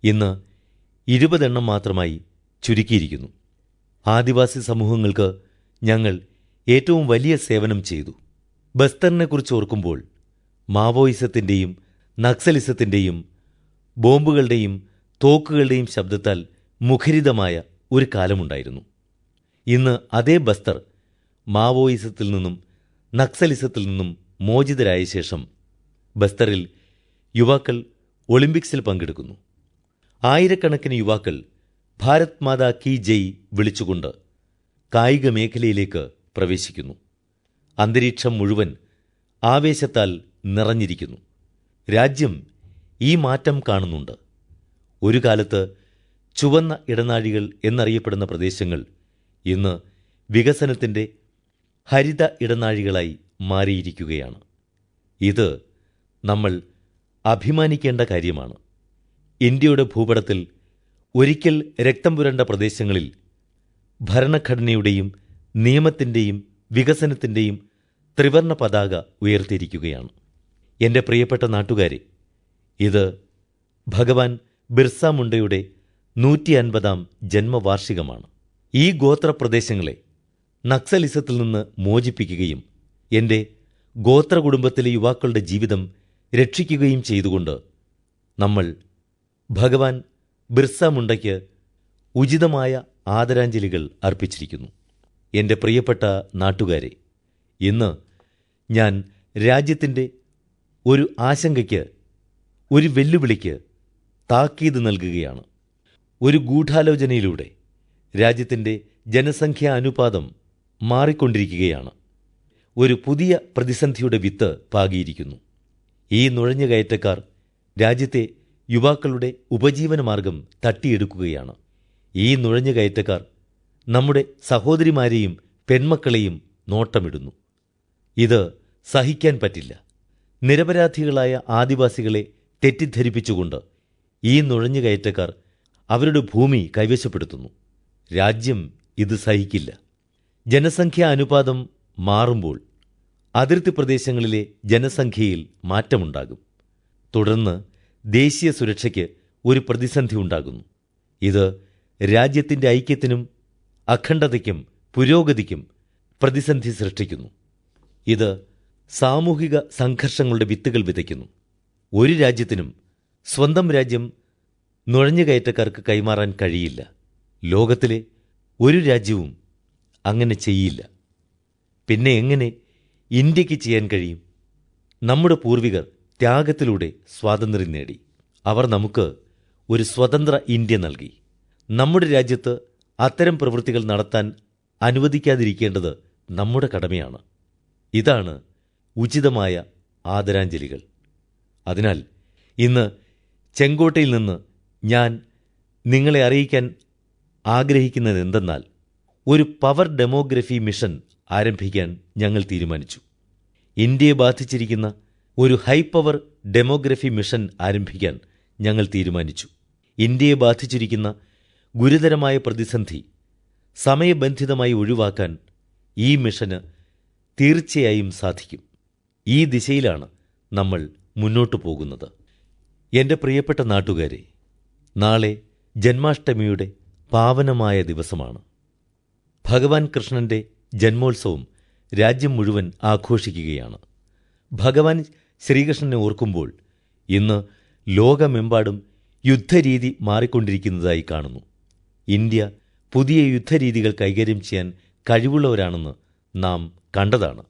ഇന്ന് 20 എണ്ണം മാത്രമായി ചുരുക്കിയിരിക്കുന്നു. ആദിവാസി സമൂഹങ്ങൾക്ക് ഞങ്ങൾ ഏറ്റവും വലിയ സേവനം ചെയ്തു. ബസ്തറിനെക്കുറിച്ച് ഓർക്കുമ്പോൾ മാവോയിസത്തിൻ്റെയും നക്സലിസത്തിൻ്റെയും ബോംബുകളുടെയും തോക്കുകളുടെയും ശബ്ദത്താൽ മുഖരിതമായ ഒരു കാലമുണ്ടായിരുന്നു. ഇന്ന് അതേ ബസ്തർ മാവോയിസത്തിൽ നിന്നും നക്സലിസത്തിൽ നിന്നും മോചിതരായ ശേഷം ബസ്തറിൽ യുവാക്കൾ ഒളിമ്പിക്സിൽ പങ്കെടുക്കുന്നു. ആയിരക്കണക്കിന് യുവാക്കൾ ഭാരത് മാതാ കി ജയ് വിളിച്ചുകൊണ്ട് കായിക മേഖലയിലേക്ക് പ്രവേശിക്കുന്നു. അന്തരീക്ഷം മുഴുവൻ ആവേശത്താൽ നിറഞ്ഞിരിക്കുന്നു. രാജ്യം ഈ മാറ്റം കാണുന്നുണ്ട്. ഒരു കാലത്ത് ചുവന്ന ഇടനാഴികൾ എന്നറിയപ്പെടുന്ന പ്രദേശങ്ങൾ ഇന്ന് വികസനത്തിൻ്റെ ഹരിത ഇടനാഴികളായി മാറിയിരിക്കുകയാണ്. ഇത് നമ്മൾ അഭിമാനിക്കേണ്ട കാര്യമാണ്. ഇന്ത്യയുടെ ഭൂപടത്തിൽ ഒരിക്കൽ രക്തം പുരണ്ട പ്രദേശങ്ങളിൽ ഭരണഘടനയുടെയും നിയമത്തിൻ്റെയും വികസനത്തിൻ്റെയും ത്രിവർണ്ണ പതാക ഉയർത്തിയിരിക്കുകയാണ്. എൻ്റെ പ്രിയപ്പെട്ട നാട്ടുകാരെ, ഇത് ഭഗവാൻ ബിർസ മുണ്ടയുടെ 150-ാം ജന്മവാർഷികമാണ്. ഈ ഗോത്രപ്രദേശങ്ങളെ നക്സലിസത്തിൽ നിന്ന് മോചിപ്പിക്കുകയും എൻ്റെ ഗോത്രകുടുംബത്തിലെ യുവാക്കളുടെ ജീവിതം രക്ഷിക്കുകയും ചെയ്തുകൊണ്ട് നമ്മൾ ഭഗവാൻ ബിർസ മുണ്ടയ്ക്ക് ഉചിതമായ ആദരാഞ്ജലികൾ അർപ്പിച്ചിരിക്കുന്നു. എൻ്റെ പ്രിയപ്പെട്ട നാട്ടുകാരെ, ഇന്ന് ഞാൻ രാജ്യത്തിൻ്റെ ഒരു ആശങ്കയ്ക്ക്, ഒരു വെല്ലുവിളിക്ക് താക്കീത് നൽകുകയാണ്. ഒരു ഗൂഢാലോചനയിലൂടെ രാജ്യത്തിൻ്റെ ജനസംഖ്യാ അനുപാതം മാറിക്കൊണ്ടിരിക്കുകയാണ്. ഒരു പുതിയ പ്രതിസന്ധിയുടെ വിത്ത് പാകിയിരിക്കുന്നു. ഈ നുഴഞ്ഞുകയറ്റക്കാർ രാജ്യത്തെ യുവാക്കളുടെ ഉപജീവനമാർഗം തട്ടിയെടുക്കുകയാണ്. ഈ നുഴഞ്ഞുകയറ്റക്കാർ നമ്മുടെ സഹോദരിമാരെയും പെൺമക്കളെയും നോട്ടമിടുന്നു. ഇത് സഹിക്കാൻ പറ്റില്ല. നിരപരാധികളായ ആദിവാസികളെ തെറ്റിദ്ധരിപ്പിച്ചുകൊണ്ട് ഈ നുഴഞ്ഞുകയറ്റക്കാർ അവരുടെ ഭൂമി കൈവശപ്പെടുത്തുന്നു. രാജ്യം ഇത് സഹിക്കില്ല. ജനസംഖ്യാ അനുപാതം മാറുമ്പോൾ അതിർത്തി പ്രദേശങ്ങളിലെ ജനസംഖ്യയിൽ മാറ്റമുണ്ടാകും. തുടർന്ന് ദേശീയ സുരക്ഷയ്ക്ക് ഒരു പ്രതിസന്ധി ഉണ്ടാകുന്നു. ഇത് രാജ്യത്തിൻ്റെ ഐക്യത്തിനും അഖണ്ഡതയ്ക്കും പുരോഗതിക്കും പ്രതിസന്ധി സൃഷ്ടിക്കുന്നു. ഇത് സാമൂഹിക സംഘർഷങ്ങളുടെ വിത്തുകൾ വിതയ്ക്കുന്നു. ഒരു രാജ്യത്തിനും സ്വന്തം രാജ്യം നുഴഞ്ഞുകയറ്റക്കാർക്ക് കൈമാറാൻ കഴിയില്ല. ലോകത്തിലെ ഒരു രാജ്യവും അങ്ങനെ ചെയ്യില്ല. പിന്നെ എങ്ങനെ ഇന്ത്യക്ക് ചെയ്യാൻ കഴിയും? നമ്മുടെ പൂർവികർ ത്യാഗത്തിലൂടെ സ്വാതന്ത്ര്യം നേടി. അവർ നമുക്ക് ഒരു സ്വതന്ത്ര ഇന്ത്യ നൽകി. നമ്മുടെ രാജ്യത്ത് അത്തരം പ്രവൃത്തികൾ നടത്താൻ അനുവദിക്കാതിരിക്കേണ്ടത് നമ്മുടെ കടമയാണ്. ഇതാണ് ഉചിതമായ ആദരാഞ്ജലികൾ. അതിനാൽ ഇന്ന് ചെങ്കോട്ടയിൽ നിന്ന് ഞാൻ നിങ്ങളെ അറിയിക്കാൻ ആഗ്രഹിക്കുന്നതെന്തെന്നാൽ, ഒരു പവർ ഡെമോഗ്രഫി മിഷൻ ആരംഭിക്കാൻ ഞങ്ങൾ തീരുമാനിച്ചു. ഇന്ത്യയെ ബാധിച്ചിരിക്കുന്ന ഒരു ഹൈ പവർ ഡെമോഗ്രഫി മിഷൻ ആരംഭിക്കാൻ ഞങ്ങൾ തീരുമാനിച്ചു. ഇന്ത്യയെ ബാധിച്ചിരിക്കുന്ന ഗുരുതരമായ പ്രതിസന്ധി സമയബന്ധിതമായി ഒഴിവാക്കാൻ ഈ മിഷന് തീർച്ചയായും സാധിക്കും. ഈ ദിശയിലാണ് നമ്മൾ മുന്നോട്ടു പോകുന്നത്. എൻ്റെ പ്രിയപ്പെട്ട നാട്ടുകാരെ, നാളെ ജന്മാഷ്ടമിയുടെ പാവനമായ ദിവസമാണ്. ഭഗവാൻ കൃഷ്ണൻ്റെ ജന്മോത്സവം രാജ്യം മുഴുവൻ ആഘോഷിക്കുകയാണ്. ഭഗവാൻ ശ്രീകൃഷ്ണനെ ഓർക്കുമ്പോൾ ഇന്ന് ലോകമെമ്പാടും യുദ്ധരീതി മാറിക്കൊണ്ടിരിക്കുന്നതായി കാണുന്നു. ഇന്ത്യ പുതിയ യുദ്ധരീതികൾ കൈകാര്യം ചെയ്യാൻ കഴിവുള്ളവരാണെന്ന് നാം കണ്ടതാണ്.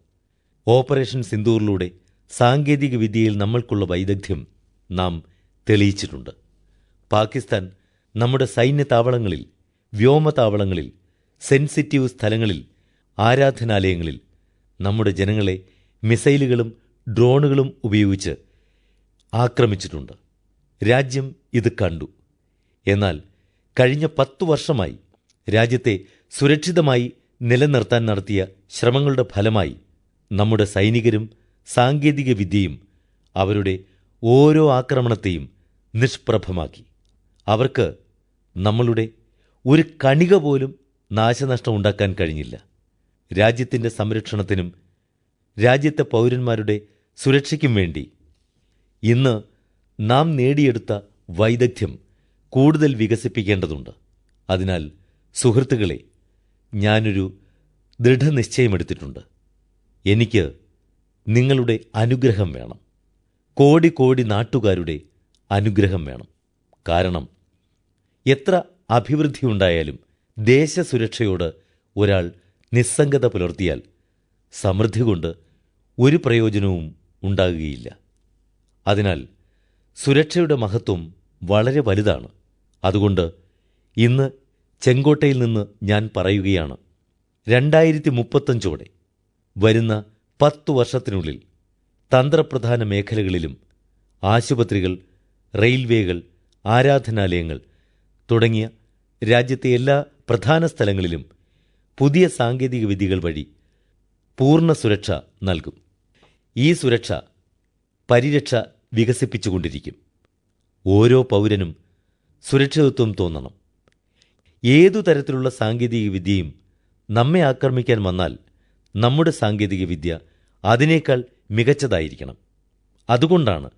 ഓപ്പറേഷൻ സിന്ദൂറിലൂടെ സാങ്കേതിക വിദ്യയിൽ നമ്മൾക്കുള്ള വൈദഗ്ധ്യം നാം തെളിയിച്ചിട്ടുണ്ട്. പാകിസ്ഥാൻ നമ്മുടെ സൈന്യതാവളങ്ങളിൽ, വ്യോമതാവളങ്ങളിൽ, സെൻസിറ്റീവ് സ്ഥലങ്ങളിൽ, ആരാധനാലയങ്ങളിൽ നമ്മുടെ ജനങ്ങളെ മിസൈലുകളും ഡ്രോണുകളും ഉപയോഗിച്ച് ആക്രമിച്ചിട്ടുണ്ട്. രാജ്യം ഇത് കണ്ടു. എന്നാൽ കഴിഞ്ഞ 10 വർഷമായി രാജ്യത്തെ സുരക്ഷിതമായി നിലനിർത്താൻ നടത്തിയ ശ്രമങ്ങളുടെ ഫലമായി നമ്മുടെ സൈനികരും സാങ്കേതിക വിദ്യയും അവരുടെ ഓരോ ആക്രമണത്തെയും നിഷ്പ്രഭമാക്കി. അവർക്ക് നമ്മളുടെ ഒരു കണിക പോലും നാശനഷ്ടം ഉണ്ടാക്കാൻ കഴിഞ്ഞില്ല. രാജ്യത്തിൻ്റെ സംരക്ഷണത്തിനും രാജ്യത്തെ പൗരന്മാരുടെ സുരക്ഷയ്ക്കും വേണ്ടി ഇന്ന് നാം നേടിയെടുത്ത വൈദഗ്ധ്യം കൂടുതൽ വികസിപ്പിക്കേണ്ടതുണ്ട്. അതിനാൽ സുഹൃത്തുക്കളെ, ഞാനൊരു ദൃഢനിശ്ചയമെടുത്തിട്ടുണ്ട്. എനിക്ക് നിങ്ങളുടെ അനുഗ്രഹം വേണം. കോടി കോടി നാട്ടുകാരുടെ അനുഗ്രഹം വേണം. കാരണം എത്ര അഭിവൃദ്ധിയുണ്ടായാലും ദേശസുരക്ഷയോട് ഒരാൾ നിസ്സംഗത പുലർത്തിയാൽ സമൃദ്ധി കൊണ്ട് ഒരു പ്രയോജനവും ഉണ്ടാകുകയില്ല. അതിനാൽ സുരക്ഷയുടെ മഹത്വം വളരെ വലുതാണ്. അതുകൊണ്ട് ഇന്ന് ചെങ്കോട്ടയിൽ നിന്ന് ഞാൻ പറയുകയാണ്, 2035 വരുന്ന 10 വർഷത്തിനുള്ളിൽ തന്ത്രപ്രധാന മേഖലകളിലും ആശുപത്രികൾ, റെയിൽവേകൾ, ആരാധനാലയങ്ങൾ തുടങ്ങിയ രാജ്യത്തെ എല്ലാ പ്രധാന സ്ഥലങ്ങളിലും പുതിയ സാങ്കേതിക വിദ്യകൾ വഴി പൂർണ്ണ സുരക്ഷ നൽകും. ഈ സുരക്ഷ പരിരക്ഷ വികസിപ്പിച്ചുകൊണ്ടിരിക്കും. ഓരോ പൗരനും സുരക്ഷിതത്വം തോന്നണം. ഏതു തരത്തിലുള്ള സാങ്കേതിക വിദ്യയും നമ്മെ ആക്രമിക്കാൻ വന്നാൽ നമ്മുടെ സാങ്കേതിക വിദ്യ അതിനേക്കാൾ മികച്ചതായിരിക്കണം. അതുകൊണ്ടാണ്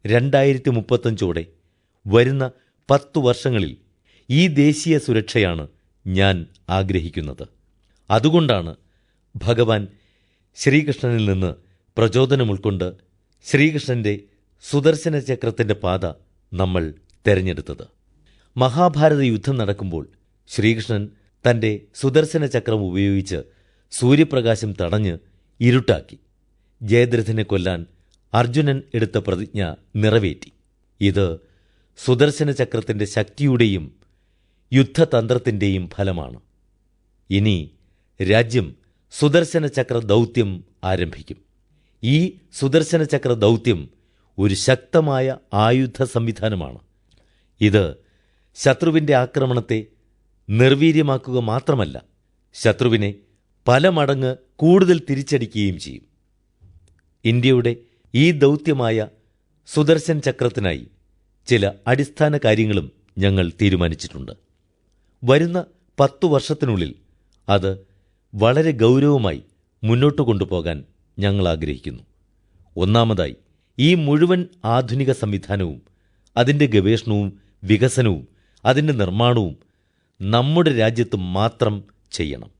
2035 വരുന്ന 10 വർഷങ്ങളിൽ ഈ ദേശീയ സുരക്ഷയാണ് ഞാൻ ആഗ്രഹിക്കുന്നത്. അതുകൊണ്ടാണ് ഭഗവാൻ ശ്രീകൃഷ്ണനിൽ നിന്ന് പ്രചോദനം ഉൾക്കൊണ്ട് ശ്രീകൃഷ്ണന്റെ സുദർശന ചക്രത്തിന്റെ പാത നമ്മൾ തെരഞ്ഞെടുത്തത്. മഹാഭാരത യുദ്ധം നടക്കുമ്പോൾ ശ്രീകൃഷ്ണൻ തന്റെ സുദർശന ചക്രം ഉപയോഗിച്ച് സൂര്യപ്രകാശം തടഞ്ഞ് ഇരുട്ടാക്കി. ജയദ്രഥനെ കൊല്ലാൻ അർജുനൻ എടുത്ത പ്രതിജ്ഞ നിറവേറ്റി. ഇത് സുദർശന ചക്രത്തിന്റെ ശക്തിയുടെയും യുദ്ധതന്ത്രത്തിന്റെയും ഫലമാണ്. ഇനി രാജ്യം സുദർശന ചക്ര ദൗത്യം ആരംഭിക്കും. ഈ സുദർശന ചക്ര ദൗത്യം ഒരു ശക്തമായ ആയുധ സംവിധാനമാണ്. ഇത് ശത്രുവിന്റെ ആക്രമണത്തെ നിർവീര്യമാക്കുക മാത്രമല്ല, ശത്രുവിനെ പല മടങ്ങ് കൂടുതൽ തിരിച്ചടിക്കുകയും ചെയ്യും. ഇന്ത്യയുടെ ഈ ദൗത്യമായ സുദർശൻ ചക്രത്തിനായി ചില അടിസ്ഥാന കാര്യങ്ങളും ഞങ്ങൾ തീരുമാനിച്ചിട്ടുണ്ട്. വരുന്ന 10 വർഷത്തിനുള്ളിൽ അത് വളരെ ഗൗരവമായി മുന്നോട്ട് കൊണ്ടുപോകാൻ ഞങ്ങൾ ആഗ്രഹിക്കുന്നു. ഒന്നാമതായി, ഈ മുഴുവൻ ആധുനിക സംവിധാനവും അതിൻ്റെ ഗവേഷണവും വികസനവും അതിൻ്റെ നിർമ്മാണവും നമ്മുടെ രാജ്യത്ത് മാത്രം ചെയ്യണം.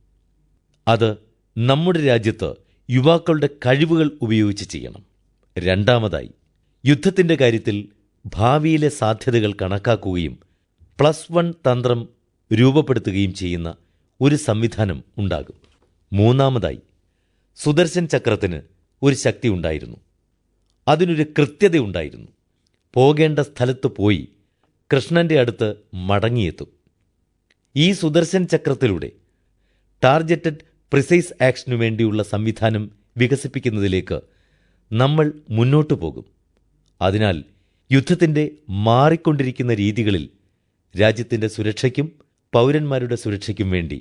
അത് നമ്മുടെ രാജ്യത്ത് യുവാക്കളുടെ കഴിവുകൾ ഉപയോഗിച്ച് ചെയ്യണം. രണ്ടാമതായി, യുദ്ധത്തിൻ്റെ കാര്യത്തിൽ ഭാവിയിലെ സാധ്യതകൾ കണക്കാക്കുകയും +1 തന്ത്രം രൂപപ്പെടുത്തുകയും ചെയ്യുന്ന ഒരു സംവിധാനം ഉണ്ടാകും. മൂന്നാമതായി, സുദർശൻ ചക്രത്തിന് ഒരു ശക്തി ഉണ്ടായിരുന്നു. അതിനൊരു കൃത്യതയുണ്ടായിരുന്നു. പോകേണ്ട സ്ഥലത്ത് പോയി കൃഷ്ണന്റെ അടുത്ത് മടങ്ങിയെത്തും. ഈ സുദർശൻ ചക്രത്തിലൂടെ ടാർഗറ്റഡ് പ്രിസൈസ് ആക്ഷനു വേണ്ടിയുള്ള സംവിധാനം വികസിപ്പിക്കുന്നതിലേക്ക് നമ്മൾ മുന്നോട്ടു പോകും. അതിനാൽ യുദ്ധത്തിൻ്റെ മാറിക്കൊണ്ടിരിക്കുന്ന രീതികളിൽ രാജ്യത്തിൻ്റെ സുരക്ഷയ്ക്കും പൗരന്മാരുടെ സുരക്ഷയ്ക്കും വേണ്ടി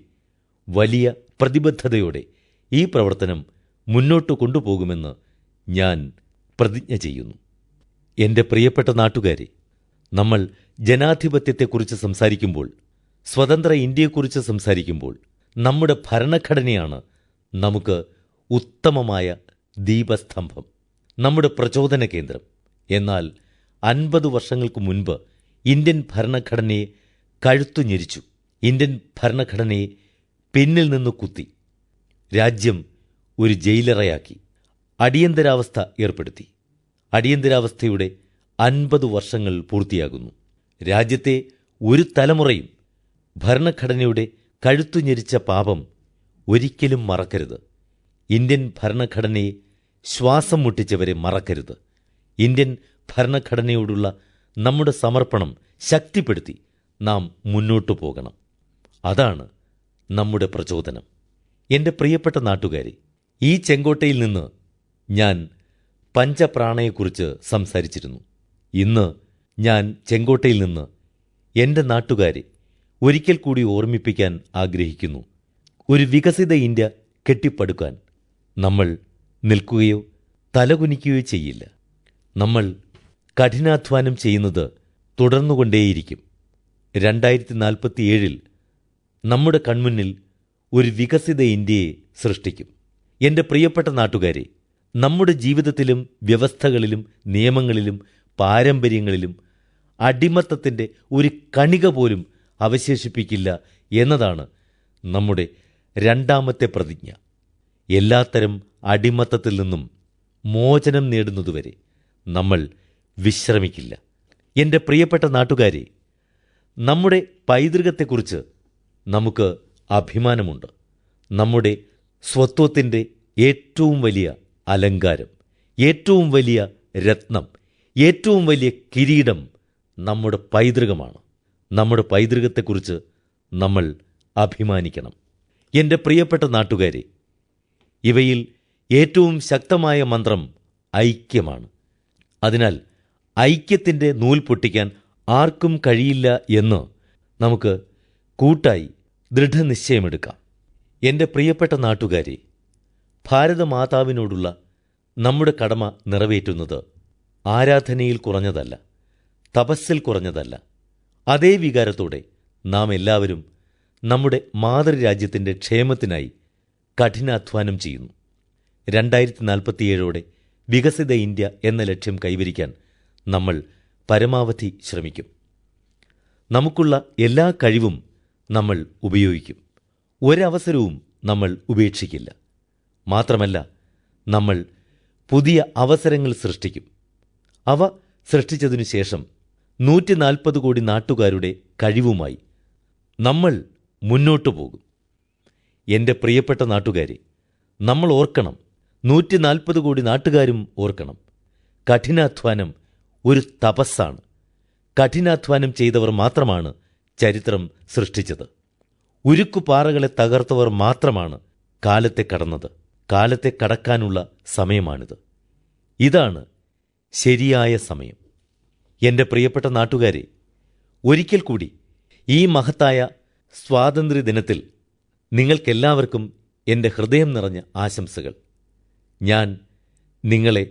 വലിയ പ്രതിബദ്ധതയോടെ ഈ പ്രവർത്തനം മുന്നോട്ട് കൊണ്ടുപോകുമെന്ന് ഞാൻ പ്രതിജ്ഞ ചെയ്യുന്നു. എൻ്റെ പ്രിയപ്പെട്ട നാട്ടുകാരെ, നമ്മൾ ജനാധിപത്യത്തെക്കുറിച്ച് സംസാരിക്കുമ്പോൾ, സ്വതന്ത്ര ഇന്ത്യയെക്കുറിച്ച് സംസാരിക്കുമ്പോൾ നമ്മുടെ ഭരണഘടനയാണ് നമുക്ക് ഉത്തമമായ ദീപസ്തംഭം, നമ്മുടെ പ്രചോദന കേന്ദ്രം. എന്നാൽ 50 വർഷങ്ങൾക്ക് മുൻപ് ഇന്ത്യൻ ഭരണഘടനയെ കഴുത്തു ഞെരിച്ചു. ഇന്ത്യൻ ഭരണഘടനയെ പിന്നിൽ നിന്ന് കുത്തി. രാജ്യം ഒരു ജയിലറയാക്കി. അടിയന്തരാവസ്ഥ ഏർപ്പെടുത്തി. അടിയന്തരാവസ്ഥയുടെ 50 വർഷങ്ങൾ പൂർത്തിയാകുന്നു. രാജ്യത്തെ ഒരു തലമുറയും ഭരണഘടനയുടെ കഴുത്തു ഞെരിച്ച പാപം ഒരിക്കലും മറക്കരുത്. ഇന്ത്യൻ ഭരണഘടനയെ ശ്വാസം മുട്ടിച്ചവരെ മറക്കരുത്. ഇന്ത്യൻ ഭരണഘടനയോടുള്ള നമ്മുടെ സമർപ്പണം ശക്തിപ്പെടുത്തി നാം മുന്നോട്ടു പോകണം. അതാണ് നമ്മുടെ പ്രചോദനം. എൻ്റെ പ്രിയപ്പെട്ട നാട്ടുകാരെ, ഈ ചെങ്കോട്ടയിൽ നിന്ന് ഞാൻ പഞ്ചപ്രാണയെക്കുറിച്ച് സംസാരിച്ചിരുന്നു. ഇന്ന് ഞാൻ ചെങ്കോട്ടയിൽ നിന്ന് എൻ്റെ നാട്ടുകാരെ ഒരിക്കൽ കൂടി ഓർമ്മിപ്പിക്കാൻ ആഗ്രഹിക്കുന്നു. ഒരു വികസിത ഇന്ത്യ കെട്ടിപ്പടുക്കാൻ നമ്മൾ നിൽക്കുകയോ തലകുനിക്കുകയോ ചെയ്യില്ല. നമ്മൾ കഠിനാധ്വാനം ചെയ്യുന്നത് തുടർന്നുകൊണ്ടേയിരിക്കും. 2047 നമ്മുടെ കൺമുന്നിൽ ഒരു വികസിത ഇന്ത്യയെ സൃഷ്ടിക്കും. എൻ്റെ പ്രിയപ്പെട്ട നാട്ടുകാരെ, നമ്മുടെ ജീവിതത്തിലും വ്യവസ്ഥകളിലും നിയമങ്ങളിലും പാരമ്പര്യങ്ങളിലും അടിമത്തത്തിൻ്റെ ഒരു കണിക പോലും അവശേഷിപ്പിക്കില്ല എന്നതാണ് നമ്മുടെ രണ്ടാമത്തെ പ്രതിജ്ഞ. എല്ലാത്തരം അടിമത്തത്തിൽ നിന്നും മോചനം നേടുന്നതുവരെ നമ്മൾ വിശ്രമിക്കില്ല. എൻ്റെ പ്രിയപ്പെട്ട നാട്ടുകാരെ, നമ്മുടെ പൈതൃകത്തെക്കുറിച്ച് നമുക്ക് അഭിമാനമുണ്ട്. നമ്മുടെ സ്വത്വത്തിൻ്റെ ഏറ്റവും വലിയ അലങ്കാരം, ഏറ്റവും വലിയ രത്നം, ഏറ്റവും വലിയ കിരീടം നമ്മുടെ പൈതൃകമാണ്. നമ്മുടെ പൈതൃകത്തെക്കുറിച്ച് നമ്മൾ അഭിമാനിക്കണം. എൻ്റെ പ്രിയപ്പെട്ട നാട്ടുകാരെ, ഇവയിൽ ഏറ്റവും ശക്തമായ മന്ത്രം ഐക്യമാണ്. അതിനാൽ ഐക്യത്തിൻ്റെ നൂൽ പൊട്ടിക്കാൻ ആർക്കും കഴിയില്ല എന്ന് നമുക്ക് കൂട്ടായി ദൃഢനിശ്ചയമെടുക്കാം. എൻ്റെ പ്രിയപ്പെട്ട നാട്ടുകാരെ, ഭാരതമാതാവിനോടുള്ള നമ്മുടെ കടമ നിറവേറ്റുന്നത് ആരാധനയിൽ കുറഞ്ഞതല്ല, തപസ്സിൽ കുറഞ്ഞതല്ല. അതേ വികാരത്തോടെ നാം എല്ലാവരും നമ്മുടെ മാതൃരാജ്യത്തിൻ്റെ ക്ഷേമത്തിനായി കഠിനാധ്വാനം ചെയ്യുന്നു. 2047 വികസിത ഇന്ത്യ എന്ന ലക്ഷ്യം കൈവരിക്കാൻ നമ്മൾ പരമാവധി ശ്രമിക്കും. നമുക്കുള്ള എല്ലാ കഴിവും നമ്മൾ ഉപയോഗിക്കും. ഒരവസരവും നമ്മൾ ഉപേക്ഷിക്കില്ല. മാത്രമല്ല, നമ്മൾ പുതിയ അവസരങ്ങൾ സൃഷ്ടിക്കും. അവ സൃഷ്ടിച്ചതിനു ശേഷം 140 കോടി നാട്ടുകാരുടെ കഴിവുമായി നമ്മൾ മുന്നോട്ടു പോകും. എൻ്റെ പ്രിയപ്പെട്ട നാട്ടുകാരെ, നമ്മൾ ഓർക്കണം, 140 കോടി നാട്ടുകാരും ഓർക്കണം, കഠിനാധ്വാനം ഒരു തപസ്സാണ്. കഠിനാധ്വാനം ചെയ്തവർ മാത്രമാണ് ചരിത്രം സൃഷ്ടിച്ചത്. ഉരുക്കുപാറകളെ തകർത്തവർ മാത്രമാണ് കാലത്തെ കടന്നത്. കാലത്തെ കടക്കാനുള്ള സമയമാണിത്. ഇതാണ് ശരിയായ സമയം. എൻ്റെ പ്രിയപ്പെട്ട നാട്ടുകാരെ, ഒരിക്കൽ കൂടി ഈ മഹത്തായ സ്വാതന്ത്ര്യദിനത്തിൽ നിങ്ങൾക്കെല്ലാവർക്കും എൻ്റെ ഹൃദയം നിറഞ്ഞ ആശംസകൾ. ഞാൻ നിങ്ങളെ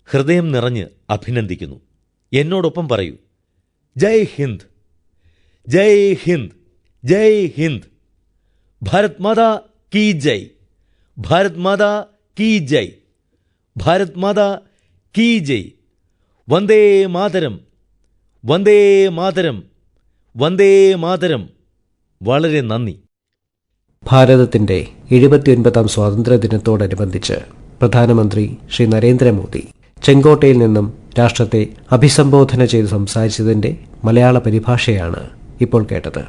ഹൃദയം നിറഞ്ഞ് അഭിനന്ദിക്കുന്നു. എന്നോടൊപ്പം പറയൂ, ജയ് ഹിന്ദ്, ജയ് ഹിന്ദ്, ജയ് ഹിന്ദ്. ഭാരത് മാതാ കീ ജയ്, ഭാരത് മാതാ കീ ജയ്, ഭാരത് മാതാ കീ ജയ്. വന്ദേ മാതരം, വന്ദേ മാതരം, വന്ദേ മാതരം. വളരെ നന്ദി. ഭാരതത്തിന്റെ 79ാം സ്വാതന്ത്ര്യദിനത്തോടനുബന്ധിച്ച് പ്രധാനമന്ത്രി ശ്രീ നരേന്ദ്രമോദി ചെങ്കോട്ടയിൽ നിന്നും രാഷ്ട്രത്തെ അഭിസംബോധന ചെയ്ത് സംസാരിച്ചതിന്റെ മലയാള പരിഭാഷയാണ് ഇപ്പോൾ കേട്ടത്.